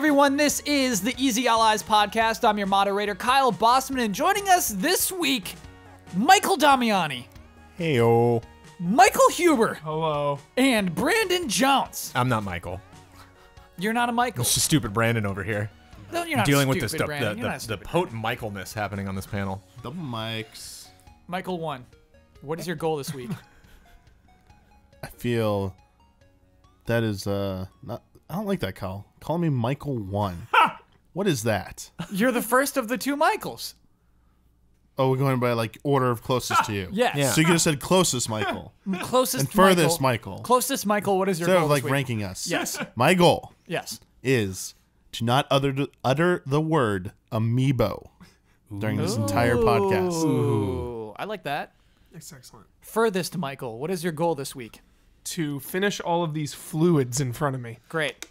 everyone. This is the Easy Allies podcast. I'm your moderator, Kyle Bossman, and joining us this week, Michael Damiani. Heyo. Michael Huber. Hello. And Brandon Jones. I'm not Michael. You're not a Michael. It's just stupid Brandon over here. No, you're not dealing stupid, with this stuff, Brandon. You're not the stupid, potent Michaelness happening on this panel. Double mics. Michael 1. What is your goal this week? I feel that is not. I don't like that, Kyle. Call me Michael 1. What is that? You're the first of the two Michaels. Oh, we're going by like order of closest to you. Yes. Yeah. So you could have said closest Michael Closest and furthest Michael. Closest Michael, what is your Instead goal of this like week? ranking us. Yes. My goal Yes. is to not utter the word amiibo during this entire podcast. Ooh, I like that. That's excellent. Furthest Michael, what is your goal this week? To finish all of these fluids in front of me. Great.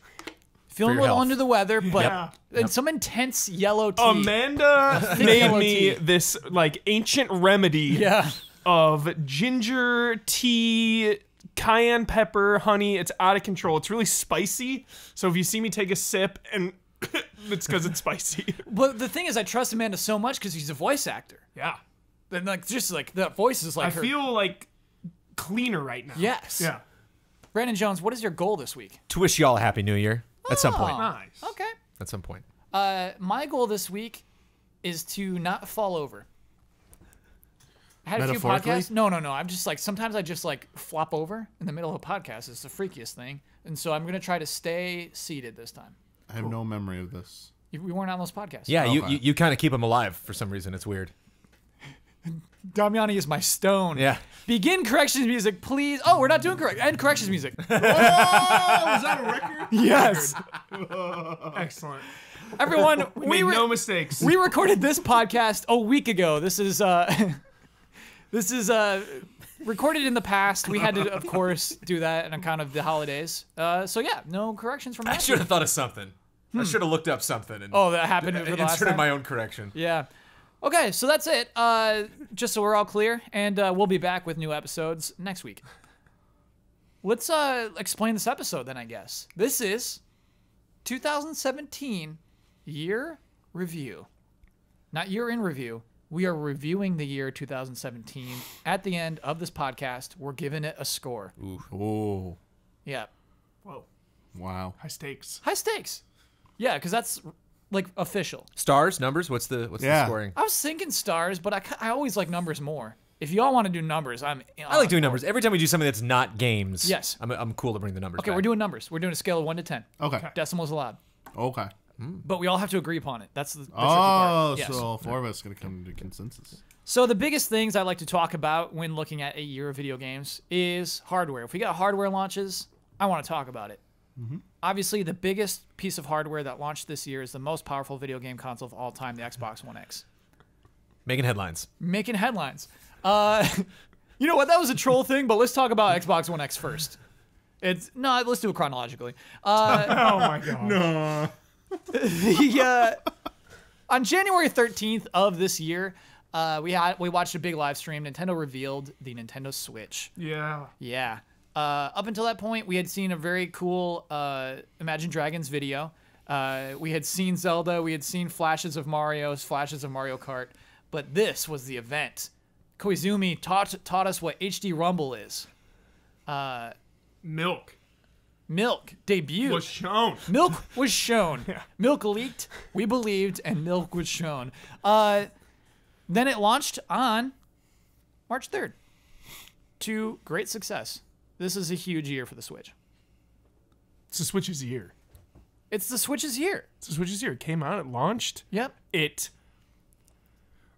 Feeling a your little health. under the weather, but Yeah. and some intense yellow tea. Amanda Thick made yellow me tea. this like ancient remedy Yeah. of ginger tea, cayenne pepper, honey. It's out of control. It's really spicy. So if you see me take a sip, and it's because it's spicy. But the thing is, I trust Amanda so much because she's a voice actor. Yeah. And like, just like that voice is like I her. feel like cleaner right now. Yes. Yeah. Brandon Jones, what is your goal this week? To wish y'all a happy new year at some point. Nice. Okay. At some point. My goal this week is to not fall over. I had a few Metaphorically? podcasts. No. I'm just like, sometimes I just like flop over in the middle of a podcast. It's the freakiest thing. And so I'm going to try to stay seated this time. I have no memory of this. We weren't on those podcasts. Yeah, Okay. you kind of keep them alive for some reason. It's weird. Damiani is my stone. Yeah. Begin corrections music, please. Oh, we're not doing end corrections music. Oh, was that a record? Yes. Excellent. Everyone, Made no mistakes. we recorded this podcast a week ago. This is recorded in the past. We had to, of course, do that on account of the holidays. So yeah, no corrections from I that. should have thought of something. I should have looked up something and Oh, that happened for the last inserted time? my own correction. Yeah. Okay, so that's it. Just so we're all clear, and we'll be back with new episodes next week. Let's explain this episode then, I guess. This is 2017 year review. Not year in review. We are reviewing the year 2017. At the end of this podcast, we're giving it a score. Oh, Yeah. Whoa. wow. High stakes. High stakes. Yeah, because that's like official. Stars, numbers, what's the scoring? I was thinking stars, but I always like numbers more. If y'all want to do numbers, I like doing numbers. Every time we do something that's not games, Yes. I'm cool to bring the numbers Okay, back. we're doing numbers. We're doing a scale of 1 to 10. Okay. Decimals allowed. Okay. But we all have to agree upon it. That's the tricky Oh, part. Yes. so 4 of us are going to come to consensus. So the biggest things I like to talk about when looking at a year of video games is hardware. If we got hardware launches, I want to talk about it. Obviously, the biggest piece of hardware that launched this year is the most powerful video game console of all time, the Xbox One X. Making headlines. Making headlines. You know what? That was a troll thing, but let's talk about Xbox One X first. Let's do it chronologically. Oh my god. No. On January 13th of this year, we watched a big live stream. Nintendo revealed the Nintendo Switch. Yeah. Yeah. Up until that point, we had seen a very cool Imagine Dragons video. We had seen Zelda. We had seen flashes of Mario Kart. But this was the event. Koizumi taught us what HD Rumble is. Milk Milk debuted. was shown. Milk was shown. Yeah. Milk leaked. We believed, and milk was shown. Then it launched on March 3rd to great success. This is a huge year for the Switch. It's the Switch's year. It's the Switch's year. It's the Switch's year. It came out. It launched. Yep. It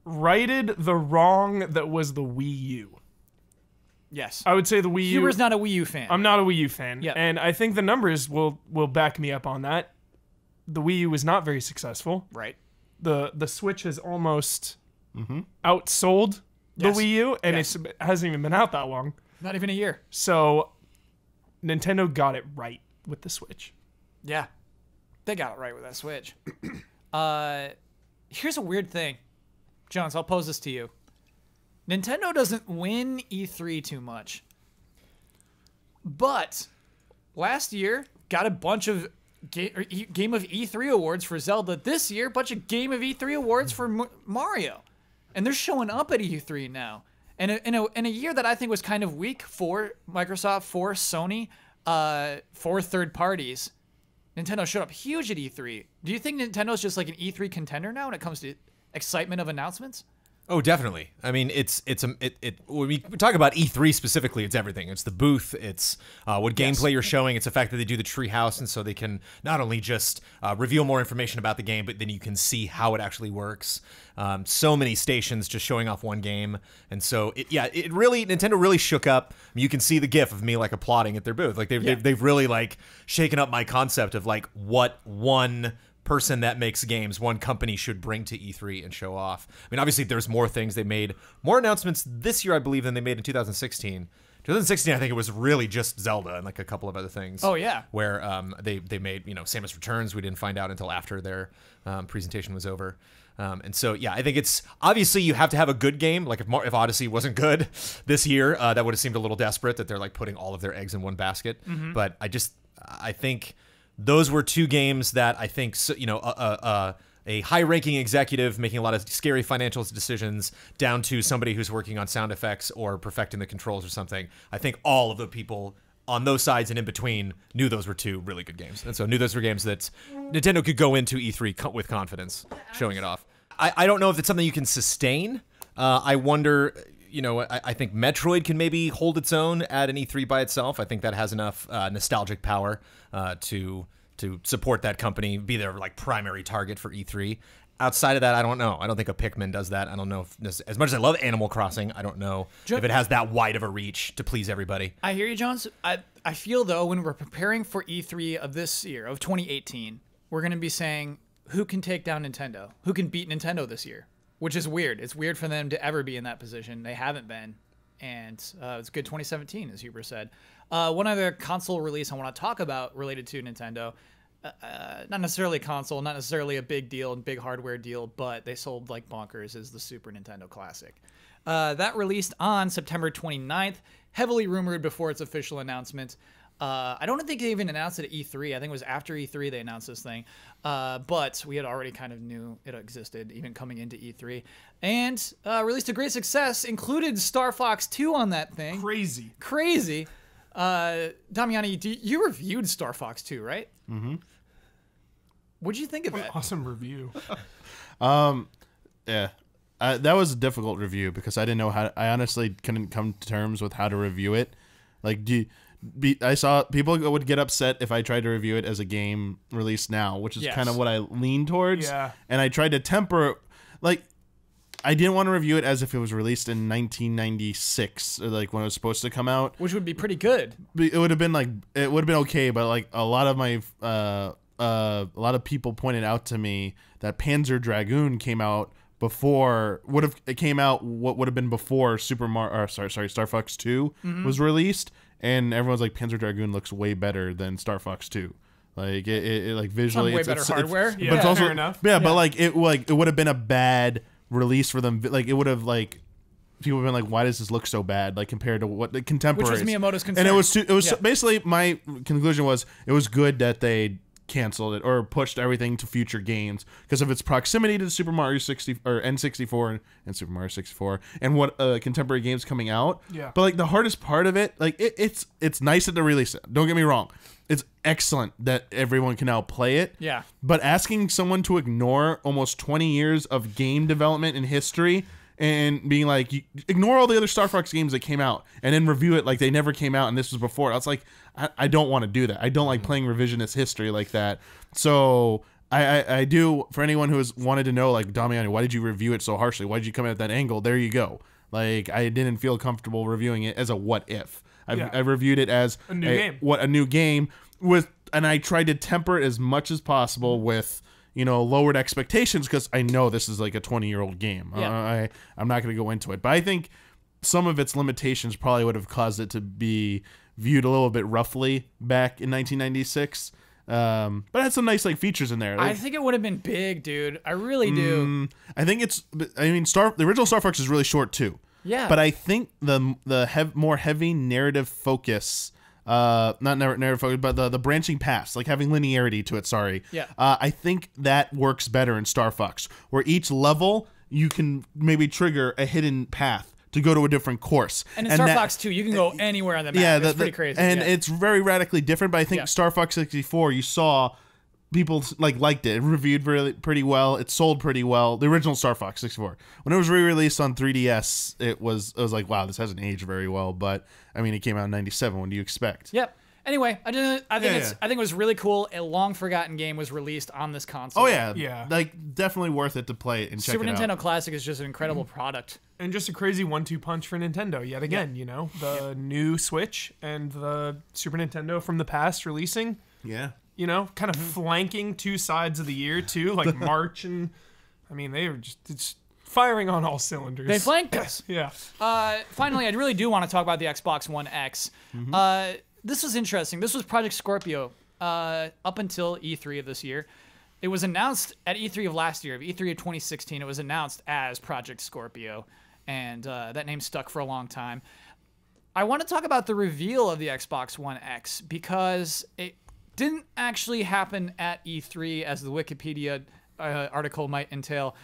righted the wrong that was the Wii U. Yes. I would say the Wii U. Huber's not a Wii U fan. I'm not a Wii U fan. Yep. And I think the numbers will back me up on that. The Wii U was not very successful. right. The Switch has almost outsold the Yes. Wii U, and Yes. it hasn't even been out that long. Not even a year. So Nintendo got it right with the Switch. Yeah. They got it right with that Switch. Here's a weird thing. Jones, I'll pose this to you. Nintendo doesn't win E3 too much. But last year got a bunch of Game of E3 awards for Zelda. This year, a bunch of Game of E3 awards for Mario. And they're showing up at E3 now. And in a year that I think was kind of weak for Microsoft, for Sony, for third parties, Nintendo showed up huge at E3. Do you think Nintendo's just like an E3 contender now when it comes to excitement of announcements? Oh, definitely. I mean, when we talk about E3 specifically, it's everything. It's the booth. It's what gameplay you're showing. It's the fact that they do the treehouse, and so they can not only just reveal more information about the game, but then you can see how it actually works. So many stations just showing off one game, and so Nintendo really shook up. I mean, you can see the GIF of me like applauding at their booth. Like they've really like shaken up my concept of like what one person that makes games, one company should bring to E3 and show off. I mean, obviously there's more things. They made more announcements this year, I believe, than they made in 2016. 2016, I think it was really just Zelda and like a couple of other things. Oh yeah, where they made Samus Returns. We didn't find out until after their presentation was over. And so yeah, I think it's obviously you have to have a good game. Like if Odyssey wasn't good this year, that would have seemed a little desperate that they're like putting all of their eggs in one basket. But I think those were two games that I think, a high-ranking executive making a lot of scary financial decisions down to somebody who's working on sound effects or perfecting the controls or something. I think all of the people on those sides and in between knew those were two really good games. And so knew those were games that Nintendo could go into E3 with confidence, showing it off. I don't know if it's something you can sustain. I wonder... I think Metroid can maybe hold its own at an E3 by itself. I think that has enough nostalgic power to support that company, be their like primary target for E3. Outside of that, I don't know. I don't think a Pikmin does that. I don't know if, as much as I love Animal Crossing, I don't know if it has that wide of a reach to please everybody. I hear you, Jones. I feel though when we're preparing for E3 of this year, of 2018, we're going to be saying who can take down Nintendo, who can beat Nintendo this year. Which is weird. It's weird for them to ever be in that position. They haven't been. And it's a good 2017, as Huber said. One other console release I want to talk about related to Nintendo. Not necessarily a console, not necessarily a big deal and big hardware deal, but they sold like bonkers, is the Super Nintendo Classic. That released on September 29th, heavily rumored before its official announcement. I don't think they even announced it at E3. I think it was after E3 they announced this thing. But we had already kind of knew it existed, even coming into E3. And released a great success, included Star Fox 2 on that thing. Crazy. Damiani, you reviewed Star Fox 2, right? Mm-hmm. What'd you think of that? Awesome review. Yeah. That was a difficult review because I didn't know how. I honestly couldn't come to terms with how to review it. Like, I saw people would get upset if I tried to review it as a game released now, which is kind of what I lean towards. Yeah. And I tried to temper, like, I didn't want to review it as if it was released in 1996, or like when it was supposed to come out, which would be pretty good. It would have been okay, but like a lot of my a lot of people pointed out to me that Panzer Dragoon came out before what would have been before Star Fox 2 was released. And everyone's like, Panzer Dragoon looks way better than Star Fox 2. Like it like visually, it's way better hardware. But it's also fair enough. Yeah, but like it would have been a bad release for them. Like it would have like people have been like, why does this look so bad? Like compared to what the contemporaries. Which was Miyamoto's concern. And it was basically my conclusion was it was good that they canceled it or pushed everything to future games because of its proximity to Super Mario 60 or N64 and Super Mario 64 and what contemporary games coming out. Yeah. But like the hardest part of it, like it's nice that they release it. Don't get me wrong. It's excellent that everyone can now play it. Yeah. But asking someone to ignore almost 20 years of game development and history and being like, you ignore all the other Star Fox games that came out and then review it like they never came out and this was before. I was like, I don't want to do that. I don't like playing revisionist history like that. So I do, for anyone who has wanted to know, like, Damiani, why did you review it so harshly? Why did you come in at that angle? There you go. Like, I didn't feel comfortable reviewing it as a what if. I reviewed it as a new game with, and I tried to temper it as much as possible with, lowered expectations because I know this is like a 20-year-old game. Yeah. I'm not going to go into it. But I think some of its limitations probably would have caused it to be viewed a little bit roughly back in 1996. But it had some nice features in there. I think it would have been big, dude. I really do. I think the original Star Fox is really short too. Yeah. But I think the more heavy narrative focus not narrative focus, but the branching paths, like having linearity to it. Sorry. Yeah. I think that works better in Star Fox, where each level you can maybe trigger a hidden path to go to a different course. And in Star Fox 2, you can go anywhere on the map. Yeah, it's pretty crazy. And it's very radically different. But I think Star Fox 64, you saw people liked it. It reviewed pretty well. It sold pretty well. The original Star Fox 64. When it was re-released on 3DS, it was like, wow, this hasn't aged very well. But I mean, it came out in '97. What do you expect? Yep. Anyway, I think it was really cool. A long forgotten game was released on this console. Oh yeah, Yeah. like definitely worth it to play it and check Super it Nintendo out. Classic is just an incredible product. And just a crazy 1-2 punch for Nintendo yet again. You know, the new Switch and the Super Nintendo from the past releasing. Yeah. You know, kind of flanking two sides of the year too, like March and I mean they were just firing on all cylinders. They flanked us. Yeah. Finally, I really do want to talk about the Xbox One X. This was interesting. This was Project Scorpio up until E3 of this year. It was announced at E3 of last year, E3 of 2016. It was announced as Project Scorpio, and that name stuck for a long time. I want to talk about the reveal of the Xbox One X because it didn't actually happen at E3 as the Wikipedia article might entail.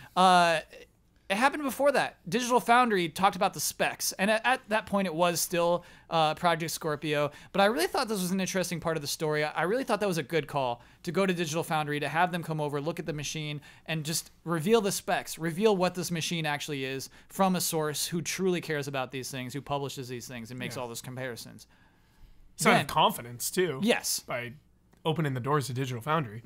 It happened before that. Digital Foundry talked about the specs, and at that point it was still Project Scorpio, but I really thought this was an interesting part of the story. I really thought that was a good call to go to Digital Foundry, to have them come over, look at the machine, and just reveal the specs, reveal what this machine actually is from a source who truly cares about these things, who publishes these things, and makes all those comparisons. Sign Then- of confidence too. Yes. By opening the doors to Digital Foundry.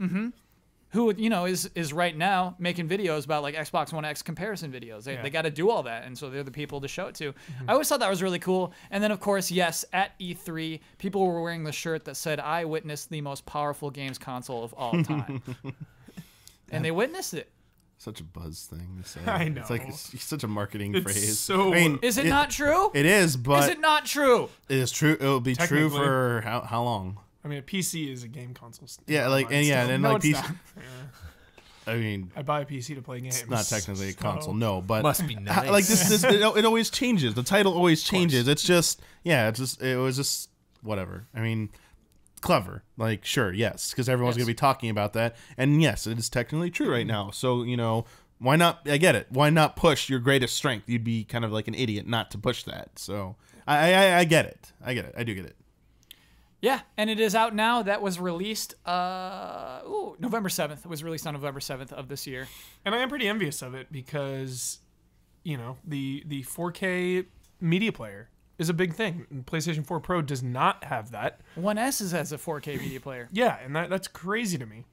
Who, you know, is right now making videos about like Xbox One X comparison videos. They got to do all that, and so they're the people to show it to. I always thought that was really cool. And then, of course, yes, at E3, people were wearing the shirt that said, "I witnessed the most powerful games console of all time." And they witnessed it. Such a buzz thing to say. I know. It's like it's such a marketing It's phrase. so- I mean, Is it not true? It is, but Is it not true? it is true. It will be true Technically. for how long? I mean, a PC is a game console. Yeah, like and yeah, and then No, like it's PC. not. I mean, I buy a PC to play games. it's not technically a so- console, no, but Must be nice. like this it always changes. The title always changes. It's just it was just whatever. I mean, clever. Like sure, yes, because everyone's Yes. gonna be talking about that, and yes, it is technically true right now. So you know. Why not? I get it. Why not push your greatest strength? You'd be kind of like an idiot not to push that. So I get it. I get it. I do get it. Yeah, and it is out now. That was released November 7th. It was released on November 7th of this year. And I am pretty envious of it because, you know, the 4K media player is a big thing. And PlayStation 4 Pro does not have that. One S has a 4K media player. Yeah, and that's crazy to me.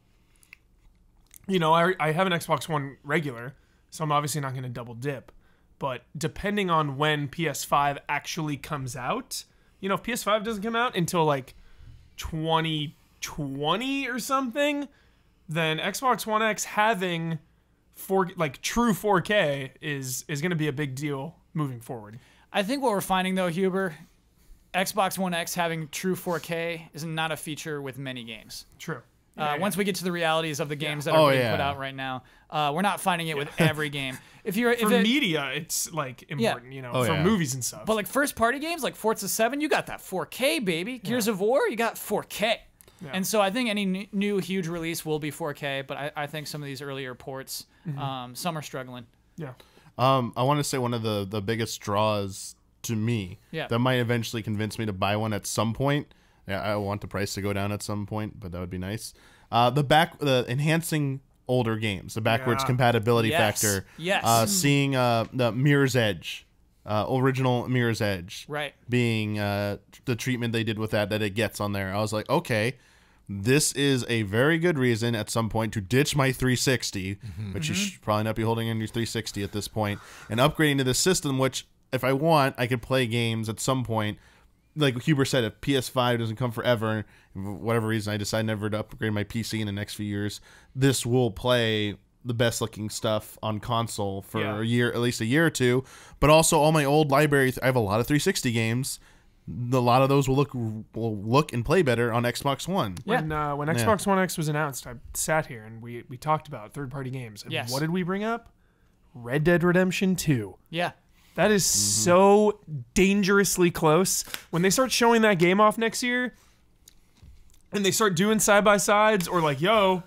You know, I have an Xbox One regular, so I'm obviously not going to double dip. But depending on when PS5 actually comes out, you know, if PS5 doesn't come out until like 2020 or something, then Xbox One X having true 4K is going to be a big deal moving forward. I think what we're finding though, Huber, Xbox One X having true 4K is not a feature with many games. True. Once we get to the realities of the games that Oh, are being yeah. put out right now, we're not finding it with every game. If For media, it's like important, you know, Oh, for yeah. movies and stuff. but like first party games like Forza 7, you got that 4K, baby. Gears of War, you got 4K. And so I think any new huge release will be 4K, but I think some of these earlier ports, some are struggling. yeah. I want to say one of the biggest draws to me that might eventually convince me to buy one at some point. Yeah, I want the price to go down at some point, but that would be nice. The enhancing older games, the backwards Yeah. compatibility Yes. factor. Yes. Seeing the Mirror's Edge, original Mirror's Edge, Right. being the treatment they did with that it gets on there. I was like, okay, this is a very good reason at some point to ditch my 360, which you should probably not be holding in your 360 at this point, and upgrading to this system, which if I want, I could play games at some point. Like Huber said, if PS5 doesn't come forever, for whatever reason I decide never to upgrade my PC in the next few years, this will play the best looking stuff on console for a year, at least a year or two. But also all my old library, I have a lot of 360 games. A lot of those will look and play better on Xbox One. When Xbox One X was announced, I sat here and we talked about third-party games. And Yes. what did we bring up? Red Dead Redemption 2. Yeah. That is so dangerously close. When they start showing that game off next year, and they start doing side-by-sides, or like, yo,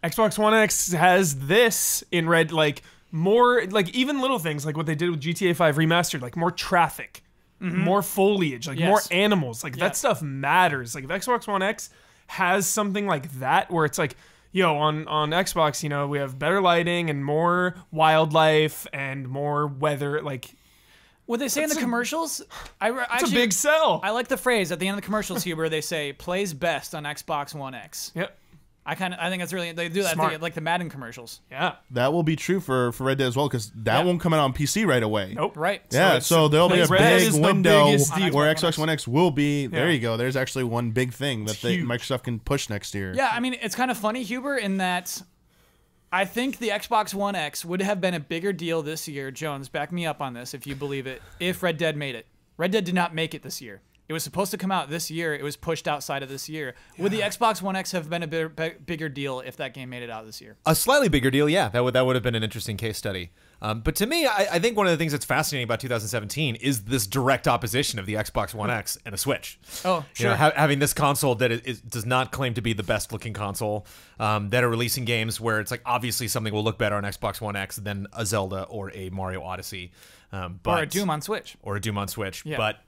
Xbox One X has this in red, like, more, like, even little things, like what they did with GTA 5 Remastered, like, more traffic, more foliage, like, more animals. Like, that stuff matters. Like, if Xbox One X has something like that, where it's like, yo, on Xbox, you know, we have better lighting and more wildlife and more weather, like... What they say in the commercials, It's a big sell. I like the phrase at the end of the commercials here where they say plays best on Xbox One X. Yep. I think that's really, they do that Smart. like the Madden commercials. Yeah. That will be true for Red Dead as well, because that won't come out on PC right away. Nope. Right. Yeah, so there'll be a Red Dead big is the window biggest deal. where On Xbox One X will be. There Yeah. you go. There's actually one big thing that huge. Microsoft can push next year. Yeah, I mean, it's kind of funny, Huber, in that I think the Xbox One X would have been a bigger deal this year. Jones, back me up on this if you believe it, if Red Dead made it. Red Dead did not make it this year. It was supposed to come out this year. It was pushed outside of this year. Yeah. Would the Xbox One X have been a bigger deal if that game made it out this year? A slightly bigger deal, yeah. That would have been an interesting case study. But to me, I think one of the things that's fascinating about 2017 is this direct opposition of the Xbox One X and a Switch. Oh, sure. You know, having this console that does not claim to be the best looking console, that are releasing games where it's like obviously something will look better on Xbox One X than a Zelda or a Mario Odyssey. But, or a Doom on Switch. Or a Doom on Switch. Yeah. But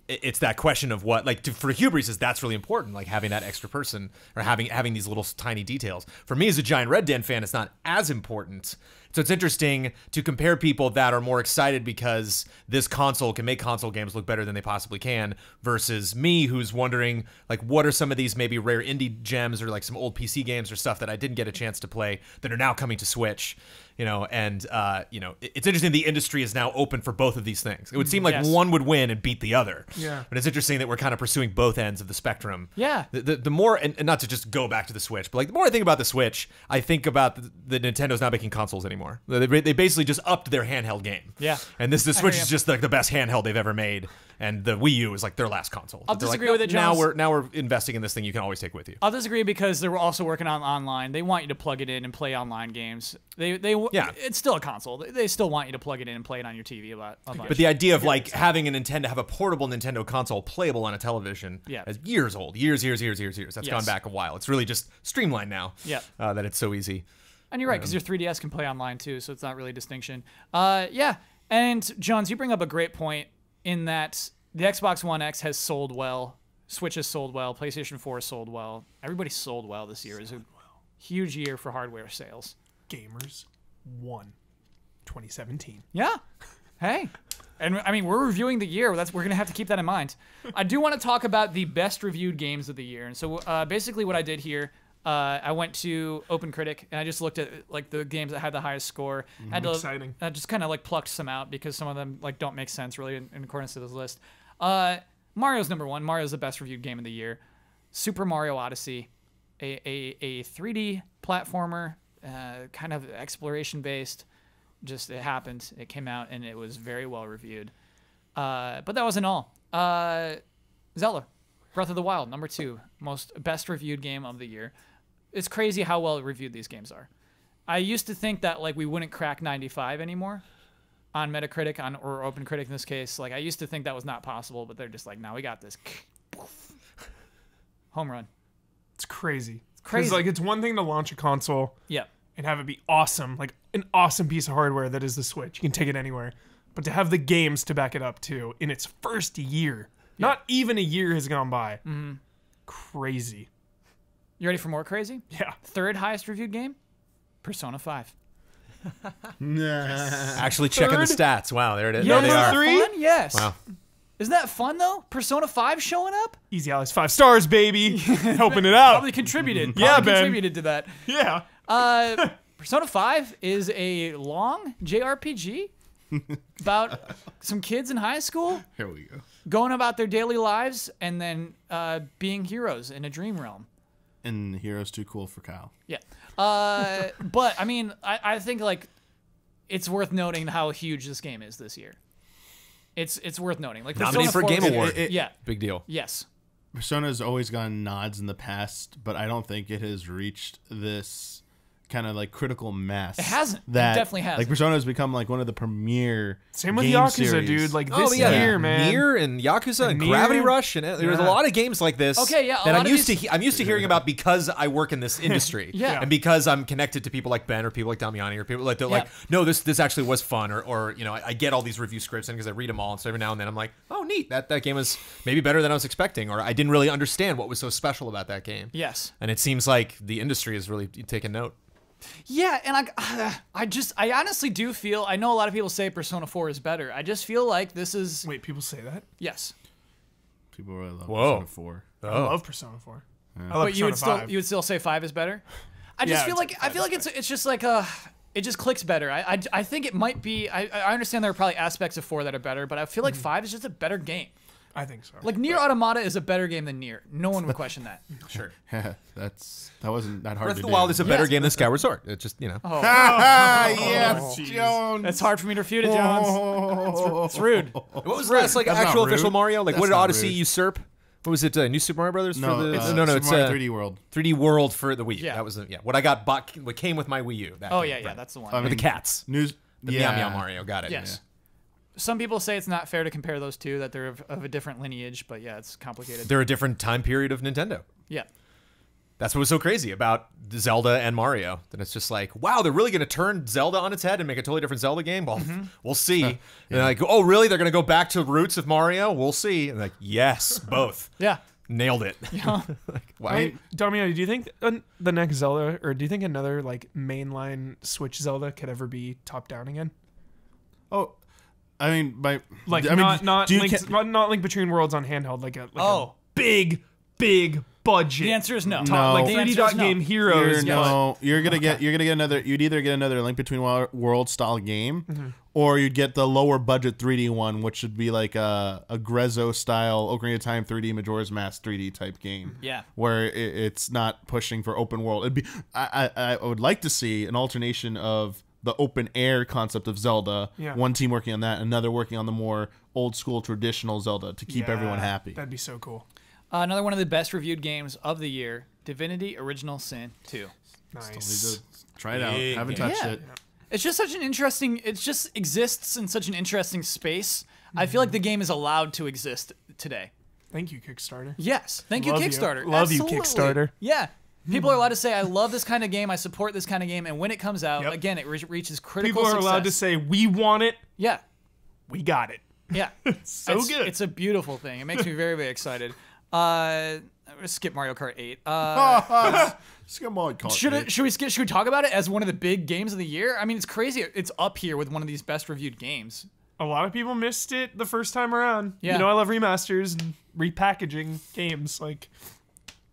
it's that question of what, like, for Hubris, that's really important, like having that extra person or having these little tiny details. For me as a giant Red Dead fan, it's not as important. So it's interesting to compare people that are more excited because this console can make console games look better than they possibly can versus me who's wondering, like, what are some of these maybe rare indie gems or like some old PC games or stuff that I didn't get a chance to play that are now coming to Switch, you know, and, you know, it's interesting the industry is now open for both of these things. It would seem like one would win and beat the other. Yeah. But it's interesting that we're kind of pursuing both ends of the spectrum. Yeah. The more, and not to just go back to the Switch, but like the more I think about the Switch, I think about the Nintendo's not making consoles anymore. They basically just upped their handheld game. Yeah. And the Switch hear is you. just like the best handheld they've ever made. And the Wii U is like their last console. I'll They're like, disagree with it, now Jones. we're investing in this thing you can always take with you. I'll disagree because they're also working on online. They want you to plug it in and play online games. Yeah. It's still a console. They still want you to plug it in and play it on your TV a bunch. But the idea of like having a portable Nintendo console playable on a television is years old. Years. That's gone back a while. It's really just streamlined now. Yeah. That it's so easy. And you're right, because your 3DS can play online too, so it's not really a distinction. Yeah. And Jones, you bring up a great point in that the Xbox One X has sold well, Switch has sold well, PlayStation 4 has sold well. Everybody sold well this year. It was a huge year for hardware sales. Gamers won 2017. Yeah. Hey. And I mean, we're reviewing the year. We're going to have to keep that in mind. I do want to talk about the best reviewed games of the year. And so basically what I did here, I went to OpenCritic and I just looked at like the games that had the highest score. Exciting. I just kind of like plucked some out because some of them like don't make sense really in accordance to this list. Mario's number one. Mario's the best reviewed game of the year. Super Mario Odyssey, a 3D platformer, kind of exploration based. Just it happened. It came out and it was very well reviewed. But that wasn't all. Zelda, Breath of the Wild, number two, best reviewed game of the year. It's crazy how well reviewed these games are. I used to think that like we wouldn't crack 95 anymore on Metacritic or OpenCritic in this case. Like I used to think that was not possible, but they're just like, no, we got this. Home run. It's crazy. It's crazy. 'Cause, like, it's one thing to launch a console Yeah. and have it be awesome, like an awesome piece of hardware that is the Switch. You can take it anywhere. But to have the games to back it up too in its first year, not even a year has gone by. Crazy. You ready for more crazy? Yeah. Third highest reviewed game? Persona 5. Actually checking the Third? stats. Wow, there it is. Number There they are. three? Fun? Yes. Wow. Isn't that fun though? Persona 5 showing up? Easy Allies 5 stars, baby. Helping it out. Probably contributed. Yeah, Probably Ben. contributed to that. Yeah. Persona 5 is a long JRPG about some kids in high school Here we go. going about their daily lives and then being heroes in a dream realm. And Hero's Too Cool for Kyle. Yeah. But, I mean, I think, like, it's worth noting how huge this game is this year. It's worth noting. Like Nominated for a Persona Game 4 Award. Yeah. Big deal. Yes. Persona's always gotten nods in the past, but I don't think it has reached this kind of like critical mass. It hasn't. It That, definitely hasn't. Like Persona has become like one of the premier. Same with game Yakuza, series. dude. Like this yeah, year, man. Nier and Yakuza and Nier. Gravity Rush, and there's a Yeah. lot of games like this. Okay, yeah, a that lot I'm of used these- to. I'm used to hearing about because I work in this industry. Yeah. and because I'm connected to people like Ben or people like Damiani or people like that. Like, no, this actually was fun, or you know, I get all these review scripts and because I read them all, and so every now and then I'm like, oh, neat, that game was maybe better than I was expecting, or I didn't really understand what was so special about that game. Yes. And it seems like the industry is really taking note. Yeah, and I honestly do feel, I know a lot of people say Persona 4 is better. I just feel like this is, Wait, people say that? yes. People really love Whoa. Persona 4. I Oh. love Persona 4. I love But you Persona would 5. still say 5 is better? I just Yeah, feel I'd like, say I 5 feel is like it's just like it just clicks better. I think it might be, I understand there are probably aspects of 4 that are better, but I feel like 5 is just a better game. I think so. Like Nier Automata is a better game than Nier. No one would question that. Sure. that wasn't that hard Breath to of the do. Wild is a better Yes. game than Skyward Sword. It's just, you know. yes, jeez. Jones. It's hard for me to refute it, Jones. It's rude. What was the last like That's not actual rude. official Mario? Like, That's what did not Odyssey rude. usurp? What was it? New Super Mario Brothers? No, for the, it's, no, Super it's Mario 3D World. 3D World for the Wii U. Yeah. That was what I got. What came with my Wii U. That Oh, game, yeah, yeah, right. that's the one. I With the cats. News. The Meow Meow Mario. Got it. Yes. Some people say it's not fair to compare those two, that they're of a different lineage, but yeah, it's complicated. They're a different time period of Nintendo. Yeah. That's what was so crazy about Zelda and Mario. That it's just like, wow, they're really going to turn Zelda on its head and make a totally different Zelda game? Well, we'll see. And they're like, oh, really? They're going to go back to the roots of Mario? We'll see. And like, yes, both. Yeah. Nailed it. Yeah. Like, why? Wait, Damiani, do you think the next Zelda, or do you think another like mainline Switch Zelda could ever be top down again? Oh, I mean, Like I mean, not do you Link, not Link Between Worlds on handheld, like a Oh. big budget. The answer is no. No. Like The 3D answer dot is no. game heroes. you're gonna get another. You'd either get another Link Between Worlds style game, or you'd get the lower budget 3D one, which would be like a Grezzo style Ocarina of Time 3D Majora's Mask 3D type game. Yeah. where it's not pushing for open world. It'd be. I would like to see an alternation of the open air concept of Zelda. Yeah. One team working on that, another working on the more old school traditional Zelda to keep everyone happy. That'd be so cool. Another one of the best reviewed games of the year, Divinity Original Sin 2. Nice. Try it out. Big Haven't game. touched Yeah. it. It's just such an interesting, it just exists in such an interesting space. I feel like the game is allowed to exist today. Thank you, Kickstarter. Yes. Thank you, Love you. Kickstarter. Love you, Absolutely. Kickstarter. Yeah. People are allowed to say, I love this kind of game, I support this kind of game, and when it comes out, Yep. again, it reaches critical People are allowed to success. say, "We want it. Yeah. We got it." Yeah. So it's, good. It's a beautiful thing. It makes me very, very excited. I'm gonna skip Mario Kart 8. Should we talk about it as one of the big games of the year? I mean, it's crazy. It's up here with one of these best reviewed games. A lot of people missed it the first time around. Yeah. You know, I love remasters and repackaging games. Like,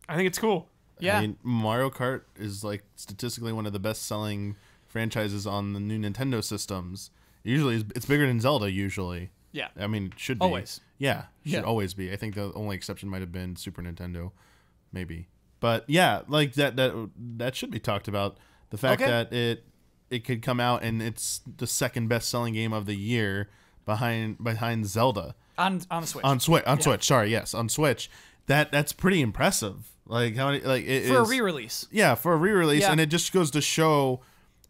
I think it's cool. Yeah. I mean, Mario Kart is like statistically one of the best-selling franchises on the new Nintendo systems. Usually, it's bigger than Zelda. Usually, Yeah. I mean, it should be Always. Yeah, should Yeah. always be. I think the only exception might have been Super Nintendo, maybe. But yeah, like that should be talked about. The fact Okay. that it could come out and it's the second best-selling game of the year behind Zelda. On Switch. On Switch. Sorry, yes, on Switch. That's pretty impressive. Like how many it for a is- re-release. Yeah, for a re-release, Yeah. and it just goes to show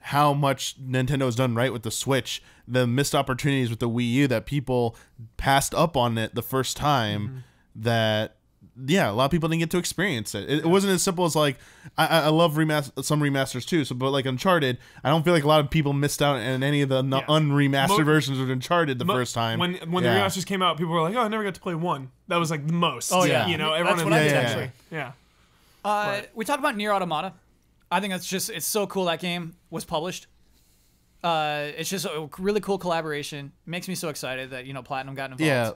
how much Nintendo has done right with the Switch. The missed opportunities with the Wii U that people passed up on it the first time. That a lot of people didn't get to experience it. It wasn't as simple as like I love some remasters too. So, but like Uncharted, I don't feel like a lot of people missed out on any of the unremastered Mo- versions of Uncharted the first time. When the remasters came out, people were like, "Oh, I never got to play one." That was like the most. Oh, yeah. You know, That's everyone what I did, actually. Yeah. We talked about Nier Automata. I think it's so cool that game was published. It's just a really cool collaboration. Makes me so excited that Platinum got involved. Yeah.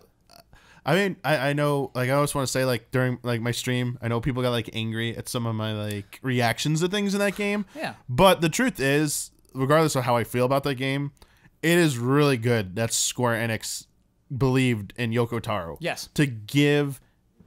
I mean, I know, like, I always want to say, like, during, like, my stream, I know people got, like, angry at some of my, like, reactions to things in that game. Yeah. But the truth is, regardless of how I feel about that game, it is really good that Square Enix believed in Yoko Taro. Yes. To give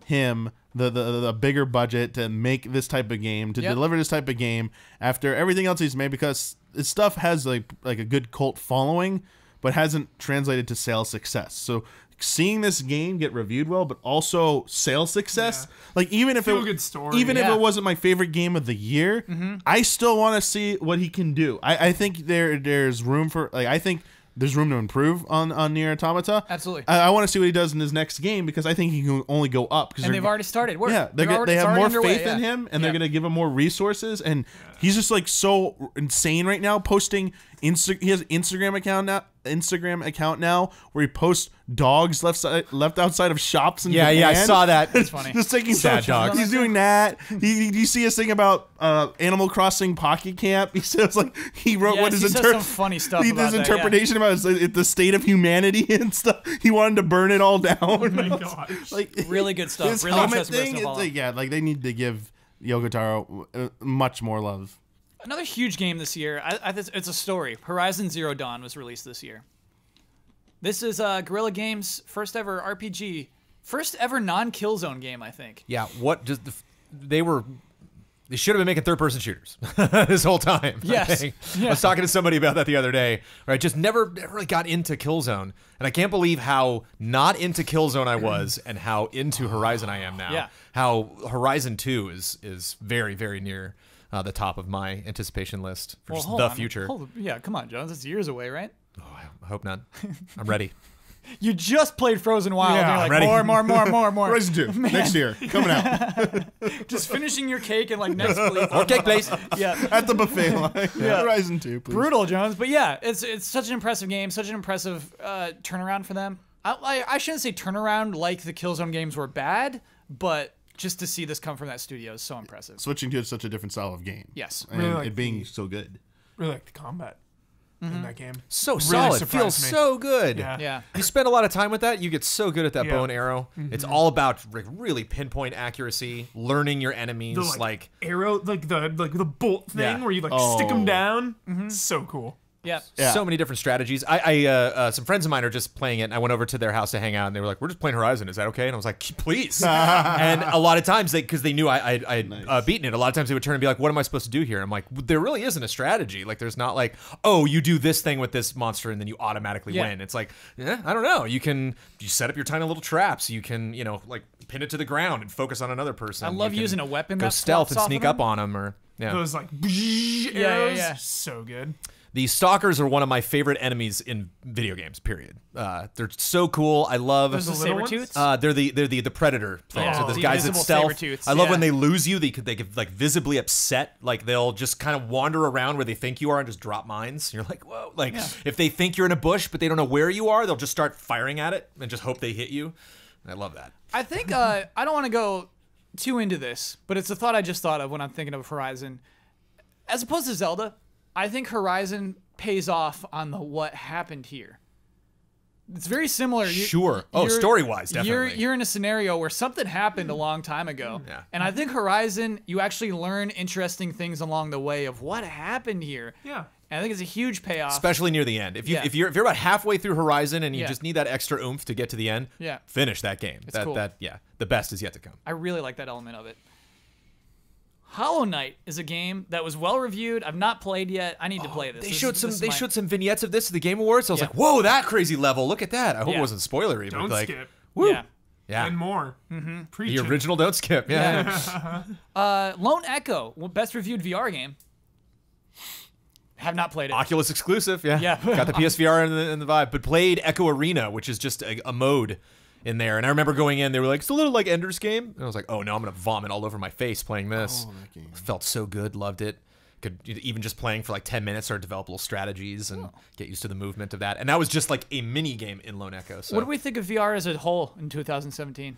him the bigger budget to make this type of game, to deliver this type of game after everything else he's made, because his stuff has, like a good cult following, but hasn't translated to sales success. So seeing this game get reviewed well, but also sales success. Yeah. Like even if Feel it good story. even if Yeah. it wasn't my favorite game of the year, I still want to see what he can do. I think there's room for I think there's room to improve on Nier Automata. Absolutely. I want to see what he does in his next game because I think he can only go up. Because And they've already started. yeah, they It's have already more underway, faith in yeah. him, and they're Yeah. gonna give him more resources. And he's just like so insane right now. Posting he has an Instagram account now where he posts dogs left outside of shops. In Yeah, Japan. yeah, I saw that. It's funny. Just taking Sad photos. dogs. He's doing that. You see his thing about Animal Crossing Pocket Camp. He says like he wrote Yes, what his he says some funny stuff about his that, interpretation about the state of humanity and stuff. He wanted to burn it all down. Oh my gosh. Like Really good stuff. This Really helmet interesting person thing, to it's follow. like, yeah, like they need to give Yoko Taro much more love. Another huge game this year. It's a story. Horizon Zero Dawn was released this year. This is Guerrilla Games' first ever RPG, first ever non-Killzone game, I think. Yeah, what just they should have been making third-person shooters this whole time. I Yes. think. Yeah. I was talking to somebody about that the other day, where I just never really got into Killzone, and I can't believe how not into Killzone I was, and how into Horizon I am now. Yeah. How Horizon 2 is very, very near the top of my anticipation list for just hold the on. future. Yeah, come on, Jones. It's years away, right? Oh, I hope not. I'm ready. You just played Frozen Wild. Yeah, and you're like, ready. more. Horizon 2 next year coming out Just finishing your cake and like next week. More cake, please. Yeah. at the buffet line. Yeah. Horizon 2, please. Brutal, Jones. But yeah, it's such an impressive game, such an impressive turnaround for them. I shouldn't say turnaround like the Killzone games were bad, but just to see this come from that studio is so impressive. Switching to such a different style of game. Yes. And Really like it being so good. Really like the combat in that game. So Really solid. surprised Feels me. so good. Yeah. Yeah. You spend a lot of time with that, you get so good at that Yeah. bow and arrow. It's all about really pinpoint accuracy, learning your enemies. The like arrow, like the bolt thing Yeah. where you stick them Oh. down. So cool. Yeah. Yeah. so many different strategies. Some friends of mine are just playing it, and I went over to their house to hang out, and they were like, "We're just playing Horizon. Is that okay?" And I was like, "Please." And a lot of times, because they knew I'd beaten it, a lot of times they would turn and be like, "What am I supposed to do here?" I'm like, "There really isn't a strategy. Like, there's not like, oh, you do this thing with this monster, and then you automatically Yeah. win." It's like, I don't know. You set up your tiny little traps. You can, like pin it to the ground and focus on another person. I love You can using a weapon go that stealth and flops off sneak of up them. on them, or Those arrows. yeah. So good. The stalkers are one of my favorite enemies in video games. Period. They're so cool. I love. Those The are little Sabertooths? They're the predator things. Oh, so those the guys that invisible stealth. Sabertooths, I love yeah. when they lose you. They get like visibly upset. Like they'll just kind of wander around where they think you are and just drop mines. You're like, whoa. Like if they think you're in a bush but they don't know where you are, they'll just start firing at it and just hope they hit you. I love that. I think I don't want to go too into this, but it's a thought I just thought of when I'm thinking of Horizon. As opposed to Zelda, I think Horizon pays off on the what happened here. It's very similar. Sure. Oh, you're- story-wise, definitely. You're in a scenario where something happened a long time ago. Yeah. And I think Horizon, you actually learn interesting things along the way of what happened here. Yeah. And I think it's a huge payoff. Especially near the end. If Yeah. you're about halfway through Horizon and you Yeah. just need that extra oomph to get to the end, Yeah. finish that game. cool. The best is yet to come. I really like that element of it. Hollow Knight is a game that was well reviewed. I've not played yet. I need to play this. They This showed is- some. this is They my- showed some vignettes of this at the Game Awards. I was Yeah. like, "Whoa, that crazy level! Look at that!" I hope Yeah. it wasn't spoilery, Don't but like, skip. woo, Yeah. yeah, And more. Preach the it. original Don't Skip. Yeah, Lone Echo, best reviewed VR game. Have not played it. Oculus exclusive. Yeah, Yeah. got the PSVR and the vibe, but played Echo Arena, which is just a mode in there. And I remember going in, they were like, "It's a little like Ender's Game," and I was like, "Oh no, I'm gonna vomit all over my face playing this." Oh, that game. Felt so good, loved it. Could even just playing for like 10 minutes or develop little strategies and get used to the movement of that. And that was just like a mini game in Lone Echo. So What do we think of VR as a whole in 2017?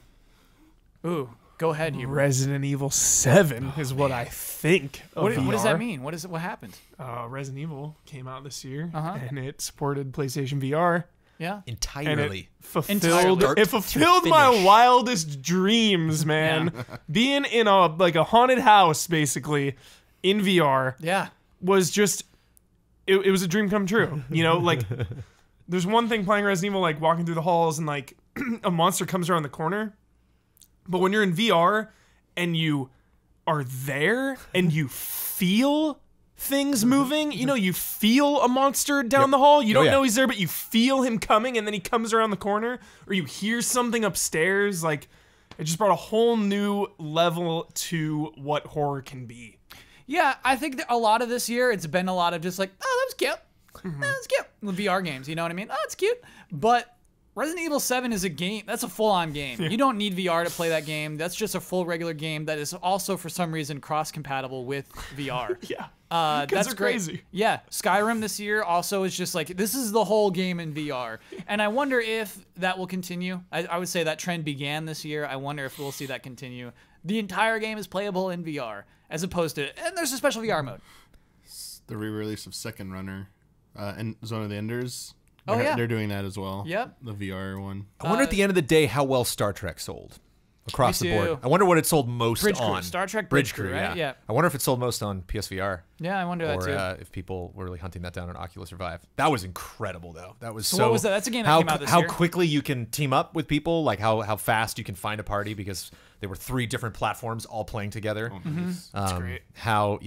Ooh, go ahead, Hubert. Resident Evil 7 is what I think. Of What does that VR. mean? What happened? Resident Evil came out this year, Uh-huh. and it supported PlayStation VR. Yeah. And entirely? it fulfilled Entirely. it fulfilled my finish. wildest dreams, man. Being in a haunted house basically in VR Yeah. was just it was a dream come true. Like there's one thing playing Resident Evil, like walking through the halls and like a monster comes around the corner. But when you're in VR and you are there and you feel things moving. You know, you feel a monster down the hall. You don't know he's there, but you feel him coming, and then he comes around the corner, or you hear something upstairs. Like, it just brought a whole new level to what horror can be. Yeah, I think that a lot of this year, it's been a lot of just like, oh, that was cute. That was cute. The VR games, you know what I mean? Oh, it's cute. But Resident Evil 7 is a game. That's a full-on game. You don't need VR to play that game. That's just a full regular game that is also, for some reason, cross-compatible with VR. That's they're great. crazy. Yeah, Skyrim this year also is just like, this is the whole game in VR. And I wonder if that will continue. I would say that trend began this year. I wonder if we'll see that continue. The entire game is playable in VR, as opposed to, and there's a special VR mode. The re-release of Second Runner and Zone of the Enders. Oh, yeah. They're doing that as well. Yep. The VR one. I wonder at the end of the day how well Star Trek sold across Me the board. too. I wonder what it sold most Bridge Crew. on. Star Trek Bridge Crew, right? Yeah. I wonder if it sold most on PSVR. Yeah, I wonder that Or too. if people were really hunting that down on Oculus or Vive. That was incredible, though. That was so. What was that? That's a game that came out this how year. quickly you can team up with people, like how fast you can find a party because there were 3 different platforms all playing together. That's great. How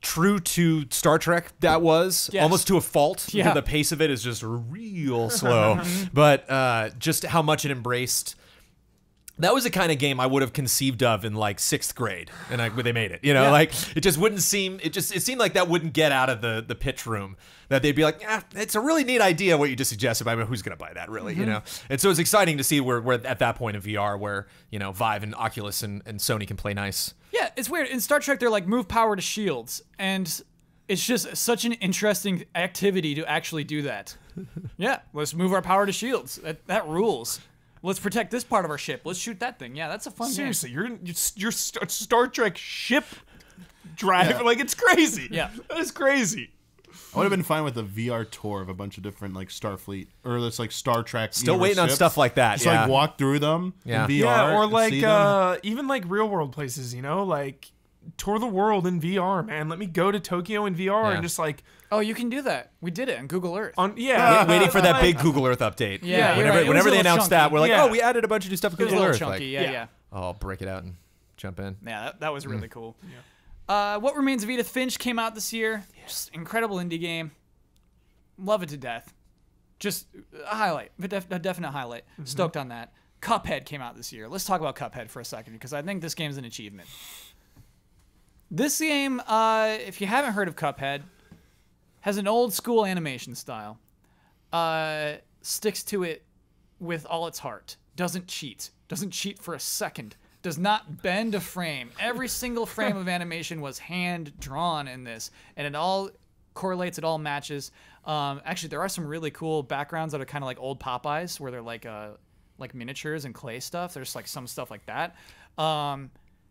true to Star Trek that was, Yes. almost to a fault. Yeah. The pace of it is just real slow, but just how much it embraced. That was the kind of game I would have conceived of in like 6th grade, and they made it. You know, like it just wouldn't seem. It seemed like that wouldn't get out of the pitch room. That they'd be like, yeah, it's a really neat idea what you just suggested, but I mean, who's gonna buy that really? You know, and so it's exciting to see where at that point in VR where Vive and Oculus and Sony can play nice. Yeah, it's weird. In Star Trek, they're like, move power to shields, and it's just such an interesting activity to actually do that. Yeah, let's move our power to shields. That rules. Let's protect this part of our ship. Let's shoot that thing. Yeah, that's a fun Seriously, game. you're Star Trek ship drive. Like, it's crazy. Yeah. That is crazy. I would have been fine with a VR tour of a bunch of different like Starfleet or this like Star Trek. Still universe waiting on ships. stuff like that. Just Yeah. like walk through them Yeah. in VR. Yeah, or and like see them. even like real world places, like tour the world in VR, man. Let me go to Tokyo in VR Yeah. and just like Oh, you can do that. We did it on Google Earth. Waiting for that big Google Earth update. Yeah, you're Whenever, right. It was whenever a they little announced that, chunky. we're like, Yeah. oh, we added a bunch of new stuff to It was a Google little Earth. chunky. Like, Yeah. oh, I'll break it out and jump in. Yeah, that was really cool. What Remains of Edith Finch came out this year. Just incredible indie game. Love it to death. Just a highlight, a definite highlight. Stoked on that. Cuphead came out this year. Let's talk about Cuphead for a second because I think this game's an achievement. This game, if you haven't heard of Cuphead, has an old school animation style. Sticks to it with all its heart. Doesn't cheat. Doesn't cheat for a second. Does not bend a frame. Every single frame of animation was hand drawn in this, and it all correlates. It all matches. Actually, there are some really cool backgrounds that are kind of like old Popeyes, where they're like miniatures and clay stuff. There's like some stuff like that.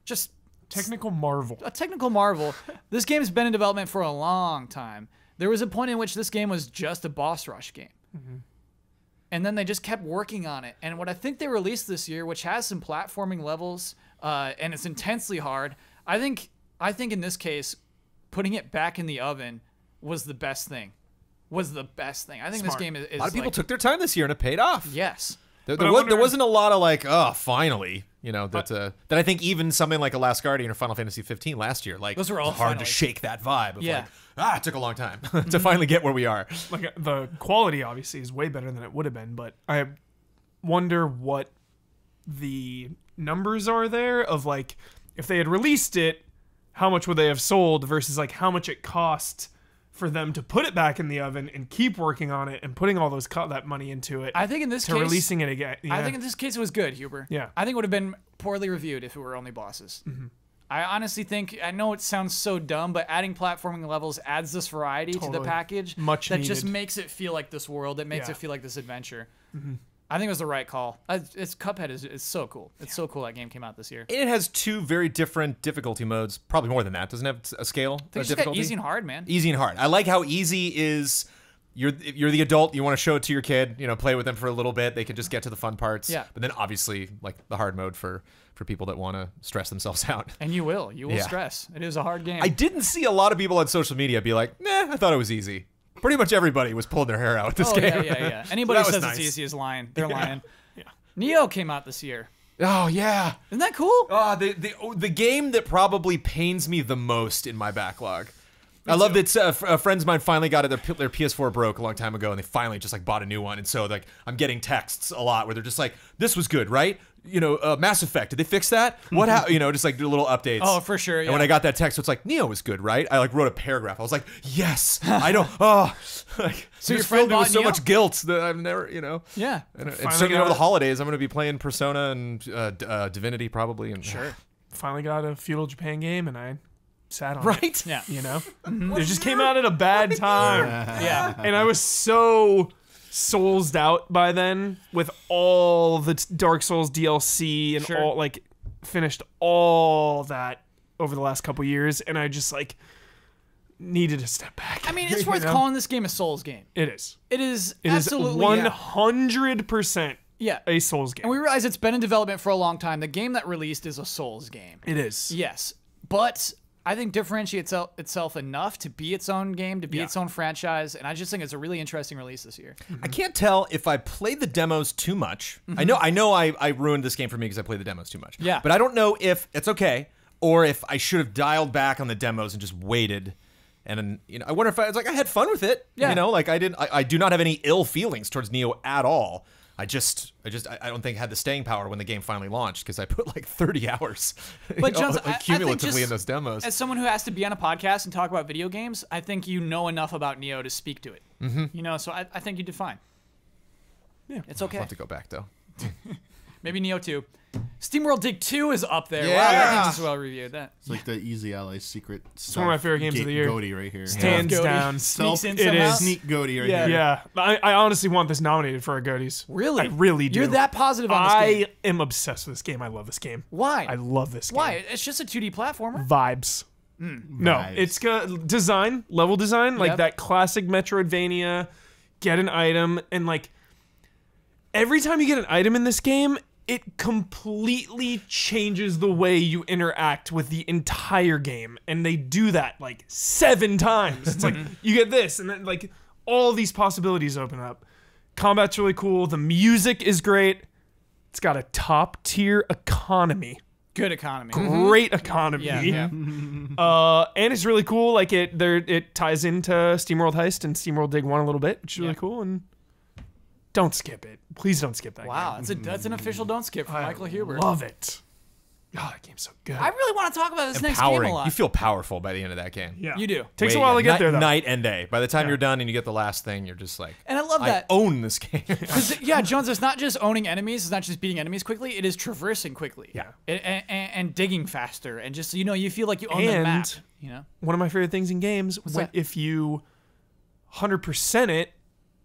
Just technical marvel. a technical marvel. This game's been in development for a long time. There was a point in which this game was just a boss rush game. And then they just kept working on it. And what I think they released this year, which has some platforming levels, and it's intensely hard, I think in this case, putting it back in the oven was the best thing. I think this game is A lot of people took their time this year and it paid off. Yes. There wasn't a lot of like, oh, finally, that I think even something like a Last Guardian or Final Fantasy 15 last year, like Those were all hard finally. to shake that vibe. Of Yeah. like, it took a long time to finally get where we are. Like, the quality obviously is way better than it would have been, but I wonder what the numbers are there of like if they had released it, how much would they have sold versus like how much it cost for them to put it back in the oven and keep working on it and putting all that money into it. I think in this to case, releasing it again. I think in this case it was good, Huber. Yeah. I think it would have been poorly reviewed if it were only bosses. I honestly think, I know it sounds so dumb, but adding platforming levels adds this variety to the Totally. package Much that just needed. makes it feel like this world. It makes Yeah. it feel like this adventure. I think it was the right call. It's Cuphead is so cool. It's so cool that game came out this year. And it has 2 very different difficulty modes, probably more than that. Doesn't it have a scale They of just got difficulty? easy and hard, man. Easy and hard. I like how easy is. You're the adult. You want to show it to your kid. Play with them for a little bit. They can just get to the fun parts. Yeah. But then obviously, like the hard mode for people that want to stress themselves out. And you will Yeah. stress. It is a hard game. I didn't see a lot of people on social media be like, "Nah, I thought it was easy." Pretty much everybody was pulling their hair out with this game. Yeah. Anybody that who was says it's nice. easy is lying. They're lying. Neo came out this year. Oh yeah. Isn't that cool? The game that probably pains me the most in my backlog. I love that friends of mine finally got it. Their PS4 broke a long time ago, and they finally just like bought a new one. And so like I'm getting texts a lot where they're just like, "This was good, right? You know, Mass Effect. Did they fix that? What? You know, just like do little updates." Oh, for sure. Yeah. And when I got that text, it's like Neo was good, right? I like wrote a paragraph. I was like, "Yes, I don't." Oh, like, So your just friend filled me with bought so Neo? much guilt that I've never, you know. Yeah. And Finally certainly got over the it. holidays, I'm going to be playing Persona and Divinity probably. And Sure. Finally got a feudal Japan game, and I sat on it. right? Yeah. You know, it just came out at a bad time. Yeah. And I was so soulsed out by then with all the Dark Souls DLC and Sure. all like finished all that over the last couple years, and I just like needed to step back. I mean, it's You worth know? calling this game a Souls game. It is. It is It is absolutely 100% yeah. a Souls game. And we realize it's been in development for a long time. The game that released is a Souls game. It is. Yes, but I think differentiates itself enough to be its own game, to be Yeah. its own franchise, and I just think it's a really interesting release this year. I can't tell if I played the demos too much. I know I ruined this game for me because I played the demos too much. Yeah. But I don't know if it's okay or if I should have dialed back on the demos and just waited. And you know, I wonder if I was like I had fun with it. Yeah. You know, like I do not have any ill feelings towards Neo at all. I don't think it had the staying power when the game finally launched because I put like 30 hours But Jones, I think cumulatively just in those demos. as someone who has to be on a podcast and talk about video games, I think you know enough about Neo to speak to it. Mm-hmm. You know, so I think you did fine. Yeah. It's okay. I'll have to go back though. Maybe Neo 2. SteamWorld Dig 2 is up there. Wow, Yeah. that game's just well reviewed. That It's like the Easy Allies secret. It's one of my favorite games of the year. Goatee right here. Hands Goatee down. sneaks in It somehow. is. Sneak Goatee right Yeah. here. Yeah, I honestly want this nominated for a Goaties. Really? I really do. You're that positive on this game. I am obsessed with this game. I love this game. Why? I love this game. Why? It's just a 2D platformer. Vibes. No, Vibes. it's got design, level design, like Yep. that classic Metroidvania, get an item, and like every time you get an item in this game, it completely changes the way you interact with the entire game. And they do that like 7 times. It's like you get this, and then like all these possibilities open up. Combat's really cool. The music is great. It's got a top tier economy. Good economy. Great economy. Yeah, yeah. And it's really cool. Like it ties into SteamWorld Heist and SteamWorld Dig 1 a little bit, which is really Yeah. cool. And don't skip it. Please don't skip that Wow, game. that's an official don't skip from Michael Huber. Love it. God, that game's so good. I really want to talk about this next game Empowering. a lot. You feel powerful by the end of that game. yeah. You do. Takes a while to get there, though. Night and day. By the time Yeah. you're done and you get the last thing, you're just like, And I love I that. own this game. Because, yeah, Jones, it's not just owning enemies. It's not just beating enemies quickly. It is traversing quickly. Yeah. And digging faster. And just, you know, you feel like you own the And- map. You know? One of my favorite things in games, that? if you 100% it,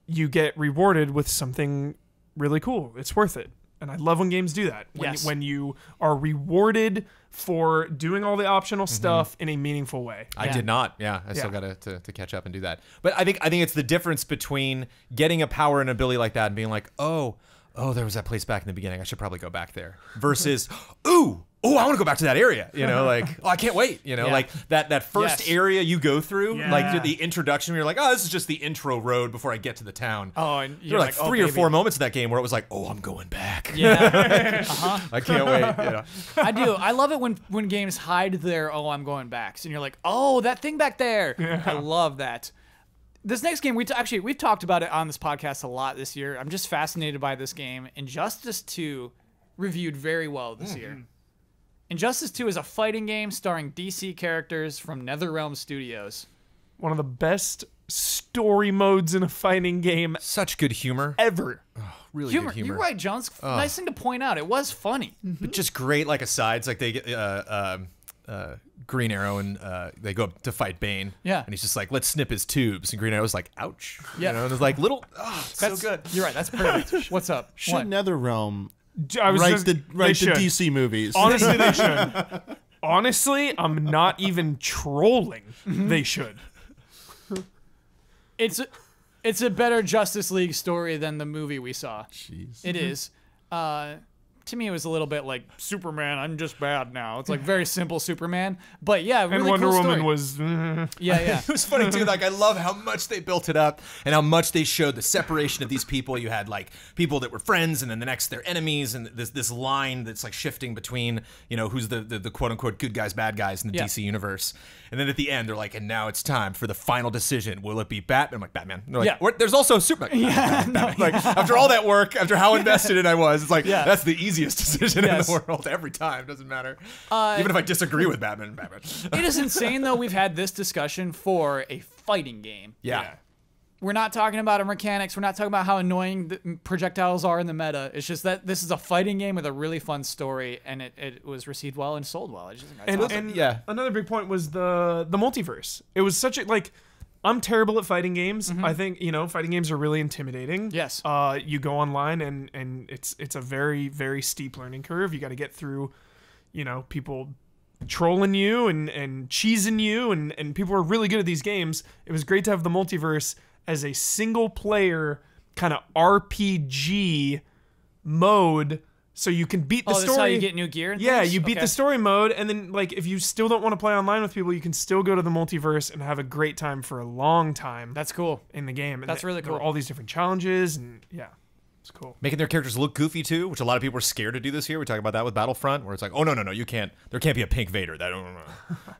you get rewarded with something really cool. It's worth it. And I love when games do that. Yes. When you are rewarded for doing all the optional stuff in a meaningful way. I Yeah. did not. Yeah, I still Yeah. got to catch up and do that. But I think it's the difference between getting a power and ability like that and being like, oh, there was that place back in the beginning. I should probably go back there. Versus, I want to go back to that area. You know, like, I can't wait. You know, Yeah. like that first Yes. area you go through, Yeah. like the introduction. Where you're like, oh, this is just the intro road before I get to the town. Oh, and There you're were like oh, 3 or baby. 4 moments in that game where it was like, oh, I'm going back. Yeah. I can't wait. Yeah. I do. I love it when games hide their, oh, I'm going back. And you're like, oh, that thing back there. I love that. This next game, we've talked about it on this podcast a lot this year. I'm just fascinated by this game. Injustice 2 reviewed very well this year. Injustice 2 is a fighting game starring DC characters from NetherRealm Studios. One of the best story modes in a fighting game Such good humor. ever. Really Humor. good humor. You're right, Jones. Nice thing to point out. It was funny. But just great, like asides, like they get Green Arrow and they go up to fight Bane. Yeah. and he's just like, let's snip his tubes, and Green Arrow's like, ouch. Yeah. you know, and it's like little. It's so That's good. You're right. That's perfect. What's up? Should What? NetherRealm I was write just, the they should. DC movies? Honestly, they should. Honestly, I'm not even trolling. They should. It's a better Justice League story than the movie we saw. Jeez. It is. to me, it was a little bit like Superman. I'm just bad now. It's like very simple Superman, but yeah, really And Wonder cool Woman story. was. Yeah. It was funny too. Like I love how much they built it up and how much they showed the separation of these people. You had like people that were friends, and then the next they're enemies, and this line that's like shifting between who's the quote unquote good guys, bad guys in the DC universe. And then at the end they're like, and now it's time for the final decision. Will it be Batman? I'm like, Batman. And they're like, there's also Superman. Like after all that work, after how invested in I was, it's like that's the easiest decision in the world every time. Doesn't matter. Even if I disagree with Batman. It is insane though. We've had this discussion for a fighting game. Yeah. We're not talking about our mechanics. We're not talking about how annoying the projectiles are in the meta. It's just that this is a fighting game with a really fun story, and it was received well and sold well. Another big point was the multiverse. It was such a I'm terrible at fighting games. I think fighting games are really intimidating. Yes. You go online and it's a very, very steep learning curve. You got to get through, people trolling you and cheesing you, and people are really good at these games. It was great to have the multiverse as a single player kind of RPG mode, so you can beat the story. That's how you get new gear and things? You beat the story mode, and then like if you still don't want to play online with people, you can still go to the multiverse and have a great time for a long time. That's cool. In the game. And That's really there cool. were all these different challenges, and it's cool. Making their characters look goofy too, which a lot of people were scared to do this year. We talk about that with Battlefront, where it's like, oh no, you can't. There can't be a pink Vader.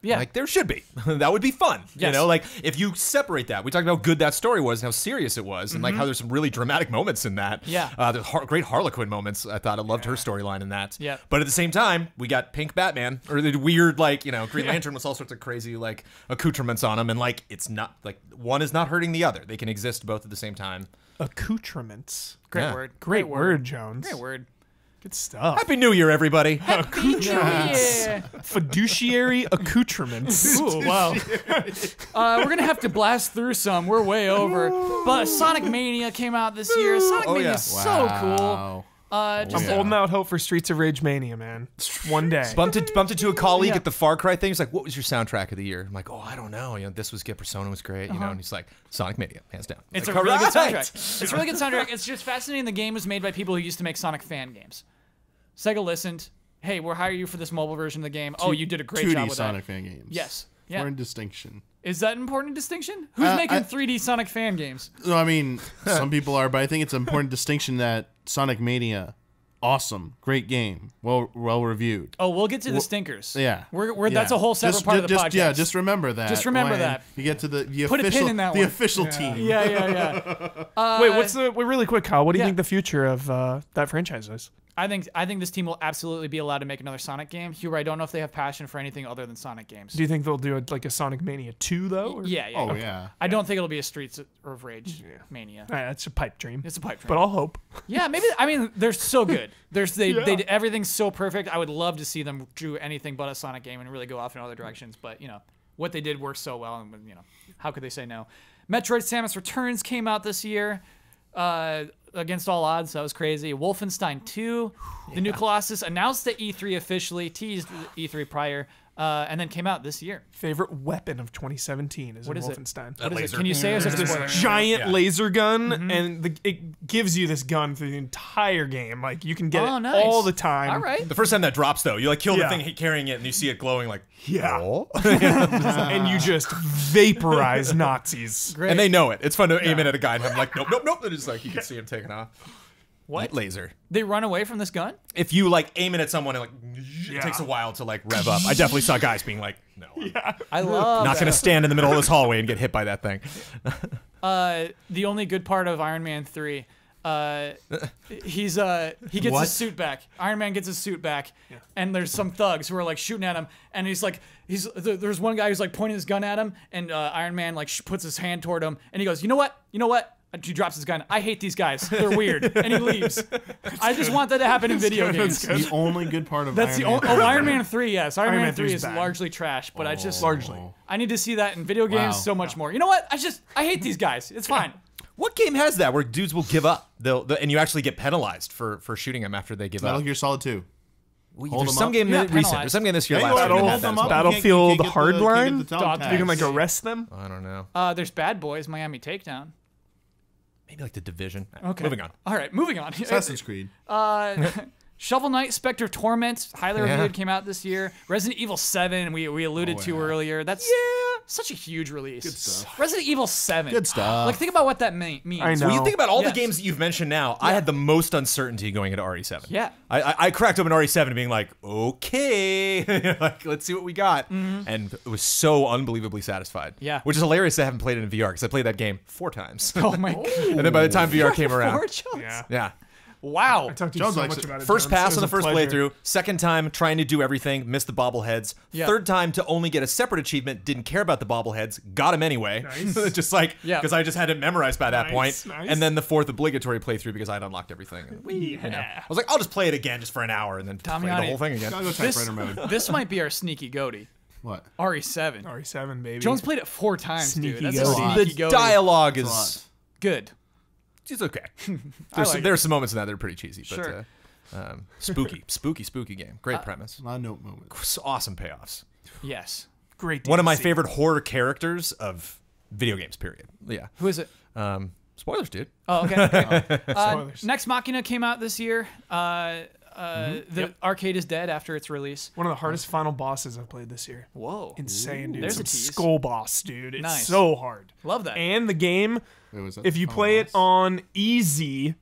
Yeah, like there should be. That would be fun. Yes. Like if you separate that, we talked about how good that story was, and how serious it was, and like how there's some really dramatic moments in that. Yeah, there's great Harlequin moments. I thought I loved her storyline in that. Yeah, but at the same time, we got pink Batman, or the weird Green Lantern with all sorts of crazy accoutrements on him, and it's not one is not hurting the other. They can exist both at the same time. Accoutrements. Great word. Great word, Jones. Great word. Good stuff. Happy New Year, everybody. Accoutrements. Fiduciary accoutrements. Ooh, wow. We're going to have to blast through some. We're way over. But Sonic Mania came out this year. Sonic Mania is so cool. I'm holding out hope for Streets of Rage Mania, man. One day. Bumped into a colleague at the Far Cry thing. He's like, what was your soundtrack of the year? I'm like, oh, I don't know. This was good. Persona was great. And he's like, Sonic Mania, hands down. It's a really good soundtrack. It's a really good soundtrack. It's just fascinating. The game was made by people who used to make Sonic fan games. Sega listened. Hey, we'll hire you for this mobile version of the game. Oh, you did a great job with that. 2D Sonic fan games. Yes. Yeah. Important distinction. Is that an important distinction? Who's making 3D Sonic fan games? No, I mean, some people are, but I think it's an important distinction that Sonic Mania, awesome, great game, well reviewed. Oh, we'll get to the stinkers. Yeah, that's a whole separate part of the podcast. Yeah, just remember that. Just remember that. You get to the Put official, a pin in that the one. official team. Yeah. Wait, really quick, Kyle? What do you think the future of that franchise is? I think this team will absolutely be allowed to make another Sonic game. Huber, I don't know if they have passion for anything other than Sonic games. Do you think they'll do a Sonic Mania 2 though? Or? Yeah. Oh yeah. I don't think it'll be a Streets of Rage Mania. That's a pipe dream. It's a pipe dream. But I'll hope. Yeah, maybe. I mean, they're so good. They did everything's so perfect. I would love to see them do anything but a Sonic game and really go off in other directions. But what they did worked so well, and how could they say no? Metroid: Samus Returns came out this year. Against all odds, that was crazy. Wolfenstein 2, the new Colossus, announced at E3 officially, teased E3 prior, and then came out this year. Favorite weapon of 2017 is Wolfenstein. What is it? Can you say as a spoiler? Giant laser gun, and it gives you this gun through the entire game. Like you can get it all the time. All right. The first time that drops, though, you kill the thing carrying it, and you see it glowing like, oh. And you just vaporize Nazis. Great. And they know it. It's fun to aim it at a guy and I'm like, nope. They're just like, you can see him taking off. What? Light laser. They run away from this gun? If you aim it at someone and it takes a while to rev up. I definitely saw guys being like, no. I love not gonna stand in the middle of this hallway and get hit by that thing. The only good part of Iron Man 3, he gets his suit back. Iron Man gets his suit back, and there's some thugs who are shooting at him, and there's one guy who's pointing his gun at him, and Iron Man puts his hand toward him, and he goes, you know what? He drops his gun. I hate these guys. They're weird, and he leaves. I just want that to happen in video games. The only good part of That's Iron the Man. Iron Man 3. Yes, Iron Man 3 is bad. largely trash, but largely. I need to see that in video games so much more. You know what? I hate these guys. It's fine. What game has that where dudes will give up? And you actually get penalized for shooting them after they give Metal up. Gear Solid 2. There's some game recent. There's some game this year. Yeah, last year that had that as well. Battlefield Hardline? You can can arrest them? I don't know. There's Bad Boys, Miami Takedown. Maybe The Division. Okay. Moving on. All right, moving on. Assassin's Creed. Shovel Knight, Spectre Torment, highly reviewed, came out this year. Resident Evil 7, we alluded to earlier. That's such a huge release. Good stuff. Resident Evil 7. Good stuff. Like, think about what that means. I know. When you think about all the Yes. games that you've mentioned now, I had the most uncertainty going into RE7. Yeah. I cracked open RE7 being like, okay, like, let's see what we got. And it was so unbelievably satisfied. Yeah. Which is hilarious I haven't played it in VR because I played that game 4 times. Oh my god. And then by the time VR came around. Yeah. Yeah. Wow. I talked to you Jones so likes much it. about it. First Jones. pass It on the was a first pleasure. playthrough. Second time trying to do everything, missed the bobbleheads. Yeah. Third time to only get a separate achievement, didn't care about the bobbleheads, got them anyway. Nice. Just like, Yeah. because I just had it memorized by that Nice, point. nice. And then the 4th obligatory playthrough because I'd unlocked everything. And, you know, I was like, I'll just play it again just for an hour and then play the Damiani. whole thing again. Gotta go typewriter mode. This might be our sneaky goatee. What? RE7. RE7, baby. Jones played it 4 times, Sneaky dude. That's goatee. a The sneaky goatee. dialogue That's a is lot. Good. it's okay. like There's some moments in that that are pretty cheesy, but Sure. spooky game. Great premise. A lot of note moments. Awesome payoffs. Yes. Great. One of my DLC. favorite horror characters of video games, period. Yeah. Who is it? Spoilers, dude. Oh, okay. Spoilers. Next Machina came out this year. The arcade is dead after its release. One of the hardest final bosses I've played this year. Whoa. Insane, dude. There's Some a tease. skull boss, dude. It's Nice. so hard. Love that. And the game, Wait, was that if you the play it final boss? on easy,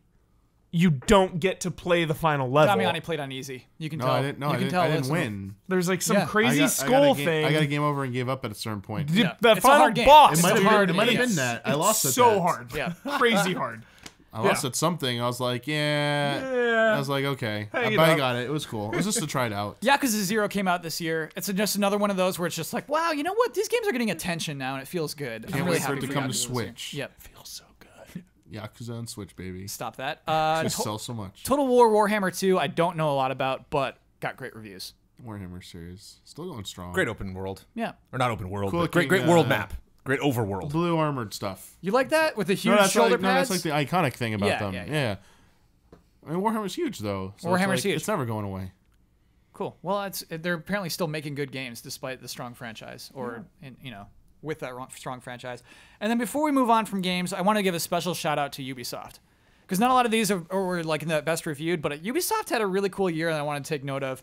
you don't get to play the final level. Damiani played on easy. You can No, tell. I didn't. No, you I can didn't. tell I didn't it's- win. There's like some Yeah. crazy I skull got thing. I got a game over and gave up at a certain point. Yeah. The It's a final hard game. boss. It might dude, have hard It might have yes. been that. I lost at so that. hard. Yeah. Crazy hard. I lost Yeah. at something. I was like, yeah. Yeah. I was like, okay. Hang it But I up. got it. It was cool. It was just to try it out. Yakuza 0 came out this year. It's just another one of those where it's just like, wow, you know what? These games are getting attention now, and it feels good. I'm Can't really wait for happy it to come to Yakuza this year. Switch. Yep. Feels so good. Yakuza on Switch, baby. Stop that. Just sell so much. Total War Warhammer 2, I don't know a lot about, but got great reviews. Warhammer series still going strong. Great open world. Yeah. Or not open world, Cool but great looking, world map. Great overworld. Blue armored stuff. You like that with the huge No, that's shoulder like, no, pads? that's like the iconic thing about Yeah, them. yeah, Yeah, yeah. I mean, Warhammer's huge though. So Warhammer's it's like, huge. It's never going away. Cool. Well, they're apparently still making good games despite the strong franchise, or with that strong franchise. And then before we move on from games, I want to give a special shout out to Ubisoft, because not a lot of these were like in the best reviewed, but Ubisoft had a really cool year that I want to take note of.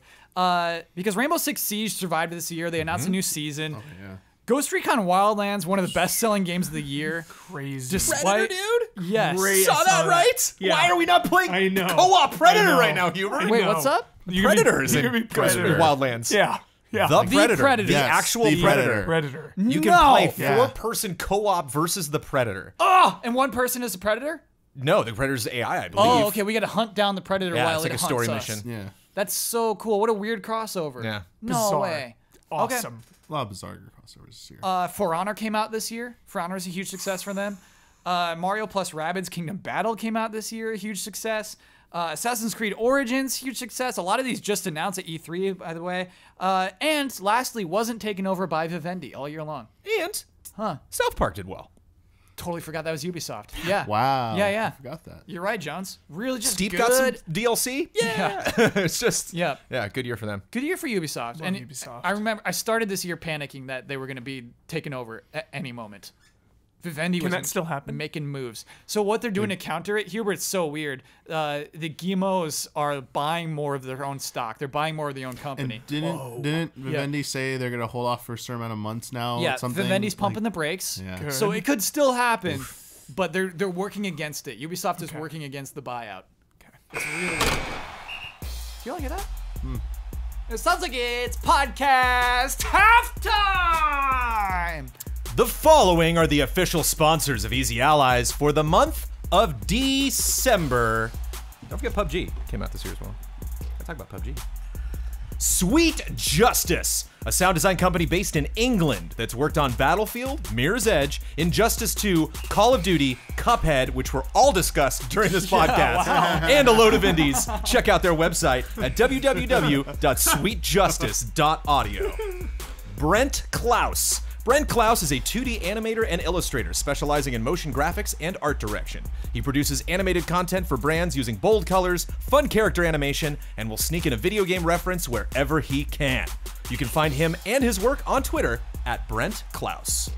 Because Rainbow Six Siege survived this year. They announced a new season. Oh yeah. Ghost Recon Wildlands, one of the best-selling games of the year. Crazy. Despite, Yes. Great. Saw I that saw right? Yeah. Why are we not playing I know. co-op Predator I know. right now, Hubert? Wait, know. what's up? You can be- Predators you in can be Predator. Wildlands. Yeah. Yeah. The Like, Predator. Predator. The Yes, actual the Predator. Predator. You can No. play Yeah. 4-person co-op versus the Predator. Oh, and one person is a predator? No, the Predator's AI, I believe. Oh, okay. We got to hunt down the predator Yeah, while it's like it a story hunts us. mission. Yeah. That's so cool. What a weird crossover. Yeah. No Bizarre. way. Okay. Awesome. A lot of bizarre crossovers this year. For Honor came out this year. For Honor is a huge success for them. Mario plus Rabbids Kingdom Battle came out this year. A huge success. Assassin's Creed Origins, huge success. A lot of these just announced at E3, by the way. And lastly, wasn't taken over by Vivendi all year long. And South Park did well. Totally forgot that was Ubisoft. Yeah. Wow. Yeah, yeah. I forgot that. You're right, Jones. Really just Steep good. got some DLC. Yeah. It's just Yeah. good year for them. Good year for Ubisoft. And Ubisoft. I remember I started this year panicking that they were going to be taken over at any moment. Vivendi was that still happen? making moves. So what they're doing to counter it, Hubert, it's so weird. The Guillemets are buying more of their own stock. They're buying more of their own company. And didn't Vivendi say they're gonna hold off for a certain amount of months now? Yeah, something Vivendi's like- pumping the brakes. Yeah. Good. So it could still happen, but they're working against it. Ubisoft is working against the buyout. Okay. It's really weird. Do you all hear that? It sounds like it's podcast halftime. The following are the official sponsors of Easy Allies for the month of December. Don't forget PUBG came out this year as well. I talk about PUBG. Sweet Justice, a sound design company based in England that's worked on Battlefield, Mirror's Edge, Injustice 2, Call of Duty, Cuphead, which were all discussed during this podcast, and a load of indies. Check out their website at www.sweetjustice.audio. Brent Klaus. Brent Klaus is a 2D animator and illustrator specializing in motion graphics and art direction. He produces animated content for brands using bold colors, fun character animation, and will sneak in a video game reference wherever he can. You can find him and his work on Twitter at Brent Klaus.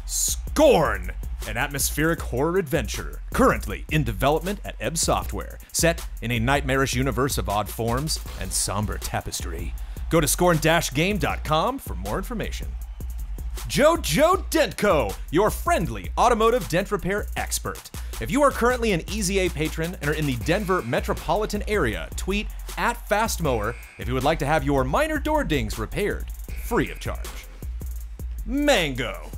Scorn. an atmospheric horror adventure currently in development at Ebb Software, set in a nightmarish universe of odd forms and somber tapestry. Go to scorn-game.com for more information. JoJo Dentco, your friendly automotive dent repair expert. If you are currently an Easy A patron and are in the Denver metropolitan area, tweet @FastMower if you would like to have your minor door dings repaired, free of charge. Mango.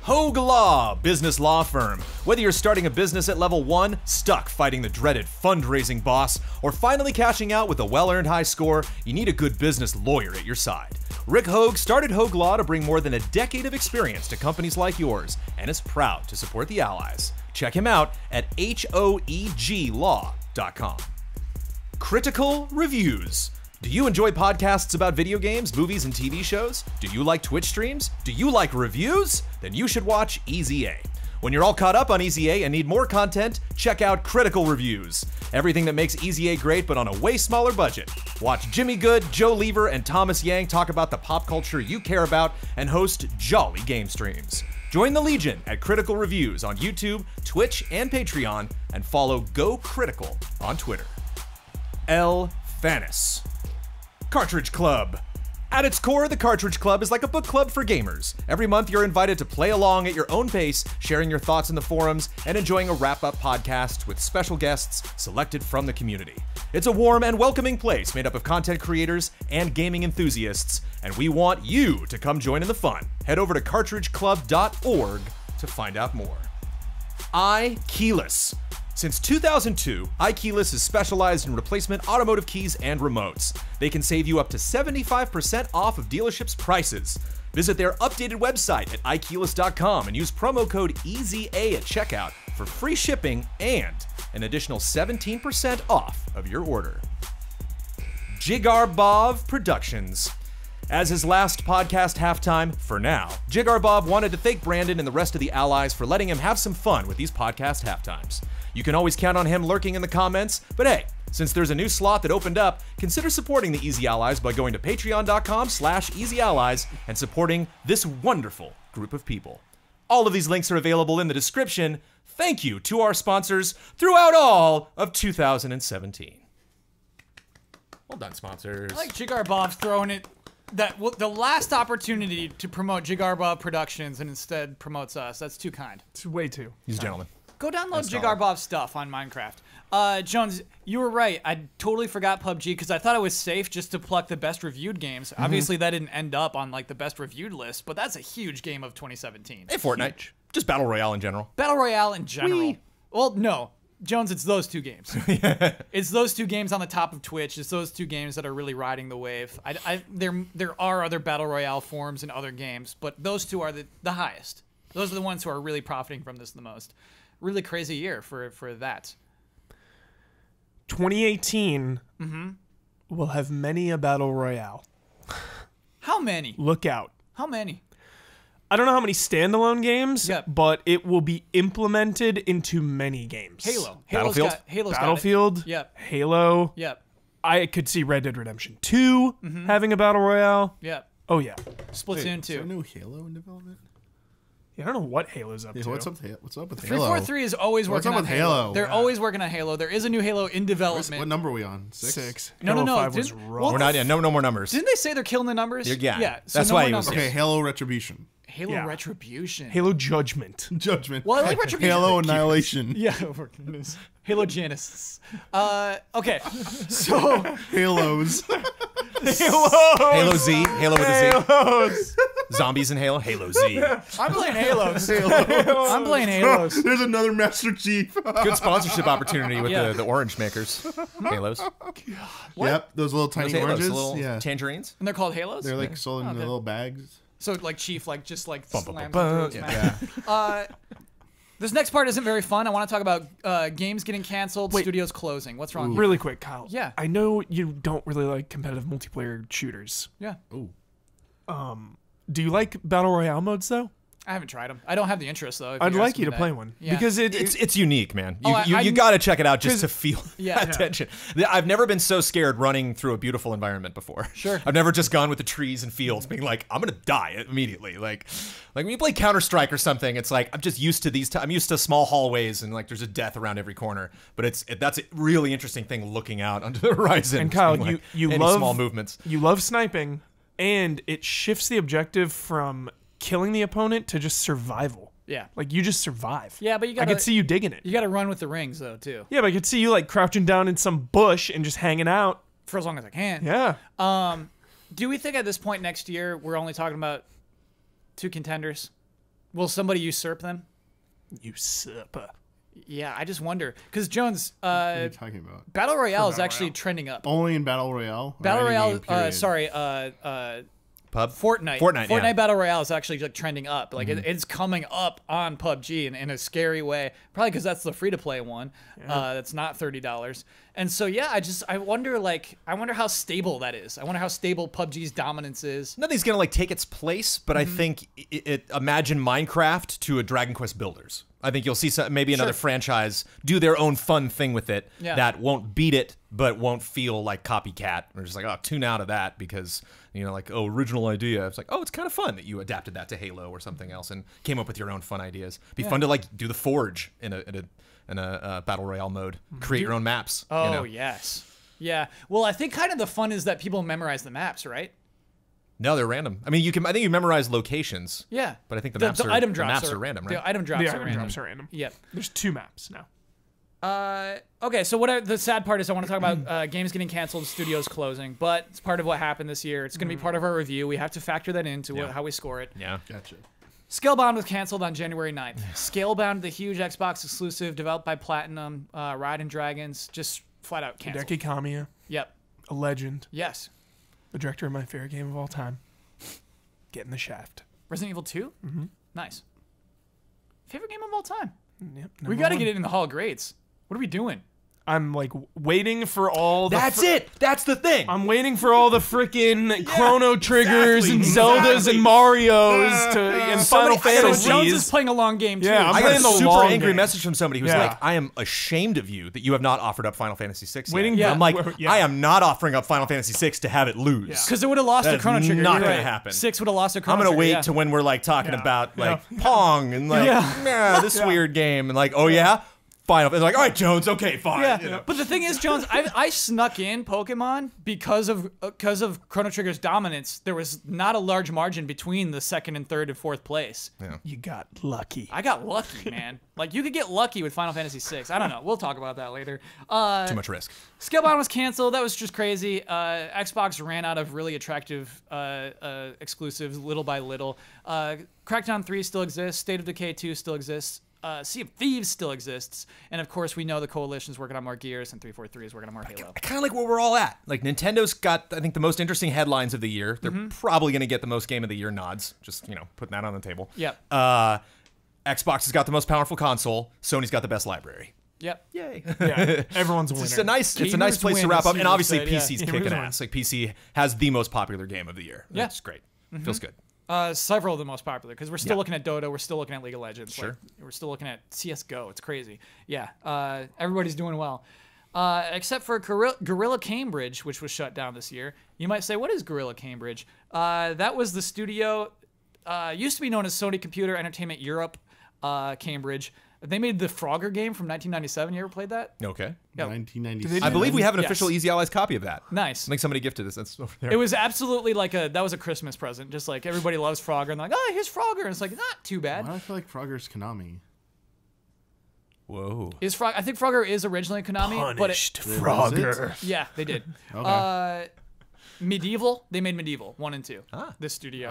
Hogue Law, business law firm. Whether you're starting a business at level 1, stuck fighting the dreaded fundraising boss, or finally cashing out with a well-earned high score, you need a good business lawyer at your side. Rick Hogue started Hogue Law to bring more than a decade of experience to companies like yours, and is proud to support the Allies. Check him out at hoeglaw.com. Critical Reviews. Do you enjoy podcasts about video games, movies, and TV shows? Do you like Twitch streams? Do you like reviews? Then you should watch Easy A. When you're all caught up on Easy A and need more content, check out Critical Reviews. Everything that makes Easy A great, but on a way smaller budget. Watch Jimmy Good, Joe Lever, and Thomas Yang talk about the pop culture you care about and host jolly game streams. Join the Legion at Critical Reviews on YouTube, Twitch, and Patreon, and follow Go Critical on Twitter. L. Fanis. Cartridge Club. At its core, the Cartridge Club is like a book club for gamers. Every month, you're invited to play along at your own pace, sharing your thoughts in the forums, and enjoying a wrap-up podcast with special guests selected from the community. It's a warm and welcoming place made up of content creators and gaming enthusiasts, and we want you to come join in the fun. Head over to cartridgeclub.org to find out more. iKeyless. Since 2002, iKeyless is specialized in replacement automotive keys and remotes. They can save you up to 75% off of dealerships' prices. Visit their updated website at iKeyless.com and use promo code EASYA at checkout for free shipping and an additional 17% off of your order. Jigarbov Productions. As his last podcast halftime, for now, Jigarbov wanted to thank Brandon and the rest of the Allies for letting him have some fun with these podcast halftimes. You can always count on him lurking in the comments, but hey, since there's a new slot that opened up, consider supporting the Easy Allies by going to patreon.com/EasyAllies and supporting this wonderful group of people. All of these links are available in the description. Thank you to our sponsors throughout all of 2017. Well done, sponsors. I like Jigarbov's throwing it. The last opportunity to promote Jigarbov Productions and instead promotes us. That's too kind. It's way too. He's a gentleman. Go download Jigarbov's stuff on Minecraft. Jones, you were right. I totally forgot PUBG because I thought it was safe just to pluck the best reviewed games. Obviously, that didn't end up on like the best reviewed list, but that's a huge game of 2017. Hey, Fortnite. Huge. Just Battle Royale in general. Battle Royale in general. Whee! Well, no. Jones, it's those two games. It's those two games on the top of Twitch. It's those two games that are really riding the wave. There are other Battle Royale forms in other games, but those two are the highest. Those are the ones who are really profiting from this the most. Really crazy year for that. 2018 will have many a Battle Royale. How many? Look out. How many? I don't know how many standalone games, Yep. but it will be implemented into many games. Halo. Battlefield? Halo's Battlefield. got it. Yep. Halo. Yep. I could see Red Dead Redemption 2 having a Battle Royale. Yep. Oh, yeah. Splatoon Is there 2. no Halo in development? Yeah, I don't know what Halo's up Yeah, to. what's up with Halo? 343 is always What's working up on with Halo? They're Yeah. always working on Halo. There is a new Halo in development. What number are we on? 6? No, Halo no. 5 was Didn't- rough. well, We're not. Yeah, no more numbers. Didn't they say they're killing the numbers? Yeah. So That's no why more he was- numbers. Okay, Halo Retribution. Halo Yeah. Retribution. Halo Judgment. Judgment. Well, I like Retribution. Halo Annihilation. Yeah, oh my goodness. Halo Genesis. Okay, so Halos. Halo Z. Halo with a Z. Zombies in Halo. Halo Z. I'm playing Halos. I'm playing Halos. There's another Master Chief. Good sponsorship opportunity with Yeah. the orange makers. Halos. Yep, those little tiny Those Halos, oranges. little Yeah, tangerines. And they're called Halos? they're like sold in the Okay. little bags. So like Chief, like just like Bum, bum, slams bum, into bum. its Yeah. mouth. This next part isn't very fun. I want to talk about games getting canceled, Wait. studios closing. What's wrong here? Really quick, Kyle. Yeah. I know you don't really like competitive multiplayer shooters. Yeah. Ooh. Do you like Battle Royale modes, though? I haven't tried them. I don't have the interest though. I'd like you to play one because it's unique, man. You I got to check it out just to feel Yeah. that tension. I've never been so scared running through a beautiful environment before. Sure. I've never just gone with the trees and fields, being like, I'm gonna die immediately. Like when you play Counter-Strike or something, it's like I'm just used to these. I'm used to small hallways and like there's a death around every corner. But that's a really interesting thing looking out onto the horizon. And Kyle, like, you any love small movements. You love sniping, and it shifts the objective from killing the opponent to just survival. Yeah. Like you just survive. Yeah, but you I gotta. could see you digging it. You got to run with the rings though too. Yeah, but I could see you like crouching down in some bush and just hanging out. For as long as I can. Yeah. Do we think at this point next year we're only talking about 2 contenders? Will somebody usurp them? Usurper. Yeah, I just wonder because Jones, What are you talking about? Battle Royale is Battle actually Royale. trending up. Only in Battle Royale? Or Battle any Royale, game, period? sorry, Pub? Fortnite. Fortnite, yeah. Battle Royale is actually like trending up. Like it's coming up on PUBG in a scary way. Probably because that's the free to play one. That's not $30. And so yeah, I wonder how stable that is. I wonder how stable PUBG's dominance is. Nothing's gonna like take its place, but I think imagine Minecraft to a Dragon Quest Builders. I think you'll see maybe another franchise do their own fun thing with it that won't beat it, but won't feel like copycat. Or just like, oh, tune out of that because like, oh, original idea. It's like, oh, it's kind of fun that you adapted that to Halo or something else and came up with your own fun ideas. It'd be fun to like do the Forge in a battle royale mode, create your own maps. Oh yes, yeah. Well, I think kind of the fun is that people memorize the maps, right? No, they're random. I mean, I think you memorize locations. Yeah, but I think the maps are random, right? The item drops The are item random. drops are random. Yep. There's 2 maps now. Okay, so the sad part is I want to talk about games getting canceled, studios closing, but it's part of what happened this year. It's going to be part of our review. We have to factor that into how we score it. Yeah. Gotcha. Scalebound was canceled on January 9th. Scalebound, the huge Xbox exclusive developed by Platinum, Riding Dragons, just flat out canceled. Hideki Kamiya, Yep. a legend, Yes. the director of my favorite game of all time. Getting the shaft. Resident Evil 2? Mm-hmm. Nice. Favorite game of all time. Yep. We got to get it in the Hall of Greats. What are we doing? I'm like waiting for all the. That's it. That's the thing. I'm waiting for all the freaking Chrono Triggers and Zeldas and Marios and Final Fantasies. Jones is playing a long game too. Yeah, I'm I got playing a the super long angry game. message from somebody who's Yeah. like, I am ashamed of you that you have not offered up Final Fantasy VI yet. Waiting- Yeah. I'm like, Yeah. I am not offering up Final Fantasy VI to have it lose. Because it would have lost That a is Chrono Trigger. not You're gonna right. happen. 6 would have lost a Chrono I'm gonna Trigger. wait yeah. to when we're like talking Yeah. about like Yeah. Pong and like this weird game and like, oh yeah, Final. It's like, all right, Jones, okay, fine. Yeah, you know. but the thing is, Jones, I snuck in Pokemon because of Chrono Trigger's dominance. There was not a large margin between the 2nd and 3rd and 4th place. Yeah. You got lucky. I got lucky, man. Like you could get lucky with Final Fantasy VI. I don't know. We'll talk about that later. Too much risk. Scalebound was canceled. That was just crazy. Xbox ran out of really attractive exclusives little by little. Crackdown 3 still exists. State of Decay 2 still exists. Sea of Thieves still exists, and of course we know the Coalition's working on more Gears, and 343 is working on more Halo. I kind of like where we're all at. Like Nintendo's got, I think, the most interesting headlines of the year. They're probably going to get the most Game of the Year nods. Just putting that on the table. Yep. Xbox has got the most powerful console. Sony's got the best library. Yep. Yay. Yeah, everyone's a winner. It's a nice Gamers place to win, wrap as up. And Caesar obviously said, yeah. PC's Gamers kicking win. ass. Like PC has the most popular game of the year. Yeah. That's great. Feels good. Several of the most popular, because we're still Yeah. looking at Dota, we're still looking at League of Legends. Sure. Like, we're still looking at CSGO. It's crazy. Yeah. Everybody's doing well. Except for Gorilla Cambridge, which was shut down this year. You might say, what is Gorilla Cambridge? That was the studio, used to be known as Sony Computer Entertainment Europe, Cambridge. They made the Frogger game from 1997. You ever played that? Okay. Yeah. 1997. I believe we have an Yes. official Easy Allies copy of that. Nice. I think somebody gifted us. That's over there. It was absolutely that was a Christmas present. Just like everybody loves Frogger, and they're like, oh, here's Frogger. And it's like, not too bad. Why do I feel like Frogger's Konami? Whoa. I think Frogger is originally Konami, Punished Was Frogger. yeah, they did. Okay. Medieval, they made Medieval 1 and 2. Ah. This studio.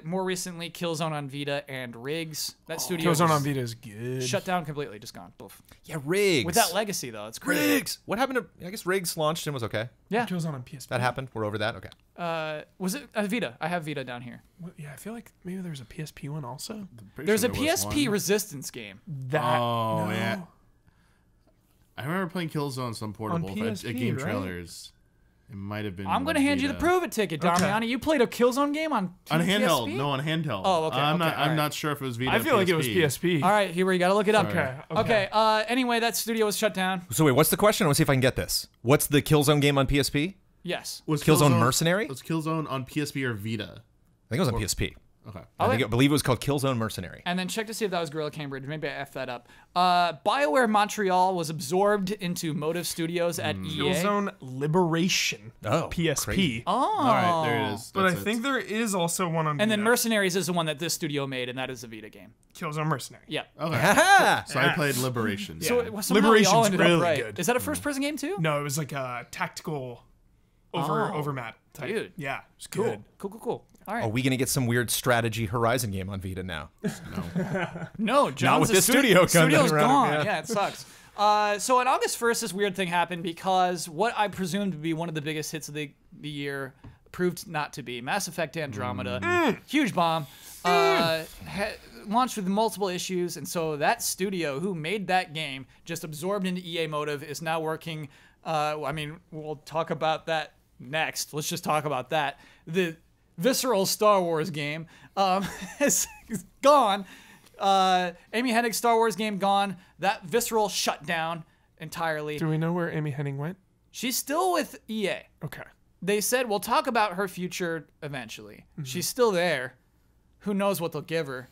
More recently, Killzone on Vita and Riggs. That studio Killzone was on Vita is good. shut down completely, just gone. Poof. Yeah, Riggs. Without legacy though, it's crazy. Riggs. What happened to? I guess Riggs launched and was okay. Yeah. Killzone on PSP. That happened. We're over that. Okay. Was it Vita? I have Vita down here. Yeah, I feel like maybe there's a PSP one also. Pretty There's sure a there was PSP one. Resistance game. That. Oh, no. yeah. I remember playing Killzone on some portable PSP, at game right? trailers. It might have been. I'm going to hand you the prove it ticket, Damiani. You played a Killzone game on handheld. PSP? No, on handheld. Oh, okay. I'm not sure if it was Vita. I feel like it was PSP. PSP. All right, here we got to look it up. Okay. Anyway, that studio was shut down. So wait, what's the question? I want to see if I can get this. What's the Killzone game on PSP? Yes. Was Killzone Mercenary? Was Killzone on PSP or Vita? I think it was on PSP. Okay. I believe it was called Killzone Mercenary. And then check to see if that was Gorilla Cambridge. Maybe I effed that up. BioWare Montreal was absorbed into Motive Studios at EA. Killzone Liberation. Oh, PSP. crazy. Oh. All right, there it is. But I That's it. think there is also one on And then Vita. Mercenaries is the one that this studio made, and that is a Vita game. Killzone Mercenary. Yeah. Okay. Ha So I played Liberation. So somehow we Liberation's all ended up really right. good. Is that a first-person game too? No, it was like a tactical over map type. Dude. Yeah, it's Cool. good. Cool. All right. Are we going to get some weird strategy Horizon game on Vita now? No, John's with the this studio coming studio's around, gone. Yeah, it sucks. So on August 1st, this weird thing happened because what I presumed to be one of the biggest hits of the year proved not to be. Mass Effect Andromeda, huge bomb, launched with multiple issues, and so that studio who made that game, just absorbed into EA Motive, is now working. We'll talk about that next. Let's just talk about that. The visceral Star Wars game is gone. Amy Hennig's Star Wars game gone. That visceral shut down entirely. Do we know where Amy Hennig went? She's still with EA. Okay. They said we'll talk about her future eventually. She's still there. Who knows what they'll give her?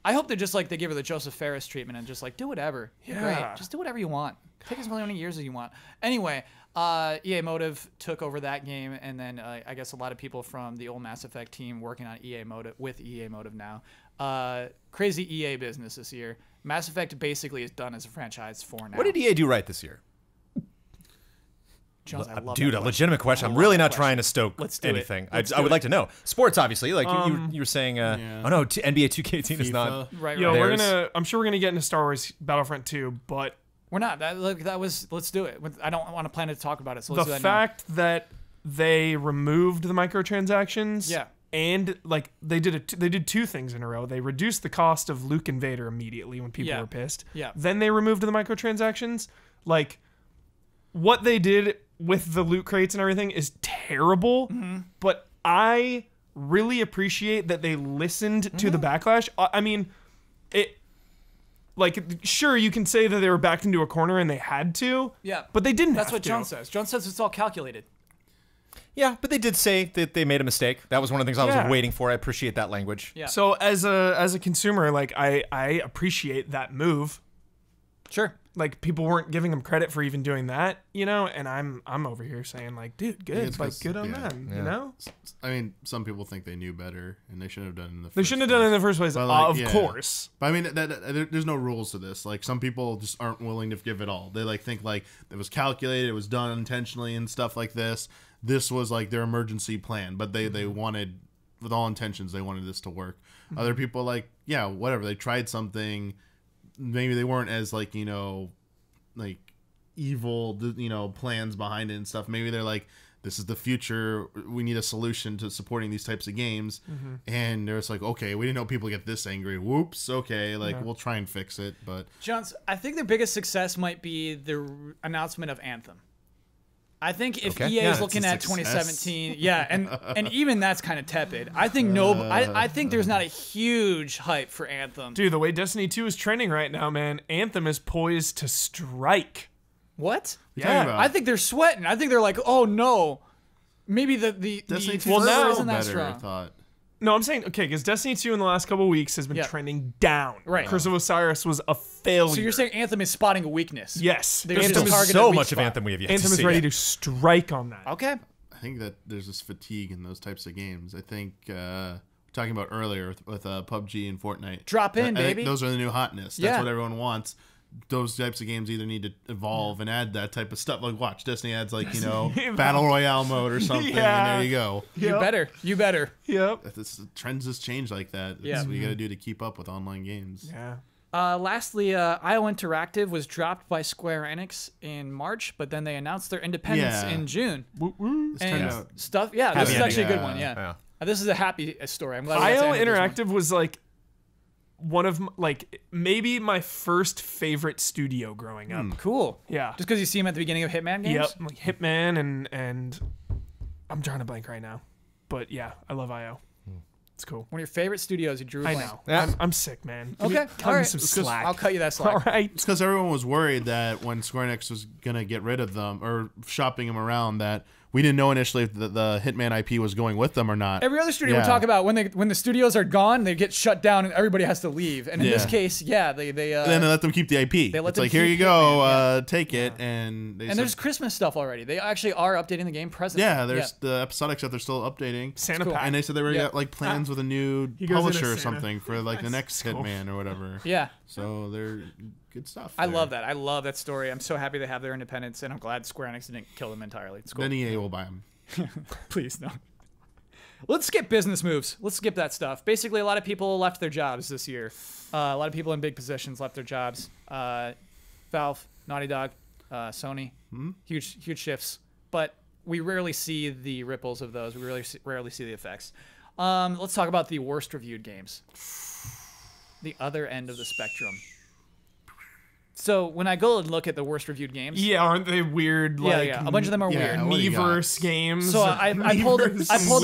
I hope they're just like they give her the Joseph Ferris treatment and just like do whatever. You're Yeah. great. Just do whatever you want. Take as many years as you want. Anyway, EA Motive took over that game, and then I guess a lot of people from the old Mass Effect team working on EA Motive with EA Motive now. Crazy EA business this year. Mass Effect basically is done as a franchise for now. What did EA do right this year? Jones, I love Dude, that a question. legitimate question. I'm love really that not question. trying to stoke Let's do it. anything. Let's I do would it. like to know. Sports, obviously. Like you were saying, Yeah. oh no, NBA 2K18 is not. FIFA. Right. Yo, Theirs. I'm sure we're gonna get into Star Wars Battlefront 2, but We're not. Let's do it. I don't want to plan to talk about it, so let's do the that now. fact that they removed the microtransactions, Yeah. and like they did two things in a row. They reduced the cost of Luke and Vader immediately when people Yeah. were pissed. Yeah. Then they removed the microtransactions. Like what they did with the loot crates and everything is terrible, but I really appreciate that they listened to the backlash. I mean, it. Like, sure, you can say that they were backed into a corner and they had to. Yeah. But they didn't That's have what to. John says. John says it's all calculated. Yeah, but they did say that they made a mistake. That was one of the things I Yeah. was waiting for. I appreciate that language. Yeah. So as a consumer, like I appreciate that move. Sure. Like people weren't giving them credit for even doing that, you know, and I'm over here saying like, dude, good, it's like 'cause- good on yeah. them, Yeah. you know. I mean, some people think they knew better, and they shouldn't have done it in the. They shouldn't have done it in the first place, But, like, of yeah. course. But I mean, there's no rules to this. Like some people just aren't willing to give it all. They like think like it was calculated, it was done intentionally, and stuff like this. This was like their emergency plan, but they wanted, with all intentions, they wanted this to work. Other people like, yeah, whatever. They tried something. Maybe they weren't as like like evil, plans behind it and stuff. Maybe they're like, this is the future. We need a solution to supporting these types of games. And they're just like, okay, we didn't know people get this angry. Whoops. Okay. Like, we'll try and fix it. But Johns, I think their biggest success might be the announcement of Anthem. I think if Okay. EA Yeah, is it's looking a at success. 2017, yeah, and even that's kind of tepid. I think I think there's not a huge hype for Anthem. Dude, the way Destiny 2 is trending right now, man, Anthem is poised to strike. What? What are you talking about? I think they're sweating. I think they're like, oh no, maybe the Destiny 2 server now- isn't that better, I strong. thought. No, I'm saying, okay, because Destiny 2 in the last couple of weeks has been Yeah. trending down. Right. Curse of Osiris was a failure. So you're saying Anthem is spotting a weakness? yes. They're There's just still targeted so weak much of spot. Anthem we have yet Anthem to is see. ready to strike on that. Okay. I think that there's this fatigue in those types of games. I think talking about earlier with PUBG and Fortnite. Drop in, I think baby. those are the new hotness. That's Yeah. what everyone wants. Those types of games either need to evolve and add that type of stuff. Like, watch, Destiny adds like battle royale mode or something, Yeah. and there you go. You better. Yep. The trends just change like that. Yeah. That's what you got to do to keep up with online games. Yeah. Lastly, IO Interactive was dropped by Square Enix in March, but then they announced their independence Yeah. in June. This turned And out stuff. Yeah, this Happy is actually a good ending. one. Yeah. Yeah. This is a happy story. I'm glad. we got to IO end with this one. Interactive was like, one of maybe my first favorite studio growing up. Cool. Yeah. Just because you see him at the beginning of Hitman games? Yep, like Hitman and I'm drawing a blank right now. But yeah, I love IO. It's cool. One of your favorite studios, you drew a I blank. know. Yeah. I'm sick, man. Okay, Cut all me right. some slack. I'll cut you that slack. All right. It's because everyone was worried that when Square Enix was gonna get rid of them or shopping them around, that we didn't know initially if the Hitman IP was going with them or not. Every other studio we Yeah. talk about when the studios are gone, they get shut down and everybody has to leave. And in this case, yeah, they And then they let them keep the IP. They let It's them like, here keep you go, Hitman, take it, and they and there's Christmas stuff already. They actually are updating the game presently. yeah, there's the episodic stuff they're still updating. Santa cool. Pack. And they said they were Yeah. got like plans with a new He goes into publisher or Santa. something for like the next cool. Hitman or whatever. Yeah. So they're good stuff. I there. love that. I love that story. I'm so happy they have their independence, and I'm glad Square Enix didn't kill them entirely. It's cool. Then EA will buy them. Please no. Let's skip business moves. Let's skip that stuff. Basically, a lot of people left their jobs this year. A lot of people in big positions left their jobs. Valve, Naughty Dog, Sony, huge shifts. But we rarely see the ripples of those. We rarely see the effects. Let's talk about the worst reviewed games. The other end of the spectrum. So when I go and look at the worst reviewed games, Yeah, aren't they weird? yeah, Like, a bunch of them are yeah, weird. what do you got? Miiverse games. So I pulled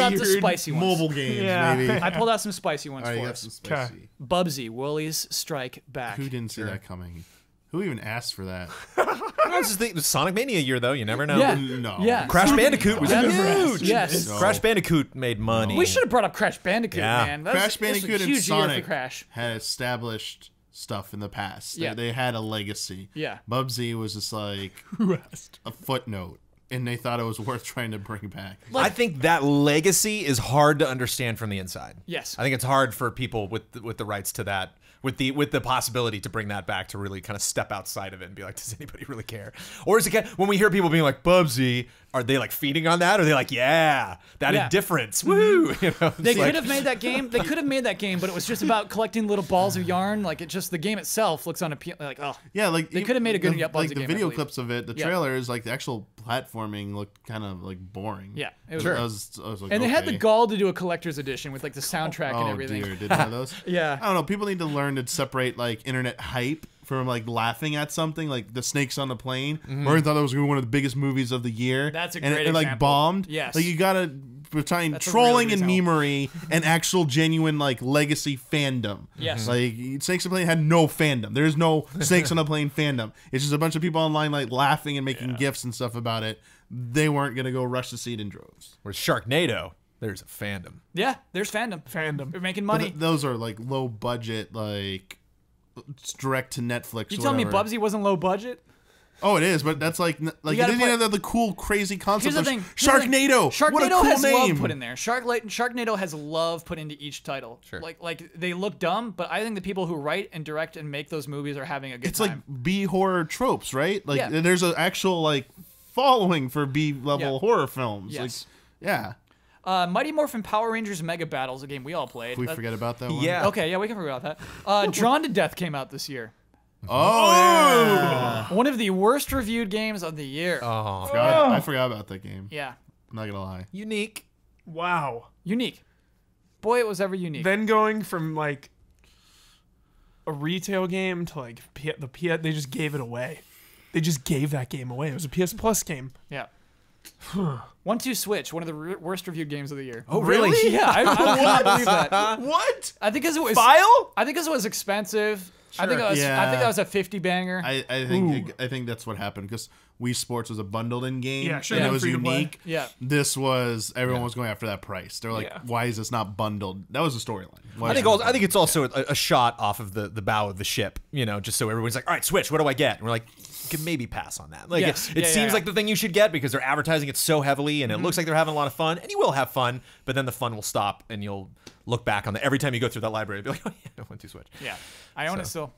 out the Weird spicy ones. Mobile games, Yeah. maybe. I pulled out some spicy ones All right, you for got us. some spicy. Bubsy, Woolies Strike Back. Who didn't see that coming? Who even asked for that? This is the Sonic Mania year, though. You never know. Yeah, No. yeah. Crash Bandicoot was huge. Yes. No. Crash Bandicoot made money. We should have brought up Crash Bandicoot, Yeah. man. Crash That's a Bandicoot and huge year for Sonic Crash. had established stuff in the past. Yeah. They had a legacy. Yeah. Bubsy was just like Who asked? a footnote, and they thought it was worth trying to bring back. I think that legacy is hard to understand from the inside. Yes. I think it's hard for people with the rights to that, with the possibility to bring that back, to really kind of step outside of it and be like, does anybody really care? Or is it when we hear people being like Bubsy, are they like feeding on that? Or are they like, yeah, that Yeah. indifference, woo? You know, They it's like- could have made that game. They could have made that game, but it was just about collecting little balls of yarn. Like the game itself looks unappealing. Like, oh, Yeah, like They could have made a good the, Bubsy like the game, I video believe. clips of it, the Yeah. trailers, like the actual platforming looked kind of like boring. yeah, it was. I was like, And they had the okay. gall to do a collector's edition with like the soundtrack and Oh everything. dear, did one of those? Yeah. I don't know. People need to learn to separate like internet hype from like laughing at something, like the snakes on the plane. Or thought it was gonna be one of the biggest movies of the year. That's a and great it like example. bombed. Yes. Like you gotta between That's a trolling really and good example. memery and actual genuine like legacy fandom. Yes. Like Snakes on the Plane had no fandom. There's no Snakes on the Plane fandom. It's just a bunch of people online like laughing and making gifs and stuff about it. They weren't gonna go rush to see it in droves. Whereas Sharknado, there's a fandom. Yeah, there's fandom. Fandom. They're making But money. those are like low budget, like it's direct to Netflix. You or telling me whatever. Bubsy wasn't low budget? Oh, it is, but that's like it gotta didn't play- have the cool, crazy concept Here's the of thing. here's the thing. Sharknado. Sharknado What a cool has name. love put in there. Sharknado has love put into each title. Sure. Like they look dumb, but I think the people who write and direct and make those movies are having a good It's time. like B horror tropes, right? Like Yeah. there's an actual like following for B level Yeah. horror films. Yes. Like, yeah. Mighty Morphin Power Rangers Mega Battles, a game we all played. Can we forget about that one? Yeah. Okay, yeah, we can forget about that. Drawn to Death came out this year. Oh, yeah. One of the worst reviewed games of the year. Oh, I forgot about that game. Yeah. I'm not gonna lie. unique. Wow. Unique. Boy, it was ever unique. Then going from like a retail game to like they just gave it away. They just gave that game away. It was a PS Plus game. Yeah. 1-2 Switch, one of the worst reviewed games of the year. Oh, really? Yeah, I cannot believe that. What? I think because it was File? I think because it was expensive. I think it was. Yeah. I think that was a 50 banger. I think that's what happened because Wii Sports was a bundled in game Yeah, sure, and it yeah, was free to play. unique. Yeah. This was everyone was going after that price. They're like, Yeah. why is this not bundled? That was the storyline. Why I is think it also, not I think it's also a shot off of the bow of the ship, you know, just so everyone's like, all right, Switch, what do I get? And we're like, you can maybe pass on that. Like Yes. it Yeah, seems yeah. like the thing you should get because they're advertising it so heavily and it looks like they're having a lot of fun, and you will have fun, but then the fun will stop and you'll look back on the every time you go through that library, you'll be like, oh yeah, 1-2 Switch. Yeah, I own it still.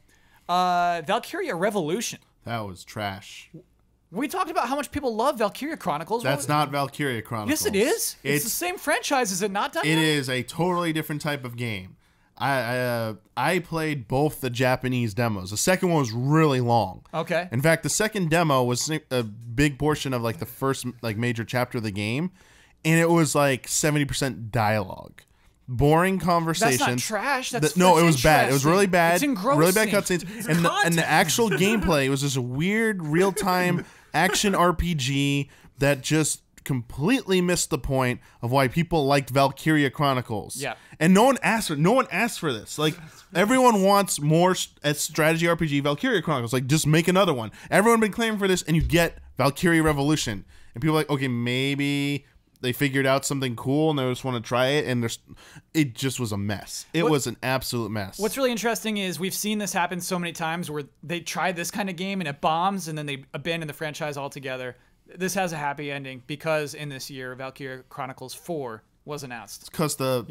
Valkyria Revolution. That was trash. We talked about how much people love Valkyria Chronicles. That's not Valkyria Chronicles. Yes, it is. It's the It's same franchise. Is it not done? it yet? is a totally different type of game. I played both the Japanese demos. The second one was really long. Okay. In fact, the second demo was a big portion of like the first like major chapter of the game, and it was like 70% dialogue. boring conversations. That's not trash. That's no, it that's was bad. It was really bad. It's engrossing. Really bad cutscenes. And the actual gameplay was this weird real-time action RPG that just completely missed the point of why people liked Valkyria Chronicles. Yeah. And no one asked for this. Like, everyone wants more strategy RPG Valkyria Chronicles. Like, just make another one. Everyone been claiming for this, and you get Valkyria Revolution. And people are like, okay, maybe they figured out something cool and they just want to try it, and it just was a mess. It was an absolute mess. What's really interesting is we've seen this happen so many times where they try this kind of game and it bombs, and then they abandon the franchise altogether. This has a happy ending because in this year, Valkyria Chronicles 4 was announced. It's because the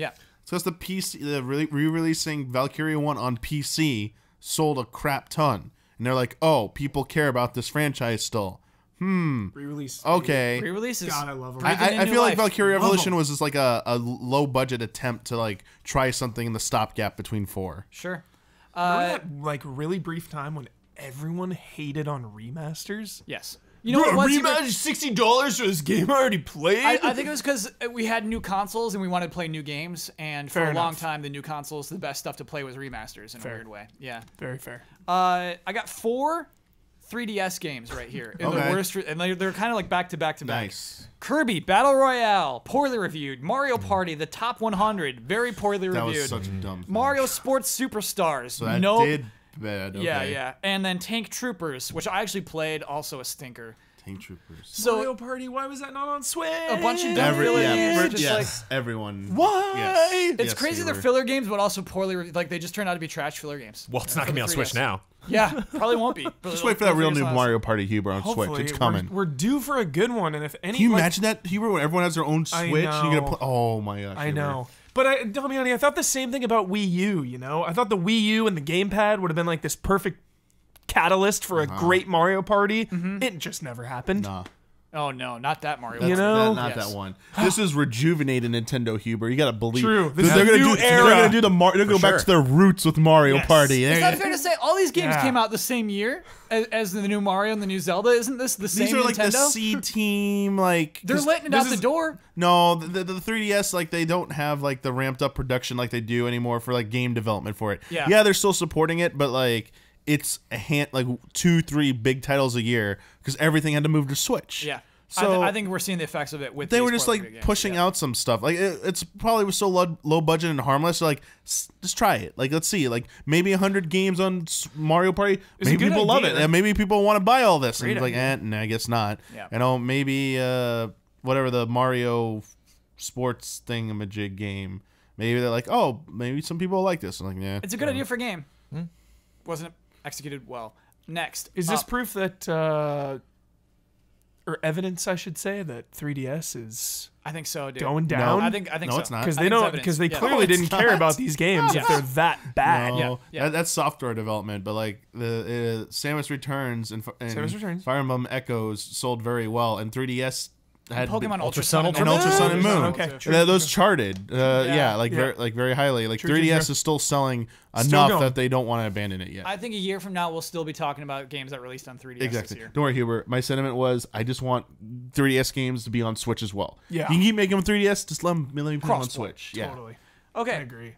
PC, the re-releasing Valkyria 1 on PC sold a crap ton, and they're like, oh, people care about this franchise still. Re-release. Okay. Re-releases. God, I love them. I feel like Valkyria Revolution was just like a low budget attempt to like try something in the stopgap between 4. Sure. Remember that like really brief time when everyone hated on remasters? Yes. You know what? Once you $60 for this game I already played. I think it was because we had new consoles and we wanted to play new games, and for a long time, the new consoles, the best stuff to play was remasters in a weird way. Yeah. Very fair. I got 4 3DS games right here. In the worst, and they're kind of like back to back to back. Nice. Kirby Battle Royale, poorly reviewed. Mario Party, the top 100, very poorly That reviewed. was such a dumb thing. Mario Sports Superstars, So that did bad. Okay. Yeah. And then Tank Troopers, which I actually played, also a stinker. Tank Troopers. So Mario Party, why was that not on Switch? a bunch of dumb filler games. Just like, everyone. Why? Yes. it's crazy they're filler games, but also poorly like they just turned out to be trash filler games. Well, it's not gonna be on Switch now. Yeah, probably won't be. Just wait for that real new Mario Party Huber on Hopefully, Switch. It's coming. We're due for a good one, and if any, Can you imagine that, Huber, when everyone has their own Switch and you're gonna know. play? Oh my gosh! I Huber. know. But Damiani, I thought the same thing about Wii U, you know? I thought the Wii U and the gamepad would have been like this perfect catalyst for a great Mario Party. It just never happened. Nah. Oh no, not that Mario. You Party. know? Not Yes. that one. This is rejuvenated Nintendo, Huber. You gotta believe. True. This They're is a gonna new do. era. They're gonna do the. They're gonna go back sure. to their roots with Mario Yes. Party. Is that fair to say? All these games Yeah. came out the same year as the new Mario and the new Zelda. Isn't this the same These are like Nintendo? the C team. Like They're letting it out the door. No, the 3DS, like, they don't have like the ramped up production like they do anymore for like game development for it. Yeah. They're still supporting it, but like it's like 2-3 big titles a year because everything had to move to Switch. Yeah. So I think we're seeing the effects of it with. they these were just spoiler like games. pushing Yeah. out some stuff. Like it's probably was so low budget and harmless. So like just try it. Like let's see. Like maybe 100 games on Mario Party. It's a Maybe good people love idea. it. And maybe people want to buy all this. Great And like, idea. nah, I guess not. Yeah. You know, maybe whatever the Mario sports thingamajig game. Maybe they're like, oh, maybe some people like this. I'm like, yeah. It's a good idea for a game. Wasn't executed well. Next, Is this proof that, or evidence, I should say, that 3DS is I think so, dude. going down? I think No, so. it's not. Because I they think it's don't. evidence. Because they Yeah. clearly No, it's didn't care not. about these games if they're that bad. No, Yeah. that's software development, but like the Samus Returns and Samus Returns. Fire Emblem Echoes sold very well, and 3DS had Pokemon been- Ultra Sun Ultra and Ultra Sun and Moon. Okay, true. Those charted, Yeah. very highly. Like True, 3DS true. is still selling Still enough going. that they don't want to abandon it yet. I think a year from now we'll still be talking about games that released on 3DS Exactly. this year. Don't worry, Hubert. My sentiment was I just want 3DS games to be on Switch as well. Yeah. You can keep making them 3DS. Just let me put them on Cross-port. Switch. Yeah. Totally. Okay, I agree.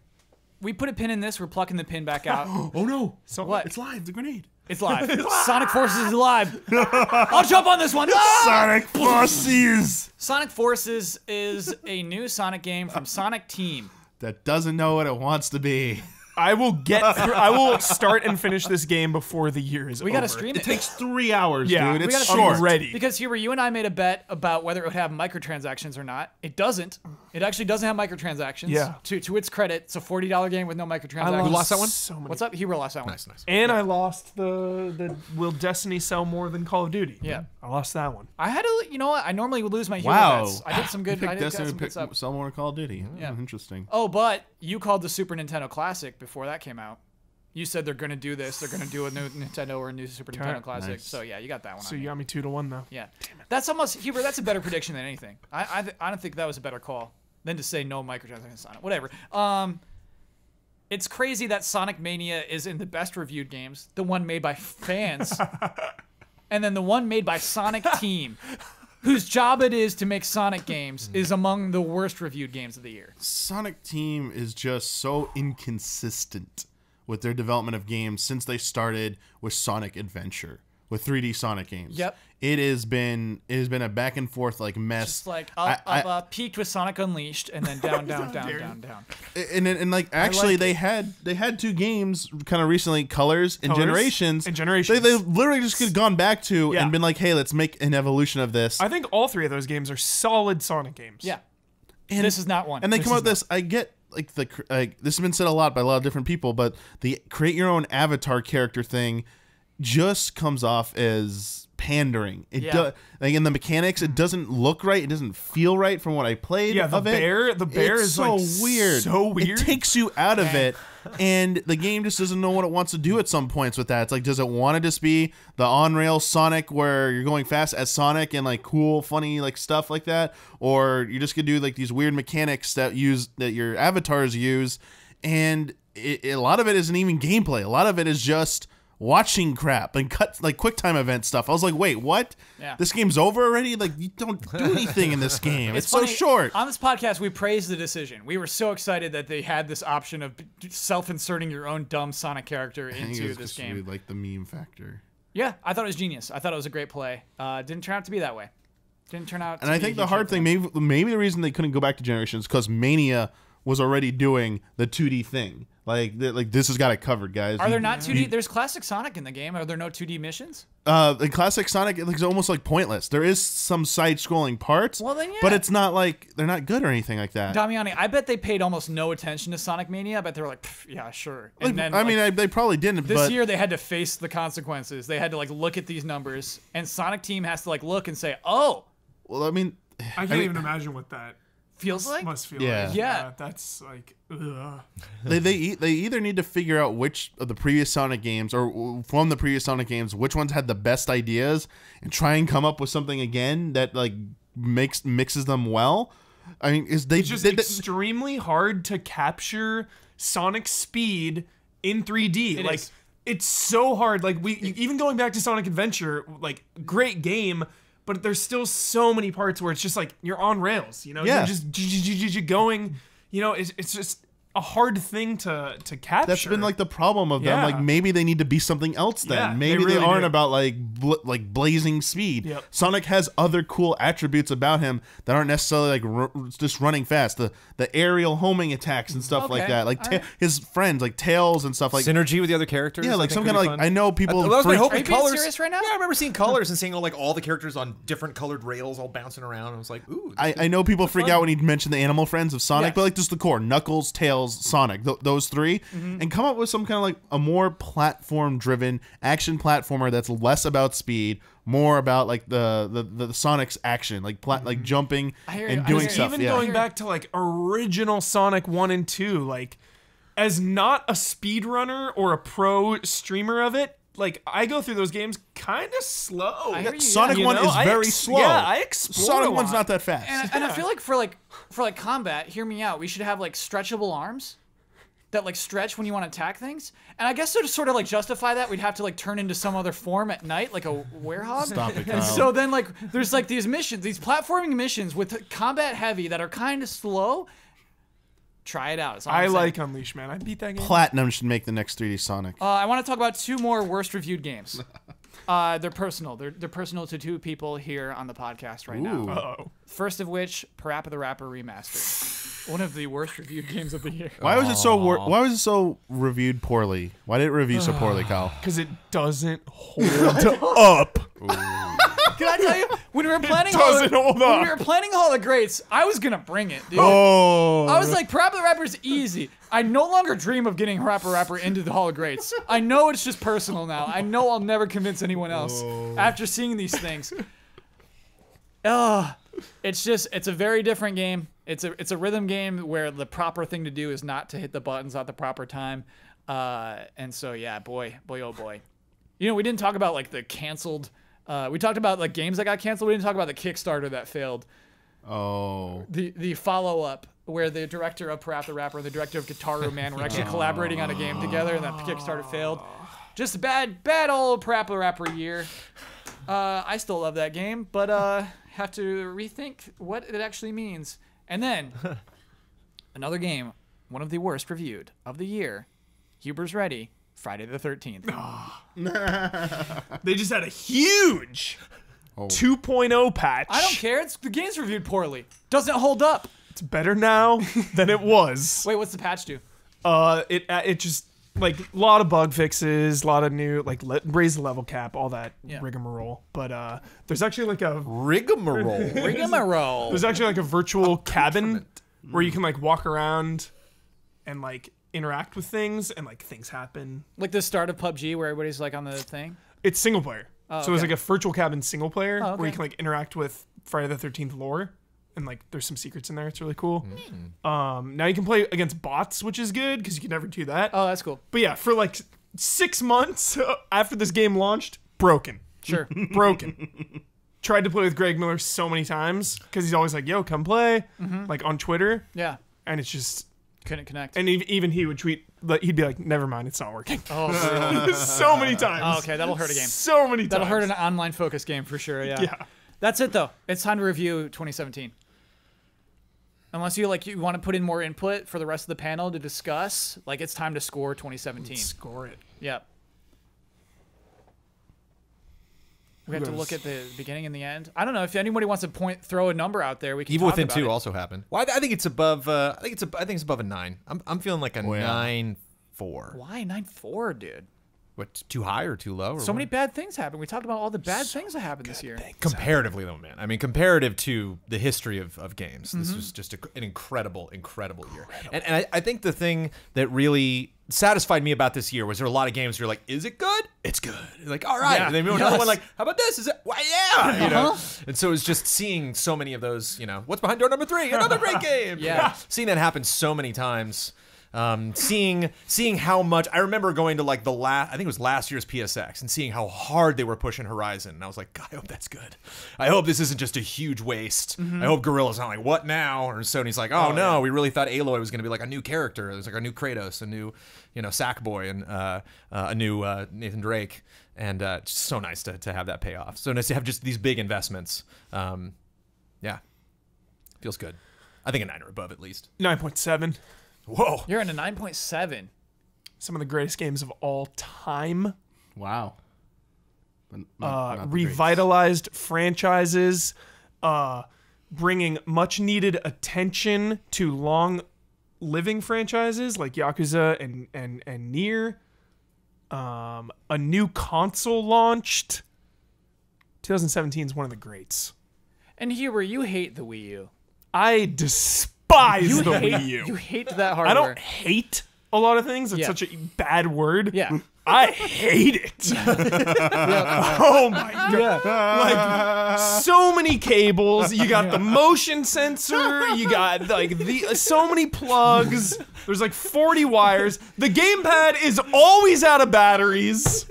we put a pin in this. We're plucking the pin back out. Oh no! So What? It's live. The grenade. It's live. Sonic Forces is live. I'll jump on this one. Ah! Sonic Forces Sonic Forces is a new Sonic game from Sonic Team. that doesn't know what it wants to be. I will get through. I will start and finish this game before the year is over. We got to stream it. It takes 3 hours, Yeah, dude. we It's gotta short. I'm ready. Because Huber, you and I made a bet about whether it would have microtransactions or not. It doesn't. It actually doesn't have microtransactions. Yeah. To its credit, it's a $40 game with no microtransactions. Who lost that one? So many. What's up? Huber lost that one. Nice. And I lost the Will Destiny sell more than Call of Duty? Yeah. I lost that one. I had to. You know what? I normally would lose my Huber Wow. bets. I did some good. You I picked did got Destiny some to good stuff. sell more Call of Duty. Yeah. Interesting. Oh, but you called the Super Nintendo Classic before that came out. You said they're gonna do this. They're gonna do a new Nintendo or a new Super Nintendo Classic. Nice. So yeah, you got that one. So on you got me 2-1 though. Yeah, that's almost Huber. That's a better prediction than anything. I don't think that was a better call than to say no microtransactions on it. Whatever. It's crazy that Sonic Mania is in the best reviewed games, the one made by fans, and then the one made by Sonic Team. whose job it is to make Sonic games, is among the worst reviewed games of the year. Sonic Team is just so inconsistent with their development of games since they started with Sonic Adventure, with 3D Sonic games. Yep. It has been a back and forth like mess. Just like up, peaked with Sonic Unleashed, and then down. And like actually they had 2 games kind of recently, Colors and Generations. And Generations. They literally just could have gone back to Yeah. and been like, hey, let's make an evolution of this. I think all 3 of those games are solid Sonic games. Yeah. And This is not one. And they This come is out with this. I get like this has been said a lot by a lot of different people, but the create your own avatar character thing just comes off as pandering. It does, like in the mechanics, it doesn't look right. It doesn't feel right from what I played. Yeah, the bear it's is so like weird. So weird. It takes you out of it, and the game just doesn't know what it wants to do at some points with that. It's like, does it want to just be the on-rail Sonic where you're going fast as Sonic and like cool, funny like stuff like that, or you're just gonna do like these weird mechanics that your avatars use, and a lot of it isn't even gameplay. A lot of it is just watching crap and quick time event stuff. I was like, wait, what? Yeah. This game's over already? Like, you don't do anything in this game. It's so funny, short. On this podcast, we praised the decision. We were so excited that they had this option of self-inserting your own dumb Sonic character I think it into was this just game. really like the meme factor. Yeah, I thought it was genius. I thought it was a great play. Didn't turn out to be that way. Didn't turn out. And I think the hard thing, maybe the reason they couldn't go back to Generations, because Mania was already doing the 2D thing. Like this has got it covered, guys. Are there not 2D? There's classic Sonic in the game. Are there no 2D missions? The classic Sonic is almost like pointless. There is some side-scrolling parts, Well, then, yeah. but it's not like they're not good or anything like that. Damiani, I bet they paid almost no attention to Sonic Mania. I bet they were like, "Pff, yeah, sure. And then, They probably didn't. this but year they had to face the consequences. They had to like look at these numbers, and Sonic Team has to like look and say, "Oh, well, I mean, I can't even imagine what that feels like." must feel Yeah. like. Yeah. That's like, ugh. they either need to figure out which of the previous Sonic games, or from the previous Sonic games, which ones had the best ideas, and try and come up with something again that like mixes them well. I mean, It's just extremely hard to capture Sonic speed in 3D. It like is. it's so hard. Like even going back to Sonic Adventure, like great game, but there's still so many parts where it's just like you're on rails. You know, Yeah. you're just going. You know, it's just a hard thing to capture. That's been like the problem of them. Yeah. Like maybe they need to be something else then. Yeah, Maybe they they really aren't do. about like blazing speed. Yep. Sonic has other cool attributes about him that aren't necessarily like just running fast. The aerial homing attacks and stuff like Okay, that. Like all right. his friends like Tails and stuff like. Synergy with the other characters. Yeah, I like think some could kind of be like fun. I know people. That was my hope Are in you being Colors. serious right now? Yeah, I remember seeing Colors and seeing all the characters on different colored rails all bouncing around. I was like, ooh. I know people freak out when you mention the animal friends of Sonic, Yes. but like just the core: Knuckles, Tails, Sonic, those three, and come up with some kind of like a more platform-driven action platformer that's less about speed, more about like the Sonic's action, like like jumping I hear and you. I doing hear you. stuff. Even Yeah. going back to like original Sonic 1 and 2, like as not a speedrunner or a pro streamer of it, like I go through those games kind of slow. I hear you, Sonic You 1 know, is I very ex- slow. Yeah, I explore Sonic a 1's lot. not that fast. And I feel like for combat, hear me out. We should have like stretchable arms that like stretch when you want to attack things. And I guess to sort of like justify that, we'd have to like turn into some other form at night, like a werehog. Stop it, And Kyle. so then like there's like these missions, these platforming missions with combat heavy that are kind of slow. Try it out. Is all I'm I saying. like Unleash, man. I beat that game. Platinum should make the next 3D Sonic. I want to talk about 2 more worst reviewed games. They're personal. They're personal to 2 people here on the podcast right now. Ooh. Uh-oh. First of which, Parappa the Rapper Remastered. One of the worst reviewed games of the year. Why was it so reviewed poorly? Why did it review so poorly, Kyle? Because it doesn't hold Up. Can I tell you, when we were planning doesn't hold when up. we were planning Hall of Greats, I was gonna bring it, dude. Oh. I was like, Parappa the Rapper's easy. I no longer dream of getting Parappa the Rapper into the Hall of Greats. I know it's just personal now. I know I'll never convince anyone else after seeing these things. It's a very different game. It's a rhythm game where the proper thing to do is not to hit the buttons at the proper time. And so yeah, boy, oh boy. You know, we didn't talk about like the canceled. We talked about like games that got canceled. We didn't talk about the Kickstarter that failed. Oh. The follow up where the director of Parappa the Rapper and the director of Guitar Man were actually collaborating on a game together, and that Kickstarter failed. Just a bad old Parappa the Rapper year. I still love that game, but have to rethink what it actually means. And then another game, one of the worst reviewed of the year. Huber's ready. Friday the 13th. They just had a huge 2.0 patch. I don't care. The game's reviewed poorly. Doesn't hold up. It's better now than it was. Wait, what's the patch do? It just like a lot of bug fixes, a lot of new like raise the level cap, all that rigmarole. But there's actually like a Rigmarole. Rigmarole. there's actually like a virtual cabin where you can like walk around and like interact with things and like things happen. Like the start of PUBG where everybody's like on the thing? It's single player. Oh, So it's okay. like a virtual cabin single player Oh, where you okay. can like interact with Friday the 13th lore. And like there's some secrets in there. It's really cool. Now you can play against bots, which is good because you can never do that. Oh, that's cool. But yeah, for like 6 months after this game launched, broken. Sure. Broken. Tried to play with Greg Miller so many times because he's always like, yo, come play. Like on Twitter. Yeah. And it's just, Couldn't connect. and even he would tweet, he'd be like, never mind, it's not working. Oh, brutal. So many times. Oh, okay, that'll hurt a game. So many times. That'll hurt an online focus game for sure. Yeah. Yeah. That's it though. It's time to review 2017. Unless you want to put in more input for the rest of the panel to discuss, like it's time to score 2017. Score it. Yep. We have to look at the beginning and the end. I don't know if anybody wants to throw a number out there. We can Evil talk Within about 2 it. also happened. Well, I think it's above. I think it's above a 9. I'm feeling like a yeah. 9.4. Why 9.4, dude? What? Too high or too low? Or So what? many bad things happened. We talked about all the bad things that happened this year. Comparatively, though, man. I mean, comparative to the history of games, Mm-hmm. this was just an incredible year. And I think the thing that really satisfied me about this year was there were a lot of games where you're like, is it good? It's good. You're like, all right. Yeah. And then another Yes. one like, how about this? Is it? Why, yeah. You know? Uh-huh. And so it was just seeing so many of those, what's behind door number 3? Another great game. Yeah. Seeing that happen so many times. Seeing how much I remember going to like I think it was last year's PSX and seeing how hard they were pushing Horizon, and I was like, God, I hope that's good. I hope this isn't just a huge waste. I hope Guerrilla's not like, what now? Or Sony's like, oh no, we really thought Aloy was gonna be like a new character. There's like a new Kratos, a new Sackboy, and a new Nathan Drake, and it's just so nice to have that pay off. So nice to have just these big investments. Yeah, feels good. I think a 9 or above at least. 9.7. Whoa. You're in a 9.7. Some of the greatest games of all time. Wow. But not the Revitalized franchises. Bringing much needed attention to long living franchises like Yakuza and Nier. A new console launched. 2017 is one of the greats. And Huber, you hate the Wii U. I despise the Wii U. You hate that hardware. I don't hate a lot of things. It's Yeah. such a bad word. Yeah. I hate it. Oh my god. Like so many cables. You got the motion sensor. You got like so many plugs. There's like 40 wires. The gamepad is always out of batteries.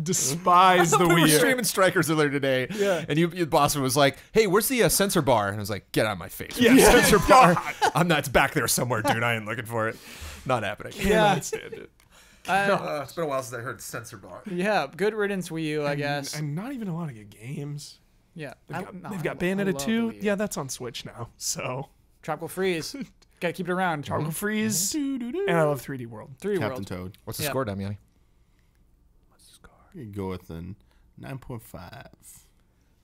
Despise the We were Wii U. streaming Strikers earlier today, and your boss was like, "Hey, where's the sensor bar?" And I was like, "Get out of my face, sensor bar! I'm not. It's back there somewhere, dude. I ain't looking for it. Not happening." Cannot stand it. It's been a while since I heard sensor bar. Yeah, good riddance Wii U, I guess. And not even a lot of good games. Yeah. They've got Bayonetta 2. Yeah, that's on Switch now. So Tropical Freeze. Gotta keep it around. Tropical Freeze. And I love 3D World. 3 Captain World. Toad. What's the Yeah. score, Damiani? You go with an 9.5. I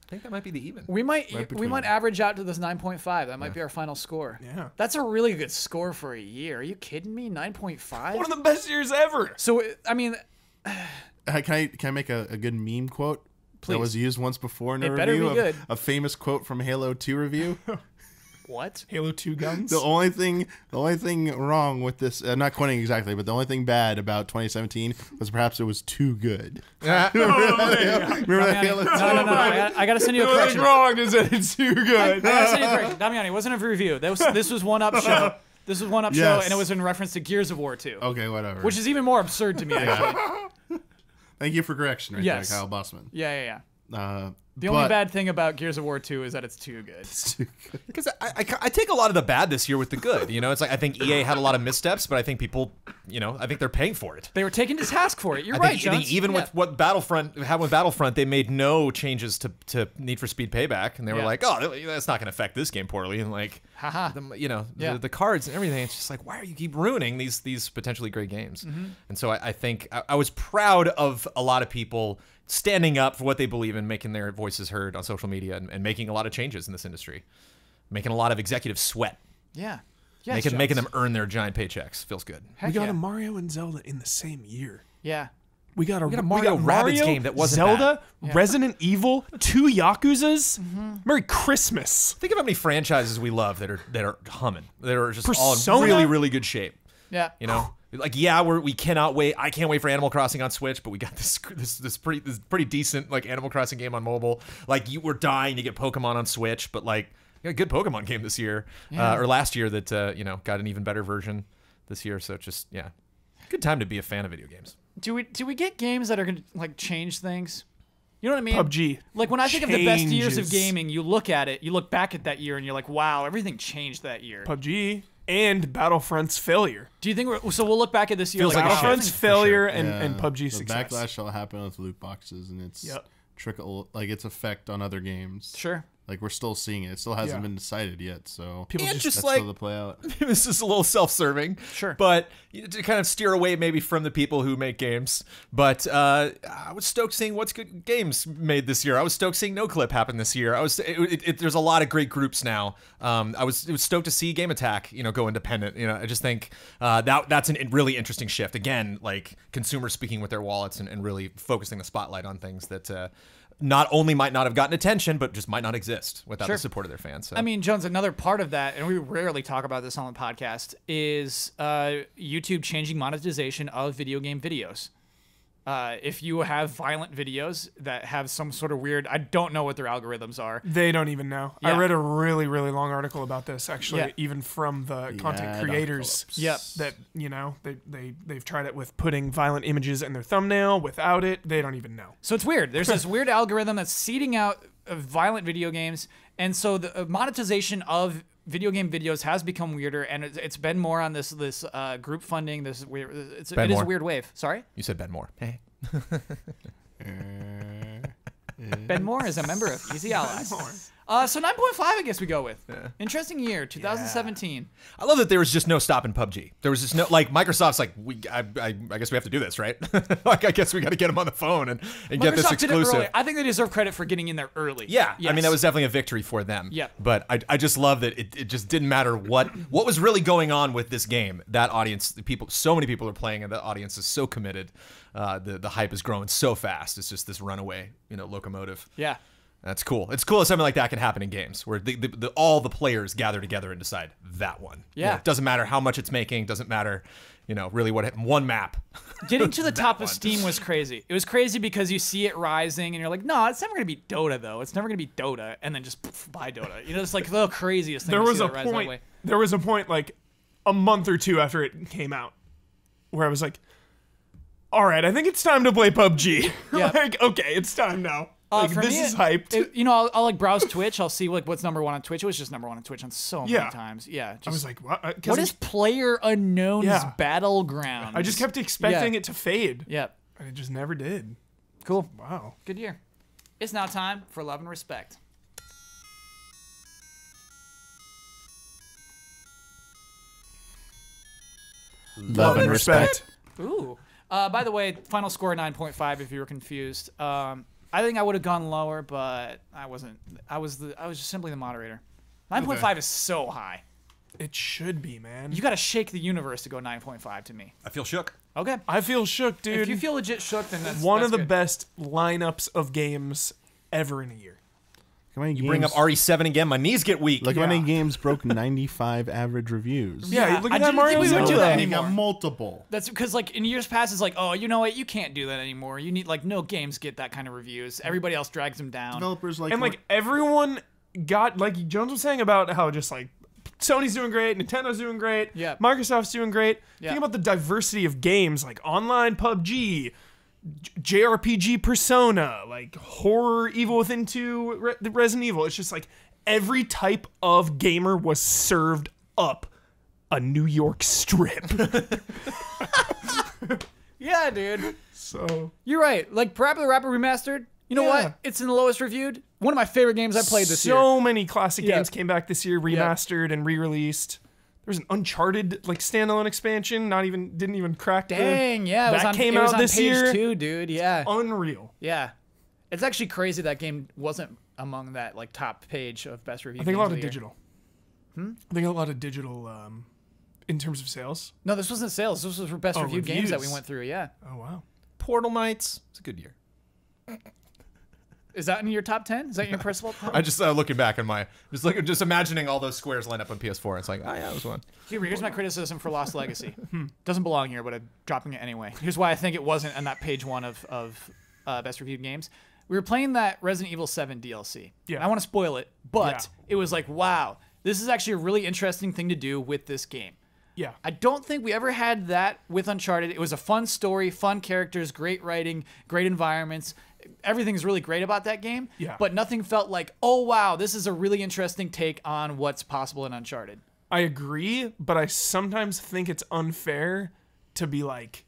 think that might be the even. We might between. average out to this 9.5. That might be our final score. Yeah. That's a really good score for a year. Are you kidding me? 9.5? One of the best years ever. So, I mean, Can I make a good meme quote Please. that was used once before in a It better review? be good. A famous quote from Halo 2 review. what? Halo 2 guns. The only thing wrong with this, I'm not quoting exactly, but the only thing bad about 2017 was perhaps it was too good. Remember that Halo 2? No. I gotta send you a What's correction. wrong is that it's too good. I gotta send you a correction. Damiani, it wasn't a review. This was one up show. This was one up show, Yes. and it was in reference to Gears of War 2. Okay, whatever. Which is even more absurd to me, actually. Thank you for correction right Yes. there, Kyle Bossman. Yeah. The only bad thing about Gears of War 2 is that it's too good. Because I take a lot of the bad this year with the good. You know, it's like I think EA had a lot of missteps, but I think people, you know, I think they're paying for it. They were taken to task for it. You're I right, think Jones. even with what Battlefront happened with Battlefront, they made no changes to Need for Speed Payback, and they were like, "Oh, that's not going to affect this game poorly." And like, you know, the cards and everything. It's just like, why are you keep ruining these potentially great games? And so I think I was proud of a lot of people standing up for what they believe in, making their voices heard on social media, and making a lot of changes in this industry, making a lot of executives sweat. Yeah. Making them earn their giant paychecks feels good. Heck We got yeah. a Mario and Zelda in the same year. Yeah. We got a Mario Rabbids game that wasn't Zelda, Resident Evil, 2 Yakuzas. Merry Christmas. Think of how many franchises we love that are humming, that are just all Persona? in really, really good shape. Yeah. You know, like we cannot wait. I can't wait for Animal Crossing on Switch, but we got this pretty decent like Animal Crossing game on mobile. Like you were dying to get Pokemon on Switch, but like you got a good Pokemon game this year or last year that you know, got an even better version this year. So just good time to be a fan of video games. Do we get games that are going to like change things? You know what I mean? PUBG. Like when I think of the best years of changes. gaming, you look back at that year and you're like, wow, everything changed that year. PUBG and Battlefront's failure. Do you think we'll look back at this year Feels like a Battlefront's shift, failure for sure. and PUBG the success. backlash will happen with loot boxes and its its effect on other games. Sure. Like we're still seeing it. It still hasn't been decided yet. So People And just just that's like still to play out. this is a little self-serving, Sure. but to kind of steer away maybe from the people who make games. But I was stoked seeing what's good games made this year. I was stoked seeing No Clip happen this year. There's a lot of great groups now. It was stoked to see Game Attack, you know, go independent. You know, I just think that's a really interesting shift. Again, like consumers speaking with their wallets and really focusing the spotlight on things that not only might not have gotten attention, but just might not exist without the support of their fans. So. I mean, Jones, another part of that, and we rarely talk about this on the podcast, is YouTube changing monetization of video game videos. If you have violent videos that have some sort of weird, I don't know what their algorithms are. They don't even know. Yeah. I read a really, really long article about this, actually, Yeah. even from the content creators. Yep. That, you know, they've tried it with putting violent images in their thumbnail. Without it, they don't even know. So it's weird. There's this weird algorithm that's seeding out violent video games, and so the monetization of video game videos has become weirder, and it's been more on this group funding. This weird. It is a weird wave. Sorry. You said Ben Moore. Hey. Ben Moore is a member of Easy Allies. So 9.5, I guess we go with. Interesting year, 2017. I love that there was just no stopping PUBG. There was just no, like, Microsoft's like, I guess we have to do this, right? Like, I guess we got to get them on the phone and get this Microsoft did it exclusive. early. I think they deserve credit for getting in there early. Yeah, Yes. I mean, that was definitely a victory for them. Yeah. But I just love that it just didn't matter what was really going on with this game. That audience, so many people are playing, and the audience is so committed. The hype is growing so fast. It's just this runaway, you know, locomotive. Yeah. That's cool. It's cool that something like that can happen in games where all the players gather together and decide that one. Yeah. You know, it doesn't matter how much it's making. Doesn't matter, you know, really what one map. Getting to the top of one. Steam was crazy. It was crazy because you see it rising and you're like, no, it's never going to be Dota, though. It's never going to be Dota. And then just buy Dota. You know, it's like the craziest thing There to was see a that rise that point. way. There was a point like a month or two after it came out where I was like, all right, I think it's time to play PUBG. Yeah. Like, okay, it's time now. Like, For this me, is hyped. You know, I'll like browse Twitch. I'll see like what's number one on Twitch. It was just number one on Twitch on so many Yeah. times. Yeah. Just, I was like, what? what is Player Unknown's Yeah. Battleground? I just kept expecting it to fade. Yep. And it just never did. Cool. Wow. Good year. It's now time for Love and Respect. Love and respect. Ooh. By the way, final score 9.5 if you were confused. I think I would have gone lower, but I wasn't. I was just simply the moderator. 9.5 is so high. It should be, man. You got to shake the universe to go 9.5 to me. I feel shook. Okay. I feel shook, dude. If you feel legit shook, then that's One that's of the good. best lineups of games ever in a year. You bring up RE7 again, my knees get weak. Look how many games broke 95 average reviews. Yeah, look I at that didn't Mario think we would do Zelda. that You anymore. got multiple. That's because, like, in years past, it's like, oh, you know what? You can't do that anymore. You need, like, no games get that kind of reviews. Everybody else drags them down. Developers like And like everyone got, like Jones was saying about how just like Sony's doing great, Nintendo's doing great, Yeah. Microsoft's doing great. Yeah. Think about the diversity of games like online PUBG, JRPG Persona, like horror Evil Within 2, the Resident Evil. It's just like every type of gamer was served up a New York strip. Yeah, dude. So You're right. Like Parappa the Rapper Remastered, you know Yeah. what? It's in the lowest reviewed. One of my favorite games I played this year. so many classic Yeah. games came back this year, remastered and re-released. There's an Uncharted like standalone expansion, didn't even crack. Dang, yeah. that came it was out on this page year. 2, dude. Yeah. Unreal. Yeah. It's actually crazy that game wasn't among that like top page of best reviewed I think a games lot of the year. digital. I think a lot of digital in terms of sales. No, this wasn't sales. This was for best reviewed games that we reviews. went through, yeah. Oh wow. Portal Knights. It's a good year. Is that in your top 10? Is that your personal top? I just looking back on my just imagining all those squares line up on PS4. It's like, oh yeah, that was one. Here's my criticism for Lost Legacy. Doesn't belong here, but I'm dropping it anyway. Here's why I think it wasn't on that page 1 of best reviewed games. We were playing that Resident Evil 7 DLC. Yeah. I want to spoil it, but Yeah. it was like, wow, this is actually a really interesting thing to do with this game. Yeah. I don't think we ever had that with Uncharted. It was a fun story, fun characters, great writing, great environments. Everything's really great about that game. Yeah. But nothing felt like, oh, wow, this is a really interesting take on what's possible in Uncharted. I agree, but I sometimes think it's unfair to be like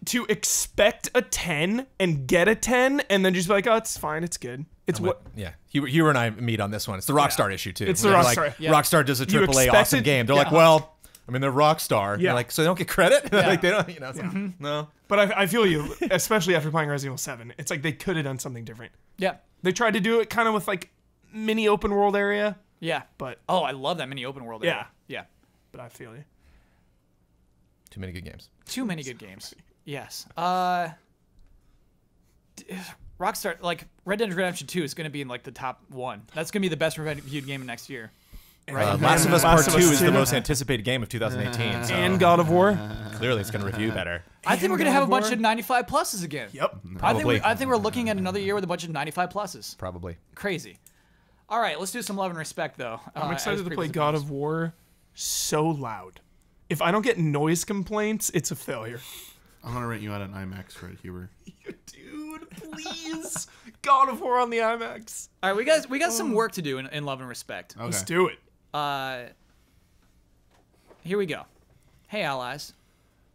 to expect a 10 and get a 10 and then just be like, oh, it's fine, it's good. It's what Yeah, Hugh and I meet on this one. It's the Rockstar issue too. It's the They're Rockstar. Like, Yeah. Rockstar does a You AAA awesome expected- game. They're Yeah. like, well, I mean, they're Rockstar. Yeah. You're like, so they don't get credit. Like they don't, it's like, no. But I feel you, especially after playing Resident Evil 7. It's like they could have done something different. Yeah. They tried to do it kind of with like mini open world area, Yeah. but Oh, I love that mini open world area. Yeah. I feel you. Too many good games. Too many good games. Yes. Rockstar, like Red Dead Redemption 2 is going to be in like the top 1. That's going to be the best reviewed game of next year. Right? Last of Us Part Last of 2 Us is the 2. most anticipated game of 2018. So And God of War. clearly it's going to review better. I think we're going to have a bunch of 95 pluses again. Yep. Probably. I think we're looking at another year with a bunch of 95 pluses. Probably. Crazy. All right, let's do some love and respect though. I'm excited as to play previously God promised. of War so loud. If I don't get noise complaints, it's a failure. I'm gonna rate you out an IMAX for it, Huber. Dude, please. God of War on the IMAX. All right, we got some work to do in love and respect. Okay. Let's do it. Here we go. Hey, allies.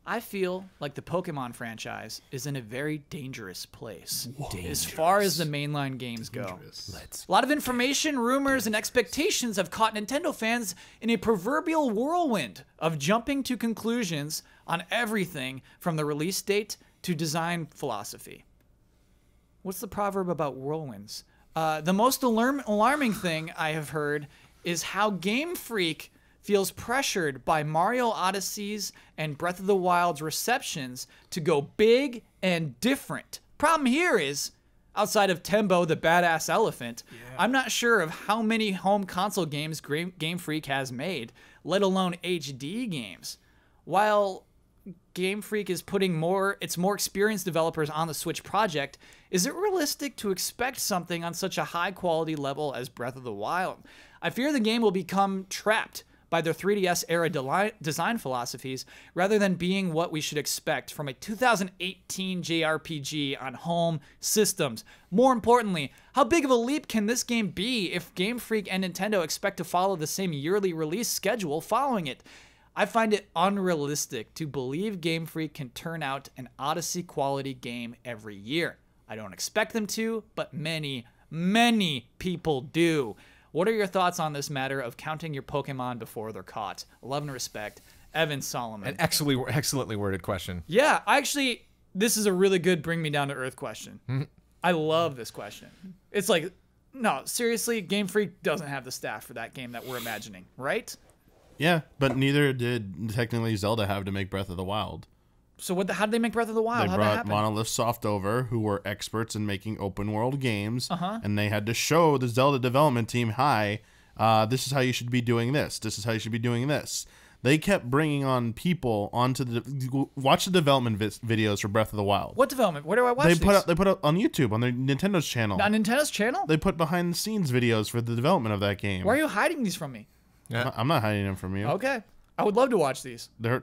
I feel like the Pokemon franchise is in a very dangerous place as far as the mainline games go. A lot of information, rumors, and expectations have caught Nintendo fans in a proverbial whirlwind of jumping to conclusions on everything from the release date to design philosophy. What's the proverb about whirlwinds? The most alarming thing I have heard is how Game Freak feels pressured by Mario Odyssey's and Breath of the Wild's receptions to go big and different. Problem here is, outside of Tembo the Badass Elephant, I'm not sure of how many home console games Game Freak has made, let alone HD games. While Game Freak is putting its more experienced developers on the Switch project, is it realistic to expect something on such a high quality level as Breath of the Wild? I fear the game will become trapped by their 3DS era design philosophies rather than being what we should expect from a 2018 JRPG on home systems. More importantly, how big of a leap can this game be if Game Freak and Nintendo expect to follow the same yearly release schedule following it? I find it unrealistic to believe Game Freak can turn out an Odyssey quality game every year. I don't expect them to, but many, many people do. What are your thoughts on this matter of counting your Pokemon before they're caught? Love and respect, Evan Solomon. An excellently worded question. Yeah, this is a really good bring me down to earth question. I love this question. It's like, no, seriously, Game Freak doesn't have the staff for that game that we're imagining, right? Yeah, but neither did technically Zelda have to make Breath of the Wild. So how did they make Breath of the Wild? They How'd that brought happen? Monolith Soft over, who were experts in making open world games, Uh-huh. and they had to show the Zelda development team, hi, this is how you should be doing this. This is how you should be doing this. They kept bringing on people onto watch the development videos for Breath of the Wild. What development? Where do I watch They these? put up on YouTube on their Nintendo's channel. On Nintendo's channel? They put behind the scenes videos for the development of that game. Why are you hiding these from me? Yeah. I'm not hiding them from you. Okay. I would love to watch these. They're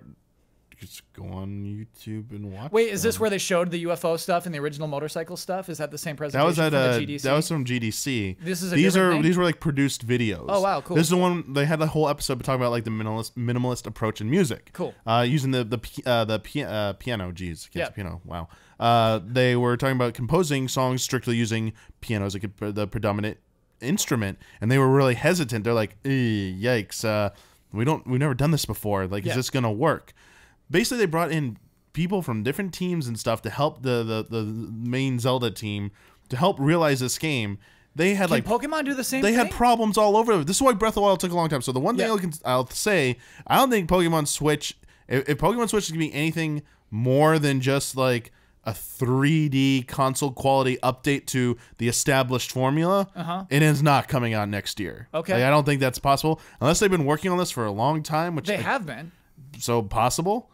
just go on YouTube and watch. Wait, is this them. where they showed the UFO stuff and the original motorcycle stuff? Is that the same presentation? That was at from the GDC? that was from GDC. This is a these different are thing? these were like produced videos. Oh, wow, cool. This is the one they had the whole episode talking about like the minimalist approach in music. Cool. Using the piano. Geez, Yeah. piano. Wow. They were talking about composing songs strictly using piano as like the predominant instrument, and they were really hesitant. They're like, yikes, we've never done this before. Like, Yeah. is this gonna work? Basically, they brought in people from different teams and stuff to help the main Zelda team to help realize this game. They had Can Pokemon do the same they thing? had problems all over. This is why Breath of the Wild took a long time. So the one Yeah. thing I'll say, I don't think Pokemon Switch, if Pokemon Switch is gonna be anything more than just like a 3D console quality update to the established formula, it is not coming out next year. Okay. Like, I don't think that's possible unless they've been working on this for a long time, which They have been. so possible.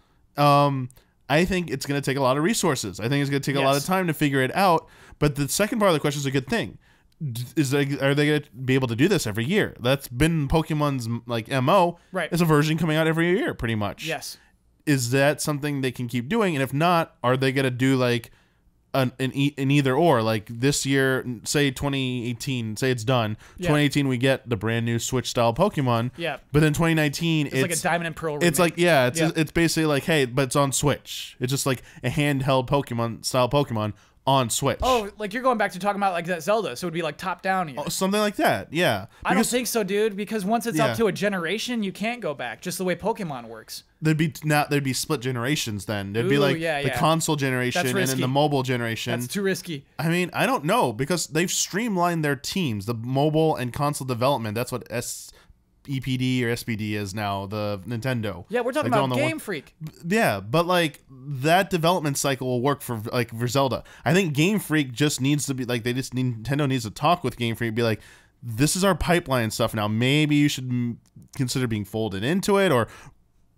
I think it's going to take a lot of resources. I think it's going to take a lot of Yes. time to figure it out. But the second part of the question is a good thing. Are they going to be able to do this every year? That's been Pokemon's like MO. Right. It's a version coming out every year, pretty much. Yes. Is that something they can keep doing? And if not, are they going to do like an either or? Like this year, say 2018, say it's done. Yeah. 2018, we get the brand new Switch style Pokemon. Yeah. But then 2019, It's like a Diamond and Pearl remake. it's like it's basically like, hey, but it's on Switch. It's just like a handheld Pokemon style Pokemon on Switch. Oh, like you're going back to talking about like that Zelda, so it would be like top down here. Something like that. Yeah. I don't Because think so, dude, because once it's Yeah. up to a generation, you can't go back, just the way Pokemon works. there'd be split generations then. There'd be Ooh, like yeah, the yeah. console generation That's and then risky. the mobile generation. That's too risky. I mean, I don't know because they've streamlined their teams, the mobile and console development. That's what EPD or SPD is now, the Nintendo. Yeah, we're talking Like, about on the Game Freak. Yeah, but like that development cycle will work for Zelda. I think Game Freak just needs to be like Nintendo needs to talk with Game Freak and be like, this is our pipeline stuff now. Maybe you should consider being folded into it or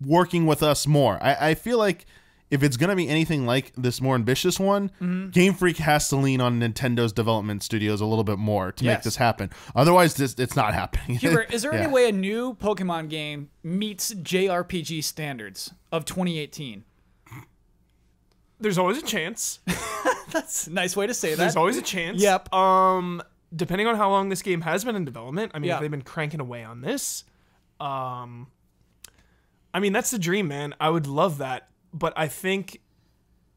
working with us more. I feel like if it's gonna be anything like this more ambitious one, Game Freak has to lean on Nintendo's development studios a little bit more to make Yes. this happen. Otherwise, it's not happening. Hubert, is there Yeah. any way a new Pokemon game meets JRPG standards of 2018? There's always a chance. That's a nice way to say that. There's always a chance. Yep. Depending on how long this game has been in development, I mean, Yeah. if they've been cranking away on this, I mean, that's the dream, man. I would love that, but I think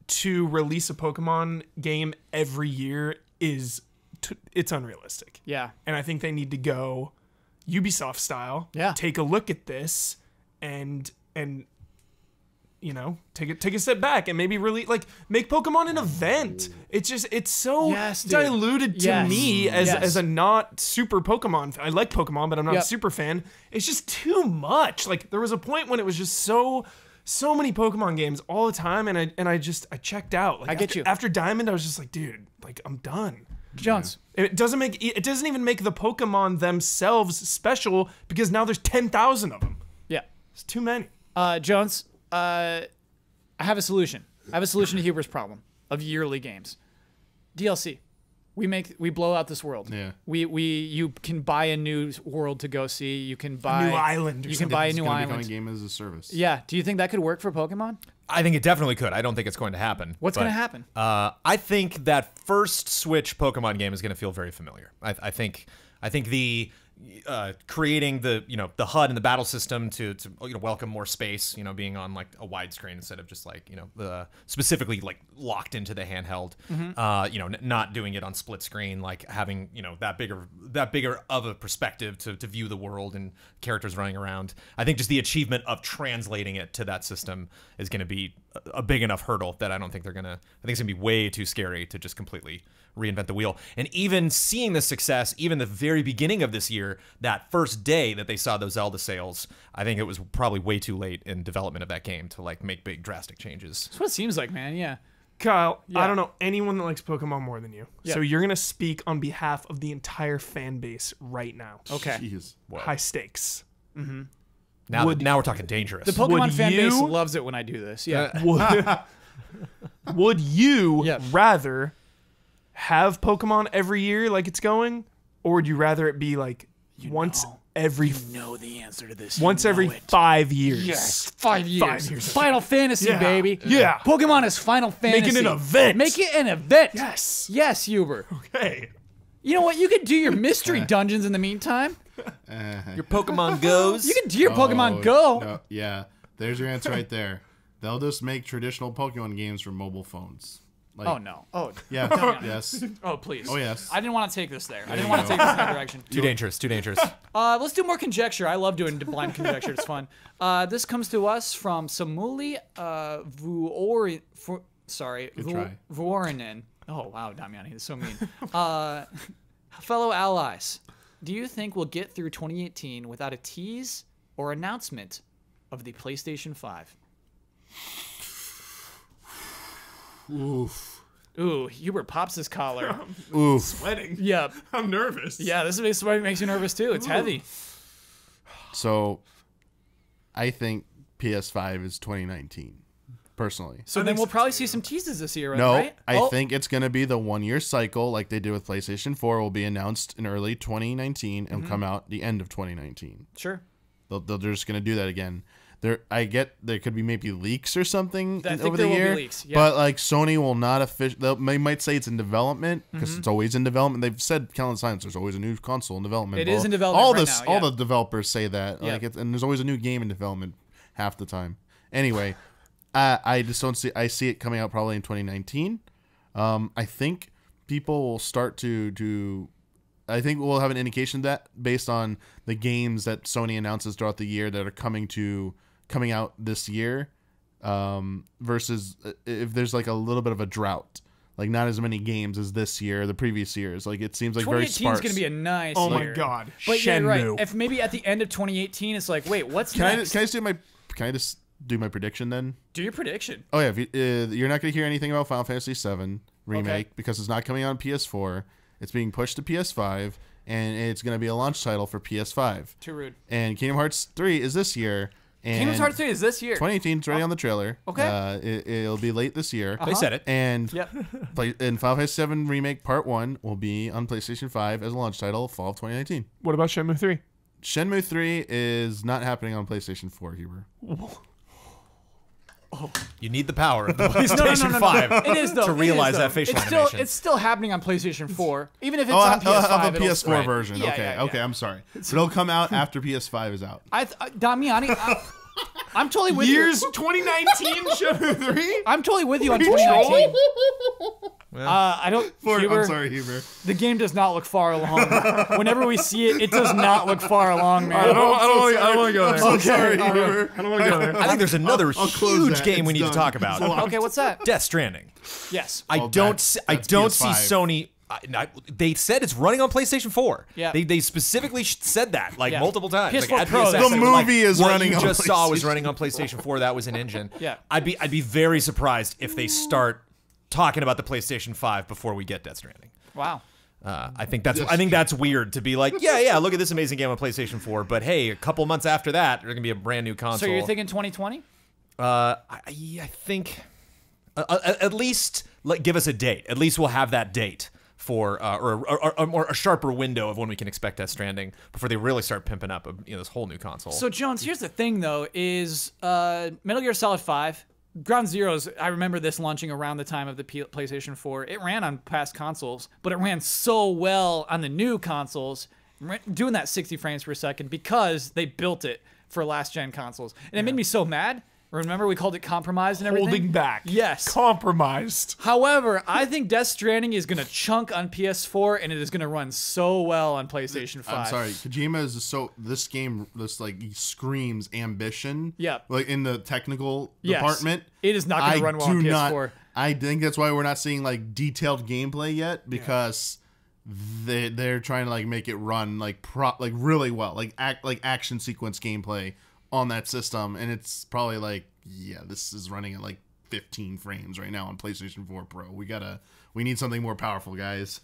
to release a Pokemon game every year it's unrealistic. Yeah. And I think they need to go Ubisoft style. Yeah. Take a look at this and you know, take a step back and maybe really like make Pokemon an event. It's so Yes, dude. diluted to Yes. me as Yes. a not super Pokemon fan. I like Pokemon, but I'm not Yep. a super fan. It's just too much. Like there was a point when it was just so many Pokemon games all the time, and I checked out. Like I get you. After Diamond, I was just like, dude, like I'm done. Jones. It doesn't even make the Pokemon themselves special because now there's 10,000 of them. Yeah. It's too many. Jones, I have a solution. I have a solution to Huber's problem of yearly games. DLC. We blow out this world. Yeah. You can buy a new world to go see. You can buy new island or You can something. buy a It's new Gonna become a island. game as a service. Yeah. Do you think that could work for Pokemon? I think it definitely could. I don't think it's going to happen. What's but, going to happen? I think that first Switch Pokemon game is going to feel very familiar. I think the creating the the HUD and the battle system to welcome more space, being on like a widescreen instead of just like the specifically like locked into the handheld, not doing it on split screen, like having that bigger of a perspective to view the world and characters running around. I think just the achievement of translating it to that system is going to be a big enough hurdle that I think it's going to be way too scary to just completely reinvent the wheel. And even seeing the success, even the very beginning of this year, that first day that they saw those Zelda sales, I think it was probably way too late in development of that game to like make big drastic changes. That's what it seems like, man. Yeah. Kyle, Yeah. I don't know anyone that likes Pokemon more than you. Yeah. So you're going to speak on behalf of the entire fan base right now. Okay. Jeez. High stakes. Now we're talking dangerous. The Pokemon Would fan base you- loves it when I do this. Yeah. Would you Yeah. rather have Pokemon every year like it's going, or would you rather it be like once every the answer to this. once every 5 years. Yes, 5 years. 5 years. Final Fantasy, Yeah. baby. Yeah. Pokemon is Final Fantasy. Make it an event. Make it an event. Yes. Yes, Huber. Hey. You know what? You could do your mystery dungeons in the meantime. Your Pokemon goes. You can do your Pokemon Go. No, yeah, there's your answer right there. They'll just make traditional Pokemon games for mobile phones. Like, Oh no. Oh. Yeah. Yes. Oh please. Oh, yes. I didn't want to take this there. I didn't want to take this in that direction. Too dangerous. Too dangerous. Let's do more conjecture. I love doing blind conjecture. It's fun. This comes to us from Samuli Vuorinen. Oh wow, Damiani, he's so mean. Fellow allies, do you think we'll get through 2018 without a tease or announcement of the PlayStation 5? Oof. Ooh, Hubert pops his collar. Oof. Sweating. Yep. I'm nervous. Yeah, this makes you nervous too. It's heavy. So, I think PS5 is 2019. Personally. So then we'll probably see some teases this year, No, right? I think it's going to be the 1 year cycle like they did with PlayStation 4 will be announced in early 2019 and come out the end of 2019. Sure. They're just going to do that again. I get there could be maybe leaks or something I think over the there will be year, leaks, yeah. but like Sony will not they might say it's in development because it's always in development. They've said countless times there's always a new console in development. It is in development all right this, now, all yeah. the developers say that. Yeah. Like and there's always a new game in development half the time. Anyway, I just don't see. I see it coming out probably in 2019. I think people will start to. I think we'll have an indication of that based on the games that Sony announces throughout the year that are coming out this year, versus if there's like a little bit of a drought, like not as many games as this year, the previous years. Like it seems like very 2018 is sparse. going to be a nice Oh year. my God. But yeah, Shenmue. right. If maybe at the end of 2018, it's like, wait, what's Can next? I just do my prediction then? Do your prediction. Oh yeah, you're not going to hear anything about Final Fantasy VII remake because it's not coming out on PS4. It's being pushed to PS5, and it's going to be a launch title for PS5. Too rude. And Kingdom Hearts 3 is this year. And Kingdom Hearts 3 is this year. 2018 is already on the trailer. Okay. It'll be late this year. They said it. And Yep. and Final Fantasy VII Remake Part 1 will be on PlayStation 5 as a launch title fall of 2019. What about Shenmue 3? Shenmue 3 is not happening on PlayStation 4, Huber. You need the power of the PlayStation 5 It is though. to It is, realize though. that facial it's animation. Still, it's still happening on PlayStation 4, even if it's Oh, on PS5. I'll have a it'll- PS4 right. version. Yeah, okay, yeah, okay, yeah. I'm sorry. But it'll come out after PS5 is out. Damiani, I'm totally with Years you. 2019 Shenmue 3? I'm totally with you on Are you 2019. I don't. Huber, I'm sorry, Huber. The game does not look far along. Whenever we see it, it does not look far along, man. I don't want to go there. I'm so sorry, Huber. I don't want to go there. I think there's another I'll close huge that. game It's we need done. to talk about. Okay, what's that? Death Stranding. Yes. I Oh, don't that's see PS5. Sony. They said it's running on PlayStation 4. Yeah. They specifically said that like Yeah. multiple times. PS4 Like, at Pro, PSX, The it was movie is what running you on just saw was PlayStation. running on PlayStation 4. That was an engine. Yeah. I'd be very surprised if they start talking about the PlayStation 5 before we get Death Stranding. Wow. I think that's weird to be like, yeah, look at this amazing game on PlayStation 4, but hey, a couple months after that, there's gonna be a brand new console. So you're thinking 2020? I think at least give us a date. At least we'll have that date for or a sharper window of when we can expect Death Stranding before they really start pimping up this whole new console. So Jones, here's the thing though: is Metal Gear Solid 5. Ground Zeroes, I remember this launching around the time of the PlayStation 4. It ran on past consoles, but it ran so well on the new consoles, doing that 60 frames per second because they built it for last-gen consoles. And it made me so mad. Remember, we called it compromised and everything? Holding back. Yes. Compromised. However, I think Death Stranding is going to chunk on PS4, and it is going to run so well on PlayStation 5. I'm sorry, Kojima is this game, he screams ambition. Yep. Like in the technical Yes. department. It is not going to run well on PS4. I think that's why we're not seeing like detailed gameplay yet because they're trying to like make it run like really well, like action sequence gameplay on that system, and it's probably like, yeah, this is running at like 15 frames right now on PlayStation 4 Pro. We need something more powerful, guys.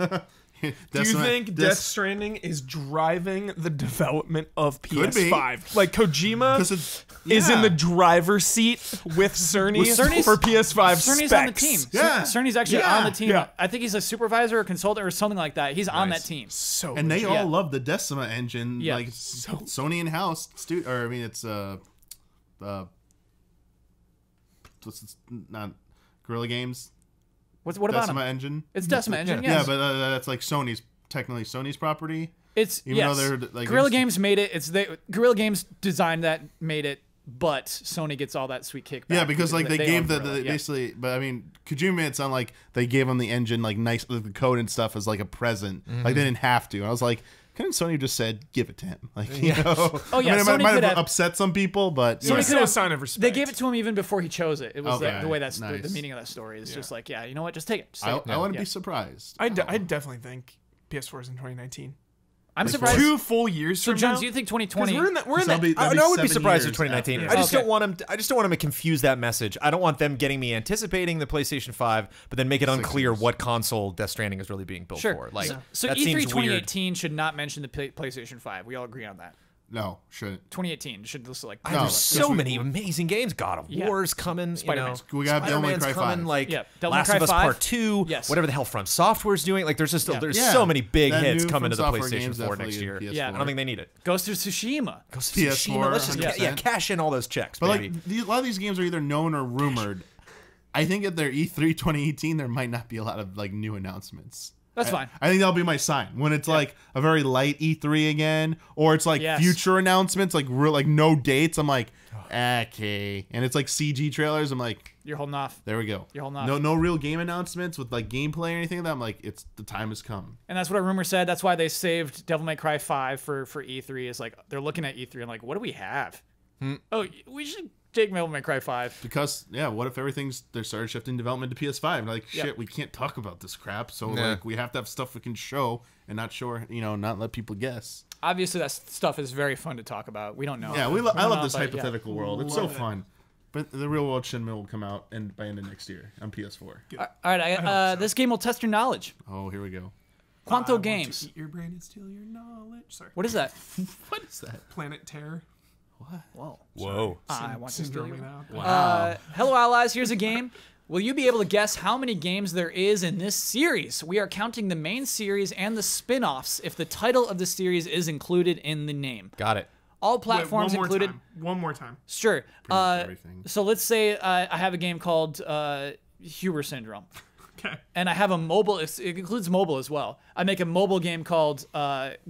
Do you think Death Stranding is driving the development of be. PS5? Like Kojima 'Cause it's- is in yeah. the driver's seat with Cerny Cerny's- for PS5 Cerny's specs. on the team. Yeah. Cerny's actually Yeah. on the team. Yeah. I think he's a supervisor or consultant or something like that. He's on that Nice. team. So And they legit. Yeah. all love the Decima engine. Yeah. Like Sony in-house. Or I mean, it's not Guerrilla Games. What about Decima him? engine. It's Decima Engine. Yeah, Yes. but that's like technically Sony's property. It's Even yes. though they're, like, Guerrilla it's- Games made it. Guerrilla Games designed that, made it, but Sony gets all that sweet kickback. Yeah, because like they own gave the Guerrilla, yeah. basically, but I mean, Kojima made it sound like they gave him the engine, like nice, the code and stuff as like a present. Like they didn't have to. And I was like, couldn't Sony have just said give it to him? Like, you know? Oh, yeah, I mean, Sony it might could have have- upset some people, but So yeah. it's still a sign of respect. They gave it to him even before he chose it. It was Okay, the way that's nice. the meaning of that story. It's just like, yeah, you know what? Just take it. Just take it. I wouldn't Yeah. be surprised. I definitely think PS4 is in 2019. I'm surprised. 2 full years So, from Jones, now. do you think 'Cause 2020? we're in that. We're in that. That'd I be would be 7 surprised years with 2019. after. I just Okay. don't want them. I just don't want them to confuse that message. I don't want them getting me anticipating the PlayStation 5, but then make it unclear years. what console Death Stranding is really being built Sure. for. Like, So that E3 seems weird. 2018 should not mention the PlayStation 5. We all agree on that. No, shouldn't. 2018 should list like. No. There's so we- many amazing games. God of Yeah. War's coming. Spider-Man. You know, We got Devil May Spider-Man's Cry coming. 5. Like Yeah, Devil May Last Cry of Us 5. Part 2. Yes. Whatever the hell From Software's doing. Like there's just Yeah. there's Yeah. so many big That hits new coming to From the Software PlayStation game's 4 definitely next in year. PS4. Yeah. I don't think they need it. Ghost of Tsushima. Ghost of PS4, Tsushima. Let's just 100%. cash in all those checks, But baby. like a lot of these games are either known or rumored. I think at their E3 2018 there might not be a lot of like new announcements. That's fine. I think that'll be my sign when it's like a very light E3 again, or it's like Yes. future announcements, like real like no dates. I'm like, okay, and it's like CG trailers. I'm like, You're holding off. there we go. You're holding off. No real game announcements with like gameplay or anything like that. I'm like, it's the time has come. And that's what a rumor said. That's why they saved Devil May Cry 5 for E3. Is like they're looking at E3 and like, what do we have? Oh, we should take Devil May Cry 5. Because yeah, what if they started shifting development to PS5? And like, Yep. shit, we can't talk about this crap. So Nah. like, we have to have stuff we can show and not show, not let people guess. Obviously, that stuff is very fun to talk about. We don't know. Yeah, I don't love know, this but, yeah. hypothetical world. It's so fun. But the real world Shinmei will come out by end of next year on PS4. All right, this game will test your knowledge. Oh, here we go. Quanto I want to Games. eat your brain and steal your knowledge. Sorry. What is that? What is that? Planet Terror. Whoa. Whoa. I want to steal Syndrome your. now. Hello, allies. Here's a game. Will you be able to guess how many games there is in this series? We are counting the main series and the spin-offs if the title of the series is included in the name. Got it. All Wait, platforms one more included. time. One more time. Sure. much everything. So let's say I have a game called Huber Syndrome. Okay. And I have a mobile, it includes mobile as well. I make a mobile game called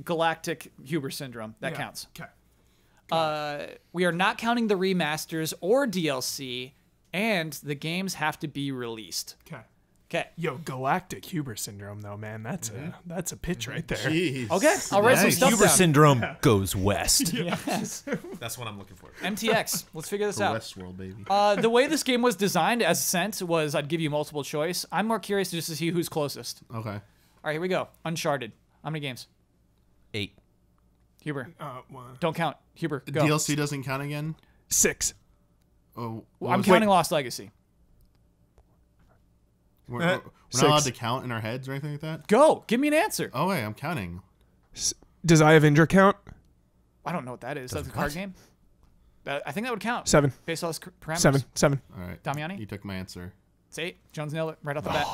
Galactic Huber Syndrome. That counts. Okay. We are not counting the remasters or DLC, and the games have to be released. Okay. Okay. Yo, Galactic Huber Syndrome, though, man. That's a pitch right there. Jeez. Okay, I'll write some Nice. stuff Huber down. Syndrome goes west. Yes. That's what I'm looking for. MTX. Let's figure this The out. Westworld, baby. The way this game was designed as sent was I'd give you multiple choice. I'm more curious just to see who's closest. Okay. All right, here we go. Uncharted. How many games? 8. Huber. One. Don't count. Huber, The go. DLC doesn't count again? 6. Oh, I'm counting Lost Legacy. We're not allowed to count in our heads or anything like that? Go. Give me an answer. Oh, wait, I'm counting. Does I Avenger count? I don't know what that is. That's a card game? I think that would count. 7. Based on those parameters. 7. All right. Damiani? You took my answer. It's 8. Jones nailed it right off the bat.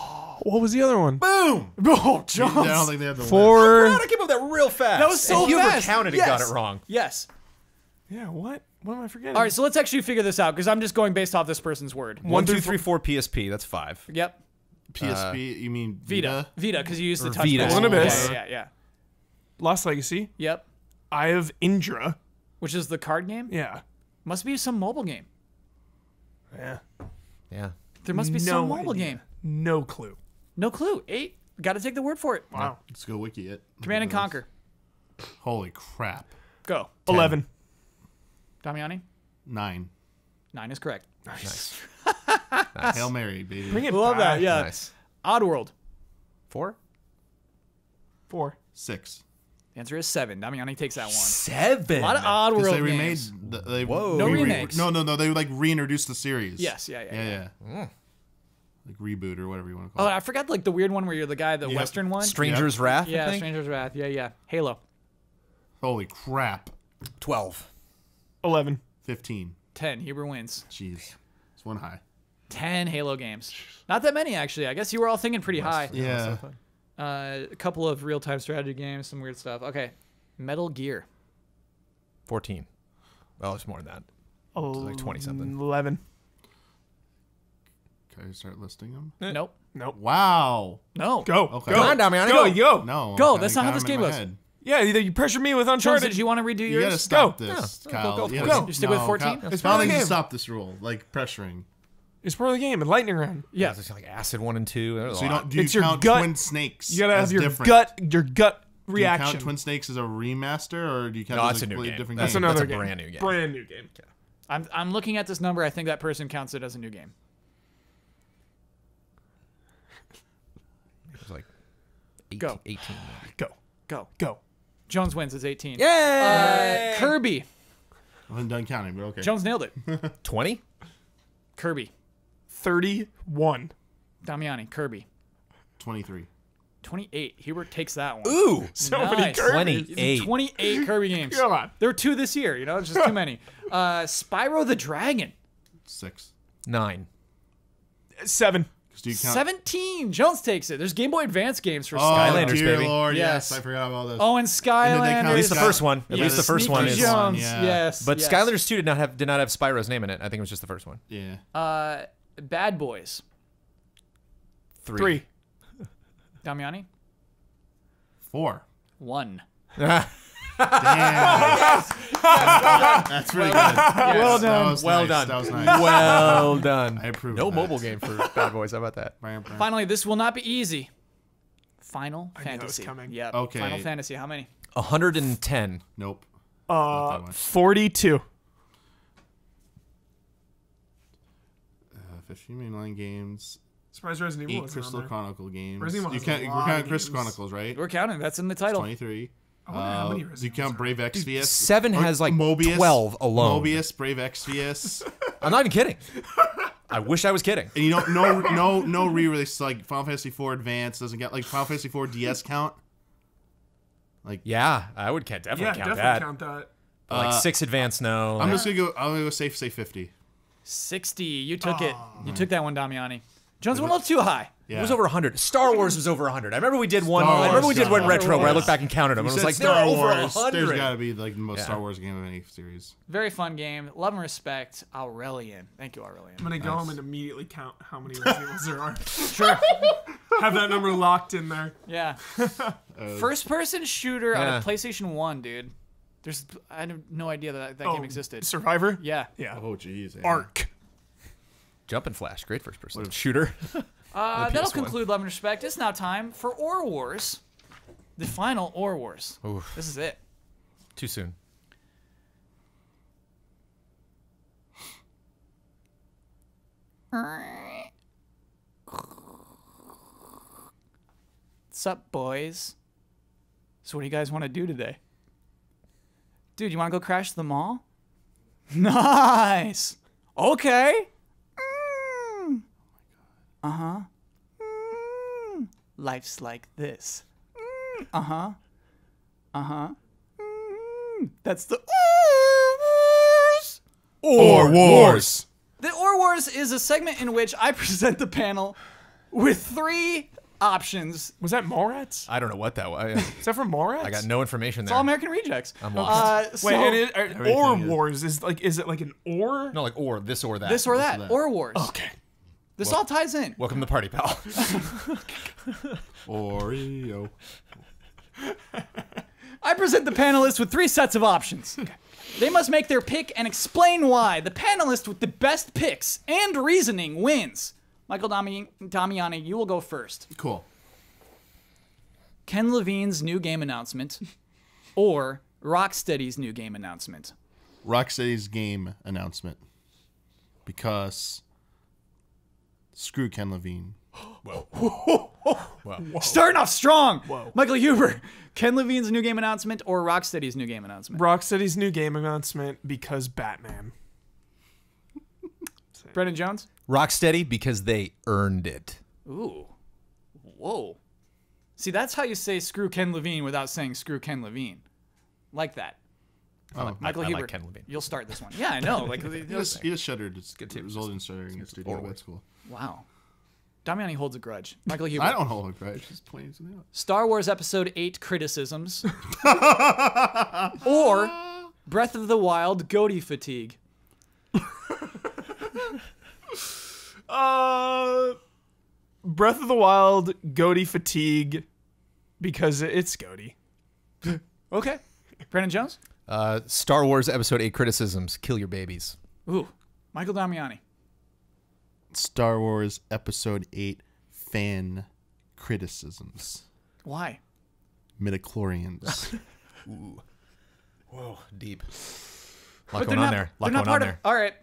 What was the other one? Boom! Oh, I Jones. don't think they have the 4. I came up with that real fast. That was so and Huber fast. counted and Yes. got it wrong. Yes. Yeah, what? What am I forgetting? All right, so let's actually figure this out because I'm just going based off this person's word. 1, 2, 3, 4 PSP. That's 5. Yep. PSP, you mean Vita. Vita, because you used the Or touchpad. Vita. Golden Abyss. Yeah. Lost Legacy. Yep. Eye of Indra. Which is the card game? Yeah. Must be some mobile game. Yeah. Yeah. There must be No some mobile idea. game. No clue. No clue. 8. Got to take the word for it. Wow. Let's go wiki it. Command and Conquer. Holy crap. Go. 11. Damiani? 9. 9 is correct. Nice. Hail Mary, baby. Bring it Love back. that. Yeah. Nice. Oddworld. 4? 4. 6. The answer is 7. Damiani takes that one. 7. A lot of Because Oddworld they remade. games. They, Whoa. No re- remakes. No. They like reintroduced the series. Yes. Yeah. Yeah. like reboot or whatever you want to call Oh, it. I forgot like the weird one where you're the guy, the Yep. Western one. Stranger's Wrath. I Yeah, think? Stranger's Wrath. Yeah. Halo. Holy crap! 12. 11. 15. 10. Huber wins. Jeez, it's one high. 10 Halo games. Not that many actually. I guess you were all thinking pretty high. Yeah. A couple of real-time strategy games, some weird stuff. Okay, Metal Gear. 14. Well, it's more than that. Like 20-something. 11. Can I start listing them? Nope. Nope. Wow. No. Go. Okay. Go. Come on, Damiani, Go. go. Go. No. Go, I that's not how got this 'em in game my goes. head. Yeah, either you pressure me with Jones, Uncharted. did you want to redo You gotta yours? stop Go. this, Yeah. Kyle. Go. You Go. gotta- You stick with 14? Kyle, It's Kyle part of the needs to game. stop this rule, like pressuring. It's part of the game. And lightning round. Yeah. It's like acid 1 and 2. There's a So you lot. don't. Do you It's your count gut- Twin Snakes? You gotta as have your different? gut Do you reaction. count Twin Snakes as a remaster, or do you count No, it it's as a new completely game. different That's game? another That's a game. brand new game. Brand new game. I'm looking at this number. I think that person counts it as a new game. It was like 18. Go. 18. Go. Go. Go. Jones wins. It's 18. Yay! Kirby. I haven't done counting, but okay. Jones nailed it. 20? Kirby. 31. Damiani. Kirby. 23. 28. Hubert takes that one. Ooh! So many Nice. Kirby. 28. 28 Kirby games. Come on. There were 2 this year. You know, it's just too many. Spyro the Dragon. 6. 9. 7. Do you count? 17. Jones takes it. There's Game Boy Advance games for Oh, Skylanders, dear baby. Lord, Yes. yes. I forgot about this. Oh, and And did they count Skylanders. At least the Sky- first one. At Yeah, least the first one Sneaky is. Jones. Yeah. Yes. But yes. Skylanders 2 did not have Spyro's name in it. I think it was just the first one. Yeah. Bad Boys. 3. Damiani. 4. 1. Damn. That's really good. Well That done. was Well nice. done. That was nice. Well done. I approve No of that. mobile game for Bad Boys. How about that? Finally, this will not be easy. Final knew that was Fantasy. coming. Yep. Okay. Final Fantasy. How many? 110. Nope. Not that much. 42. 15 mainline games. Surprise Resident Evil 8 wasn't on Crystal there. Chronicle games. Resident Evil You has a can't. We're lot counting of Crystal games. Chronicles, right? We're counting. That's in the title. 23. I wonder how many Do you Resident count Evils Brave Exvius? 7 Or has like Mobius, 12 alone. Mobius, Brave Exvius. I'm not even kidding. I wish I was kidding. And you don't no re-release like Final Fantasy IV Advance doesn't get like Final Fantasy IV DS count. Yeah, I would definitely Yeah, count definitely that. count that. But, like 6 advance, no. I'm just gonna go. I'm gonna go safe. Say 50. 60. You took it. You took that one, Damiani. Jones went a little too high. Yeah. It was over 100. Star Wars was over 100. I remember we did one. Star I remember Wars, we did one Star retro where I Wars. looked back and counted them. You And I was said like, they're Star over Wars. 100. There's got to be like the most Yeah. Star Wars game of any series. Very fun game. Love and respect. Aurelian. Thank you, Aurelian. I'm going to go home and immediately count how many Resident Evils there are. Sure. Have that number locked in there. Yeah. First person shooter on Yeah. a PlayStation 1, dude. I had no idea that game existed. Survivor? Yeah. Yeah. Oh jeez. Arc. Jump and Flash. Great first person shooter. That'll PS1. conclude Love and Respect. It's now time for Ore Wars. The final Ore Wars. Oof. This is it. Too soon. What's up, boys? So what do you guys want to do today? Dude, you want to go crash the mall? Nice. Okay. Uh-huh. Life's like this. Uh-huh. Uh-huh. That's the Ore Wars. Or Wars. The Ore Wars is a segment in which I present the panel with 3 options. Was that Mallrats? I don't know what that was. Is that from Mallrats? I got no information there. All American Rejects. I'm lost. So Wait, and it, Ore Everything is- Wars is it like an ore? No, like or this or that. this or that. that. Ore Wars. Okay. This all ties in. Welcome to the party, pal. Oreo. I present the panelists with 3 sets of options. They must make their pick and explain why. The panelist with the best picks and reasoning wins. Michael Damiani, you will go first. Cool. Ken Levine's new game announcement or Rocksteady's new game announcement? Rocksteady's game announcement. Because screw Ken Levine. Starting off strong. Michael Huber, Ken Levine's new game announcement or Rocksteady's new game announcement? Rocksteady's new game announcement because Batman. Brendan Jones? Rocksteady because they earned it. Ooh. Whoa. See, that's how you say screw Ken Levine without saying screw Ken Levine. Like that. Michael I Huber, like Ken Levine. you'll start this one. Yeah, I know. Like, He just shuddered. It's good. It resulted in shuddering his studio. That's cool. wow. Damiani holds a grudge. Michael Huber. I don't hold a grudge. Just pointing something out. Star Wars Episode 8 criticisms. Or Breath of the Wild goatee fatigue. Breath of the Wild, goatee fatigue, because it's goatee. Okay. Brandon Jones? Star Wars Episode 8 criticisms. Kill your babies. Ooh. Michael Damiani. Star Wars Episode 8 fan criticisms. Why? Midichlorians. Ooh. Whoa, deep. But Lot they're going on not- there. they're Lot not going on part of- there. All right.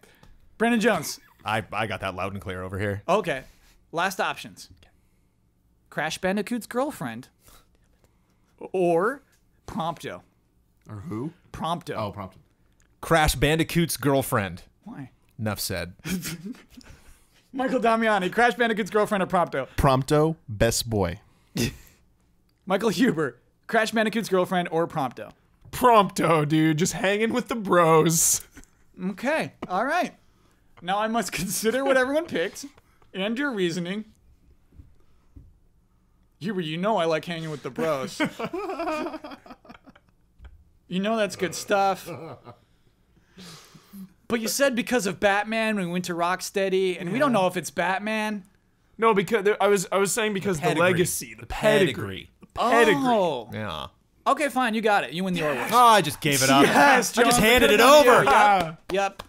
Brandon Jones. I got that loud and clear over here. Okay. Last options. Crash Bandicoot's girlfriend. Or Prompto. Or who? Prompto. Oh, prompted. Crash Bandicoot's girlfriend. Why? Enough said. Michael Damiani. Crash Bandicoot's girlfriend or Prompto. Prompto, best boy. Michael Huber. Crash Bandicoot's girlfriend or Prompto. Prompto, dude. Just hanging with the bros. Okay. All right. Now I must consider what everyone picked and your reasoning. Huber, you know I like hanging with the bros. You know that's good stuff. But you said because of Batman we went to Rocksteady, and we don't know if it's Batman. No, because I was saying because the Pedigree. legacy, the pedigree. Pedigree. Oh. Yeah. Okay, fine. You got it. You win the Orwell. Oh, I just gave it up. Yes, I just John, handed put it on you. over. Yep.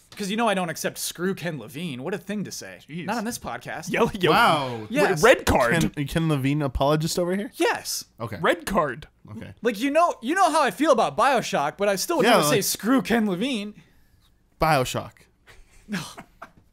Because you know I don't accept screw Ken Levine. What a thing to say. Jeez. Not on this podcast. Yo, Wow. Yes. Red card. Ken Levine apologist over here? Yes. Okay. Red card. Okay. Like you know how I feel about BioShock, but I still would Yeah, never say like- screw Ken Levine. Bioshock.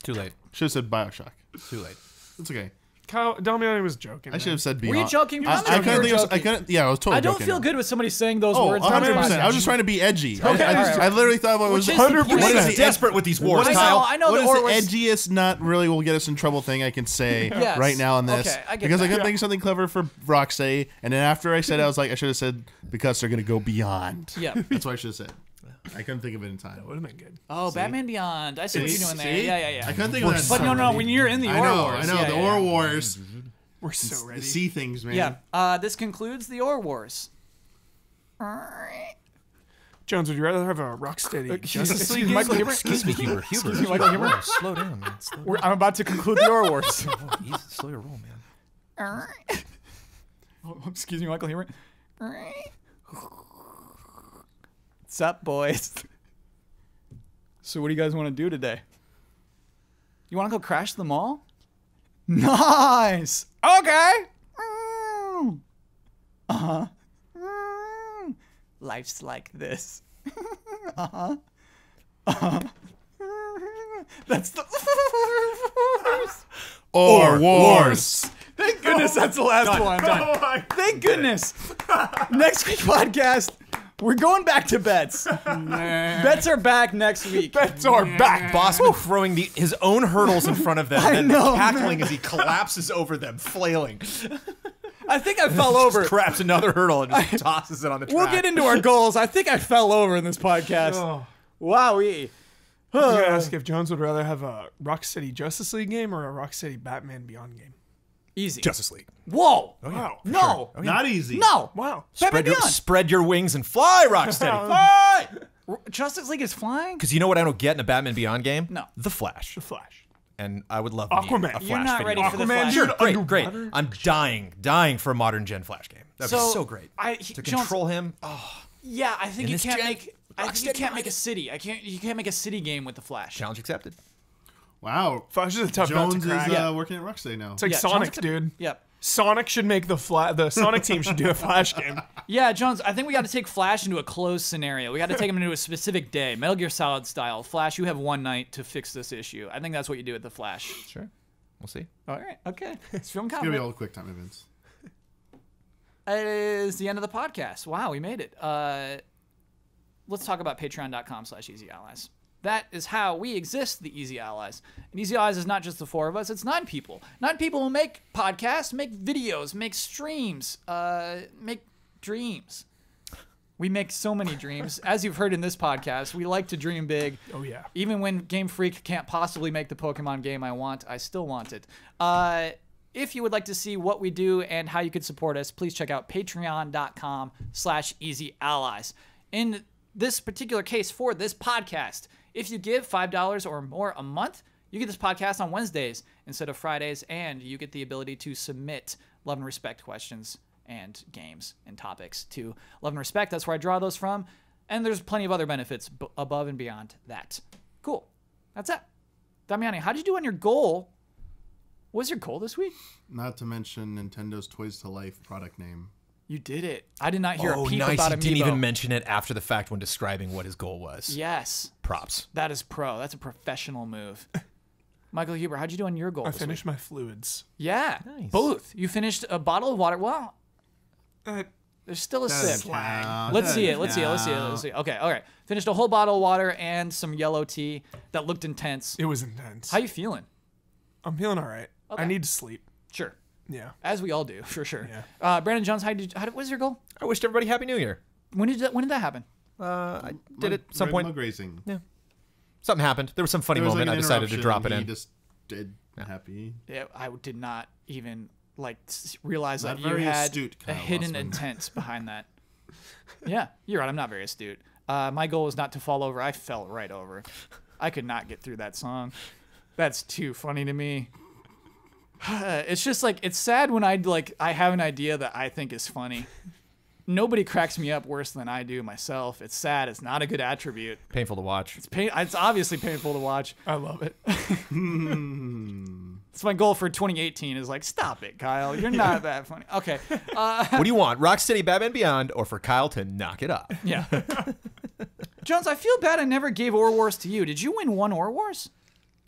Too late. Should have said Bioshock. Too late. It's okay. Kyle Damiani was joking. I should have said Were Beyond. you joking? I couldn't think of. I couldn't. Yeah, I was totally I don't joking. feel good with somebody saying those Oh, words. 100%. I was just trying to be edgy. Okay, I literally thought it was Which is- 100%. you made us desperate with these wars, I know, Kyle. I know What the is Orwell. the edgiest, not really will get us in trouble thing I can say Yes. right now on this? Okay, I get because I that. couldn't think of something clever for Rocksteady, and then after I said it, I was like, I should have said because they're going to go beyond. Yeah. That's what I should have said. I couldn't think of it in time. Would have been good. Oh, Batman Beyond. I see what you're doing there. See? Yeah. I couldn't think of it in But time. no, when you're in the I Orwell know, Wars. I know. Yeah, The yeah, Orwell yeah. Wars. We're so ready. See things, man. Yeah. This concludes the Orwell Wars. Jones, would you rather have a Rocksteady Justice League game? Michael Huber. Excuse me, Huber. Huber. Michael Huber. Whoa, slow down, man. Slow down. I'm about to conclude the Orwell Wars. Whoa, easy, slow your roll, man. Oh, excuse me, Michael Huber. What's up, boys? So what do you guys want to do today? You want to go crash the mall? Nice. Okay. Uh-huh. Life's like this. Uh-huh. Uh-huh. That's the Or Wars. Thank goodness that's the last one. Thank goodness. Next week podcast, we're going back to bets. Bets are back next week. Bets are back. Bossman throwing his own hurdles in front of them and know, cackling as he collapses over them, flailing. I think I fell over. Grabs another hurdle and just tosses it on the track. We'll get into our goals. I think I fell over in this podcast. Oh. Wowee. I'm going to ask if Jones would rather have a Rocksteady Justice League game or a Rocksteady Batman Beyond game. Easy. Justice League. Whoa. Wow. No. Not easy. No. Wow. Batman Beyond. Spread your wings and fly, Rocksteady. Fly! Justice League is flying? Because you know what I don't get in a Batman Beyond game? No. The Flash. The Flash. And I would love Aquaman. a Flash You're not video ready game. for the Aquaman, Flash. dude. Sure, great. Underwater? I'm dying for a modern gen Flash game. That'd be so great. To Jones, control him. Oh, yeah, I think In you this can't gen, make. I think you Rocksteady can't might- make a city. You can't make a city game with the Flash. challenge accepted. Wow. Flash is a tough nut Jones to crack. is working at Rocksteady now. It's like Yeah, Sonic, Jones- dude. Yep. Sonic should make the Sonic team should do a Flash game. Yeah, Jones, I think we got to take Flash into a closed scenario. We got to take him into a specific day, Metal Gear Solid style. Flash, you have one night to fix this issue. I think that's what you do with the Flash. Sure. We'll see. All right, okay. It's feeling It's gonna be confident. all quick time events. It is the end of the podcast. Wow, we made it. Let's talk about patreon.com/easyallies. That is how we exist, the Easy Allies. And Easy Allies is not just the 4 of us, it's 9 people. 9 people who make podcasts, make videos, make streams, make dreams. We make so many dreams. As you've heard in this podcast, we like to dream big. Oh, yeah. Even when Game Freak can't possibly make the Pokemon game I want, I still want it. If you would like to see what we do and how you could support us, please check out patreon.com/easyallies. In this particular case for this podcast, if you give $5 or more a month, you get this podcast on Wednesdays instead of Fridays, and you get the ability to submit love and respect questions and games and topics to Love and Respect. That's where I draw those from. And there's plenty of other benefits above and beyond that. Cool. That's it. Damiani, how'd you do on your goal? What was your goal this week? Not to mention Nintendo's Toys to Life product name. You did it. I did not hear a Oh, peep nice. about He Amiibo. didn't even mention it after the fact when describing what his goal was. Yes. Props. That is pro. That's a professional move. Michael Huber, how'd you do on your goal I this finished week? my fluids. Yeah. Nice. Both. You finished a bottle of water. Well, there's still a sip. Let's see it. Let's see it. Let's see it. Let's see it. Okay. All right. Finished a whole bottle of water and some yellow tea that looked intense. It was intense. How you feeling? I'm feeling all right. Okay. I need to sleep. Sure. Yeah. As we all do, for sure. Yeah. Brandon Jones, what was your goal? I wished everybody Happy New Year. When did that happen? I did it at some point. Mug racing. Yeah. Something happened. There was some funny There was moment. like I an decided to interruption, drop it he in. just did happy. Yeah, I did not even realize Not that you very had astute, a Kyle hidden Osman. intent behind that. Yeah, you're right. I'm not very astute. My goal was not to fall over. I fell right over. I could not get through that song. That's too funny to me. It's just it's sad when I have an idea that I think is funny. Nobody cracks me up worse than I do myself. It's sad. It's not a good attribute. Painful to watch. It's obviously painful to watch. I love it. It's my goal for 2018 is stop it, Kyle. You're not that funny. Okay. What do you want? Rocksteady, Batman Beyond, or for Kyle to knock it up? Yeah. Jones, I feel bad I never gave Ore Wars to you. Did you win one Ore Wars?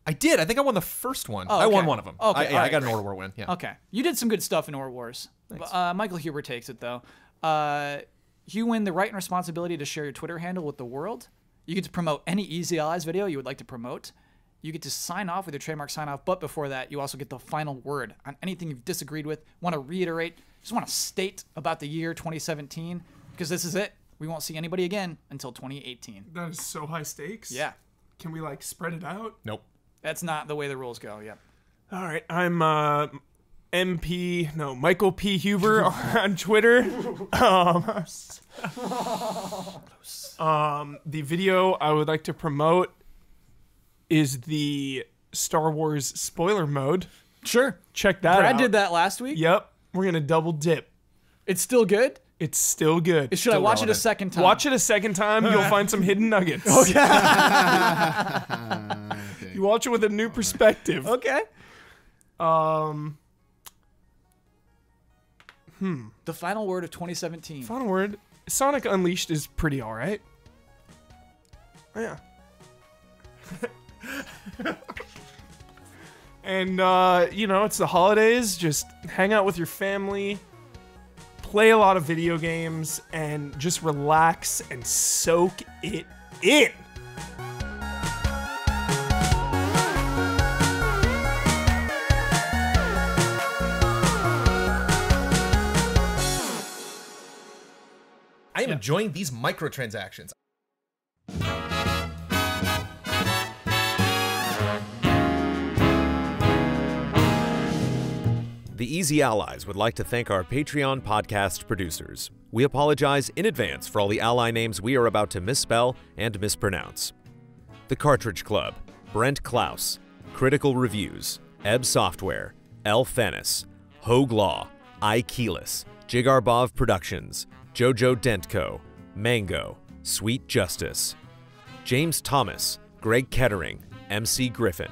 I did. I think I won the first one. Oh, I won okay. one of them. Okay, I alright. got an Order War win. Yeah. Okay. You did some good stuff in Ore Wars. Thanks. Michael Huber takes it, though. You win the right and responsibility to share your Twitter handle with the world. You get to promote any Easy Allies video you would like to promote. You get to sign off with your trademark sign off, but before that, you also get the final word on anything you've disagreed with, want to reiterate, just want to state about the year 2017, because this is it. We won't see anybody again until 2018. That is so high stakes. Yeah. Can we spread it out? Nope. That's not the way the rules go. Yep. All right. I'm Michael P. Huber on Twitter. The video I would like to promote is the Star Wars spoiler mode. Sure. Check that out. Brad did that last week. Yep. We're going to double dip. It's still good? It's still good. Should I watch it a second time? Watch it a second time. You'll find some hidden nuggets. Okay. You watch it with a new perspective. Okay. The The final word of 2017. final word. Sonic Unleashed is pretty all right. Oh, yeah. And, it's the holidays. Just hang out with your family, play a lot of video games, and just relax and soak it in. I am enjoying these microtransactions. The Easy Allies would like to thank our Patreon podcast producers. We apologize in advance for all the ally names we are about to misspell and mispronounce. The Cartridge Club, Brent Klaus, Critical Reviews, Ebb Software, L. Fanis, Hogue Law, I. Keyless, Jigarbov Productions, Jojo Dentco, Mango, Sweet Justice, James Thomas, Greg Kettering, MC Griffin,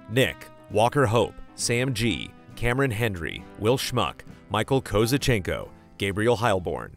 Nick, Walker Hope, Sam G., Cameron Hendry, Will Schmuck, Michael Kozachenko, Gabriel Heilborn,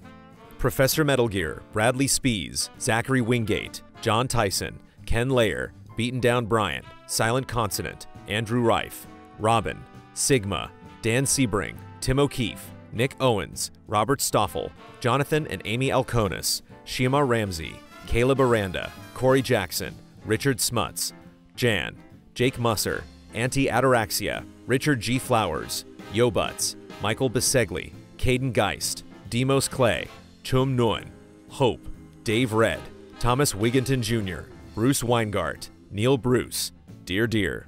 Professor Metal Gear, Bradley Spees, Zachary Wingate, John Tyson, Ken Layer, Beaten Down Brian, Silent Consonant, Andrew Reif, Robin, Sigma, Dan Sebring, Tim O'Keefe, Nick Owens, Robert Stoffel, Jonathan and Amy Alconis, Shima Ramsey, Caleb Aranda, Corey Jackson, Richard Smuts, Jan, Jake Musser, Anti-Ataraxia, Richard G. Flowers, Yo Butts, Michael Bisegli, Caden Geist, Demos Clay, Chum Nguyen, Hope, Dave Red, Thomas Wigginton Jr., Bruce Weingart, Neil Bruce, Dear,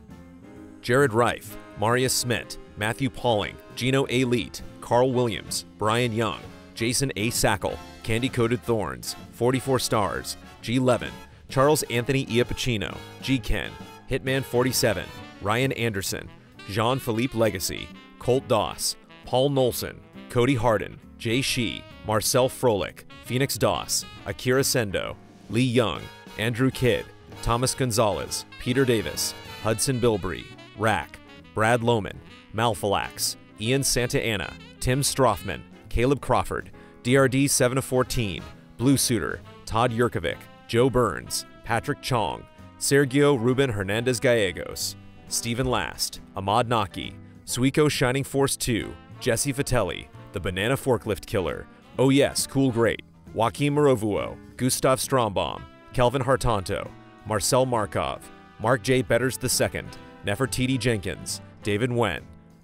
Jared Reif, Marius Smith, Matthew Pauling, Gino A. Leet, Carl Williams, Brian Young, Jason A. Sackle, Candy Coated Thorns, 44 Stars, G. Levin, Charles Anthony Iapicino, G. Ken, Hitman 47, Ryan Anderson, Jean-Philippe Legacy, Colt Doss, Paul Nolson, Cody Harden, Jay Shee, Marcel Froelich, Phoenix Doss, Akira Sendo, Lee Young, Andrew Kidd, Thomas Gonzalez, Peter Davis, Hudson Bilbrey, Rack, Brad Lohman, Malphalax, Ian Santa Anna, Tim Strothman, Caleb Crawford, DRD 7 of 14, Blue Suitor, Todd Yurkovic, Joe Burns, Patrick Chong, Sergio Ruben Hernandez Gallegos, Stephen Last, Ahmad Naki, Suiko Shining Force 2, Jesse Vitelli, The Banana Forklift Killer, Oh Yes, Cool Great, Joaquin Morovuo, Gustav Strombaum, Kelvin Hartanto, Marcel Markov, Mark J. Betters II, Nefertiti Jenkins, David Wen,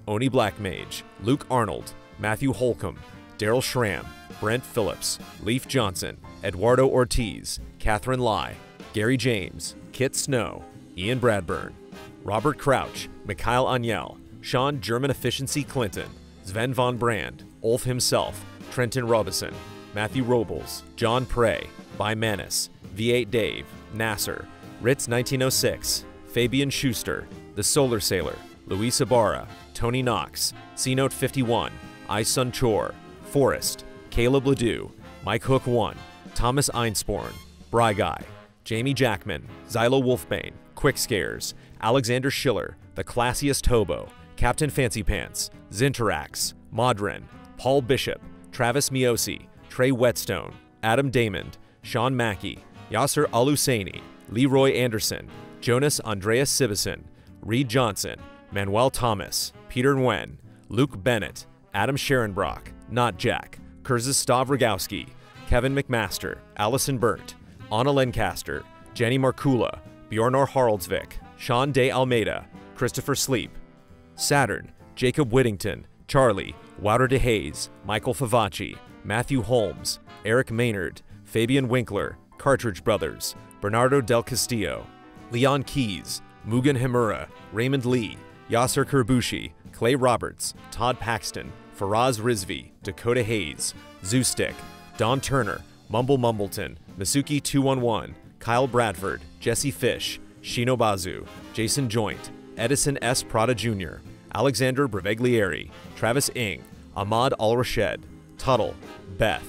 Oni Blackmage, Luke Arnold, Matthew Holcomb, Daryl Schramm, Brent Phillips, Leaf Johnson, Eduardo Ortiz, Catherine Lai, Gary James, Kit Snow, Ian Bradburn, Robert Crouch, Mikhail Aniel, Sean German Efficiency Clinton, Sven von Brand, Ulf himself, Trenton Robison, Matthew Robles, John Prey, By Manis, V8 Dave, Nasser, Ritz 1906, Fabian Schuster, The Solar Sailor, Luis Ibarra, Tony Knox, C-Note 51, iSun Chor, Forrest, Caleb Ledoux, Mike Hook 1, Thomas Einsporn, Bry Guy, Jamie Jackman, Xylo Wolfbane, Quick Scares, Alexander Schiller, The Classiest Hobo, Captain Fancy Pants, Zinterax, Modren, Paul Bishop, Travis Miosi, Trey Whetstone, Adam Damond, Sean Mackey, Yasser Al-Husseini, Leroy Anderson, Jonas Andreas Sibison, Reed Johnson, Manuel Thomas, Peter Nguyen, Luke Bennett, Adam Sharonbrock, Not Jack, Kurzistav Rogowski, Kevin McMaster, Allison Burnt, Anna Lancaster, Jenny Markula, Bjornar Haraldsvik, Sean De Almeida, Christopher Sleep, Saturn, Jacob Whittington, Charlie, Wouter DeHaze, Michael Favacci, Matthew Holmes, Eric Maynard, Fabian Winkler, Cartridge Brothers, Bernardo Del Castillo, Leon Keys, Mugen Himura, Raymond Lee, Yasser Kerbushi, Clay Roberts, Todd Paxton, Faraz Rizvi, Dakota Hayes, Zoostick, Don Turner, Mumble Mumbleton, Masuki 211, Kyle Bradford, Jesse Fish, Shinobazu, Jason Joint, Edison S. Prada Jr., Alexander Breveglieri, Travis Ing, Ahmad Al-Rashed, Tuttle, Beth,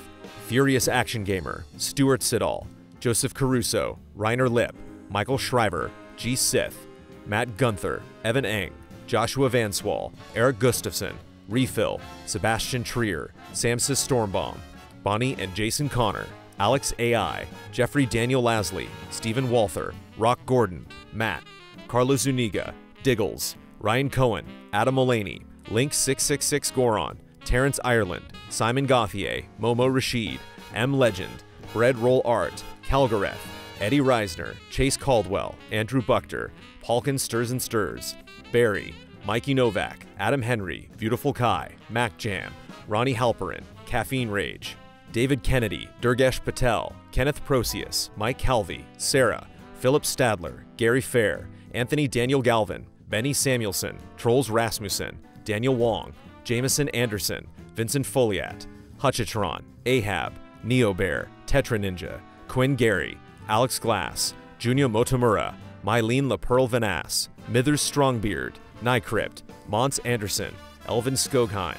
Furious Action Gamer, Stuart Siddall, Joseph Caruso, Reiner Lip, Michael Schreiber, G. Sith, Matt Gunther, Evan Eng, Joshua Vanswall, Eric Gustafson, Refill, Sebastian Trier, Samsis Stormbaum, Bonnie and Jason Connor, Alex AI, Jeffrey Daniel Lasley, Stephen Walther, Rock Gordon, Matt, Carlos Zuniga, Diggles, Ryan Cohen, Adam Mullaney, Link666 Goron, Terrence Ireland, Simon Gauthier, Momo Rashid, M. Legend, Bread Roll Art, Calgareth, Eddie Reisner, Chase Caldwell, Andrew Buchter, Palkin Stirs and Stirs, Barry, Mikey Novak, Adam Henry, Beautiful Kai, Mac Jam, Ronnie Halperin, Caffeine Rage, David Kennedy, Durgesh Patel, Kenneth Procius, Mike Calvi, Sarah, Philip Stadler, Gary Fair, Anthony Daniel Galvin, Benny Samuelson, Trolls Rasmussen, Daniel Wong, Jameson Anderson, Vincent Foliat, Hutchitron, Ahab, Neobear, Tetra Ninja, Quinn Gary, Alex Glass, Junio Motomura, Mylene LaPearl Vanass, Mithers Strongbeard, Nycrypt, Mons Anderson, Elvin Skogheim,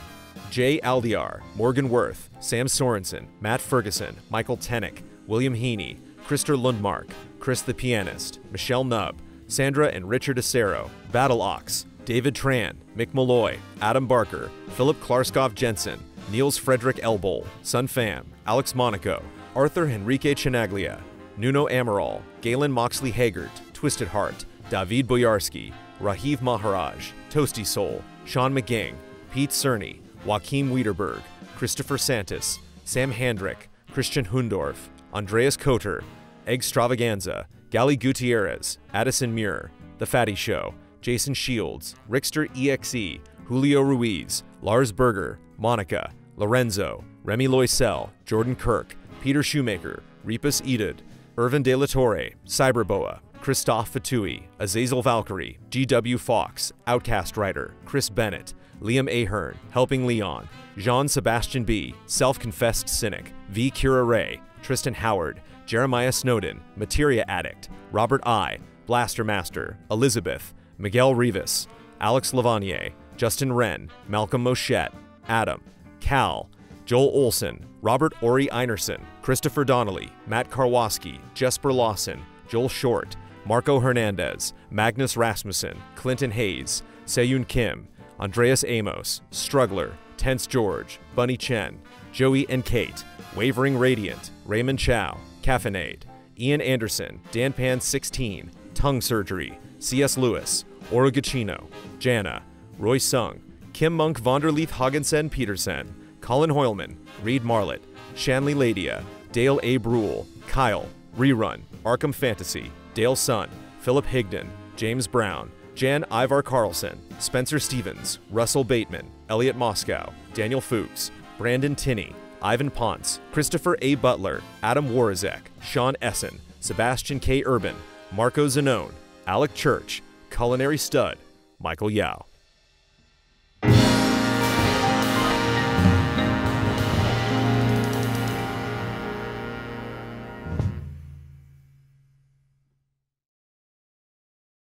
Jay Aldiar, Morgan Worth, Sam Sorensen, Matt Ferguson, Michael Tennick, William Heaney, Krister Lundmark, Chris the Pianist, Michelle Nubb, Sandra and Richard Acero, Battle Ox, David Tran, Mick Malloy, Adam Barker, Philip Klarskov Jensen, Niels Frederick Elbol, Sun Pham, Alex Monaco, Arthur Henrique Chinaglia, Nuno Amaral, Galen Moxley Haggart, Twisted Heart, David Boyarski, Rahiv Maharaj, Toasty Soul, Sean McGing, Pete Cerny, Joaquim Wiederberg, Christopher Santis, Sam Handrick, Christian Hundorf, Andreas Koter, Extravaganza, Gally Gutierrez, Addison Muir, The Fatty Show, Jason Shields, Rickster EXE, Julio Ruiz, Lars Berger, Monica, Lorenzo, Remy Loisel, Jordan Kirk, Peter Shoemaker, Repas Edid, Irvin De La Torre, Cyberboa, Christophe Fatui, Azazel Valkyrie, GW Fox, Outcast Writer, Chris Bennett, Liam Ahern, Helping Leon, Jean-Sebastian B., Self-Confessed Cynic, V. Kira Ray, Tristan Howard, Jeremiah Snowden, Materia Addict, Robert I., Blaster Master, Elizabeth, Miguel Rivas, Alex Lavanier, Justin Wren, Malcolm Moschette, Adam, Cal, Joel Olson, Robert Ori Einerson, Christopher Donnelly, Matt Karwoski, Jesper Lawson, Joel Short, Marco Hernandez, Magnus Rasmussen, Clinton Hayes, Seyun Kim, Andreas Amos, Struggler, Tense George, Bunny Chen, Joey and Kate, Wavering Radiant, Raymond Chow, Caffeinade, Ian Anderson, DanPan16, Tongue Surgery, C.S. Lewis, Orogachino, Jana, Roy Sung, Kim Monk Vonderleith Haagensen Petersen, Colin Hoylman, Reed Marlett, Shanley Ladia, Dale A. Brule, Kyle, Rerun, Arkham Fantasy, Dale Sun, Philip Higdon, James Brown, Jan Ivar Carlson, Spencer Stevens, Russell Bateman, Elliot Moscow, Daniel Fuchs, Brandon Tinney, Ivan Ponce, Christopher A. Butler, Adam Warazek, Sean Essen, Sebastian K. Urban, Marco Zanone, Alec Church, Culinary Stud, Michael Yao.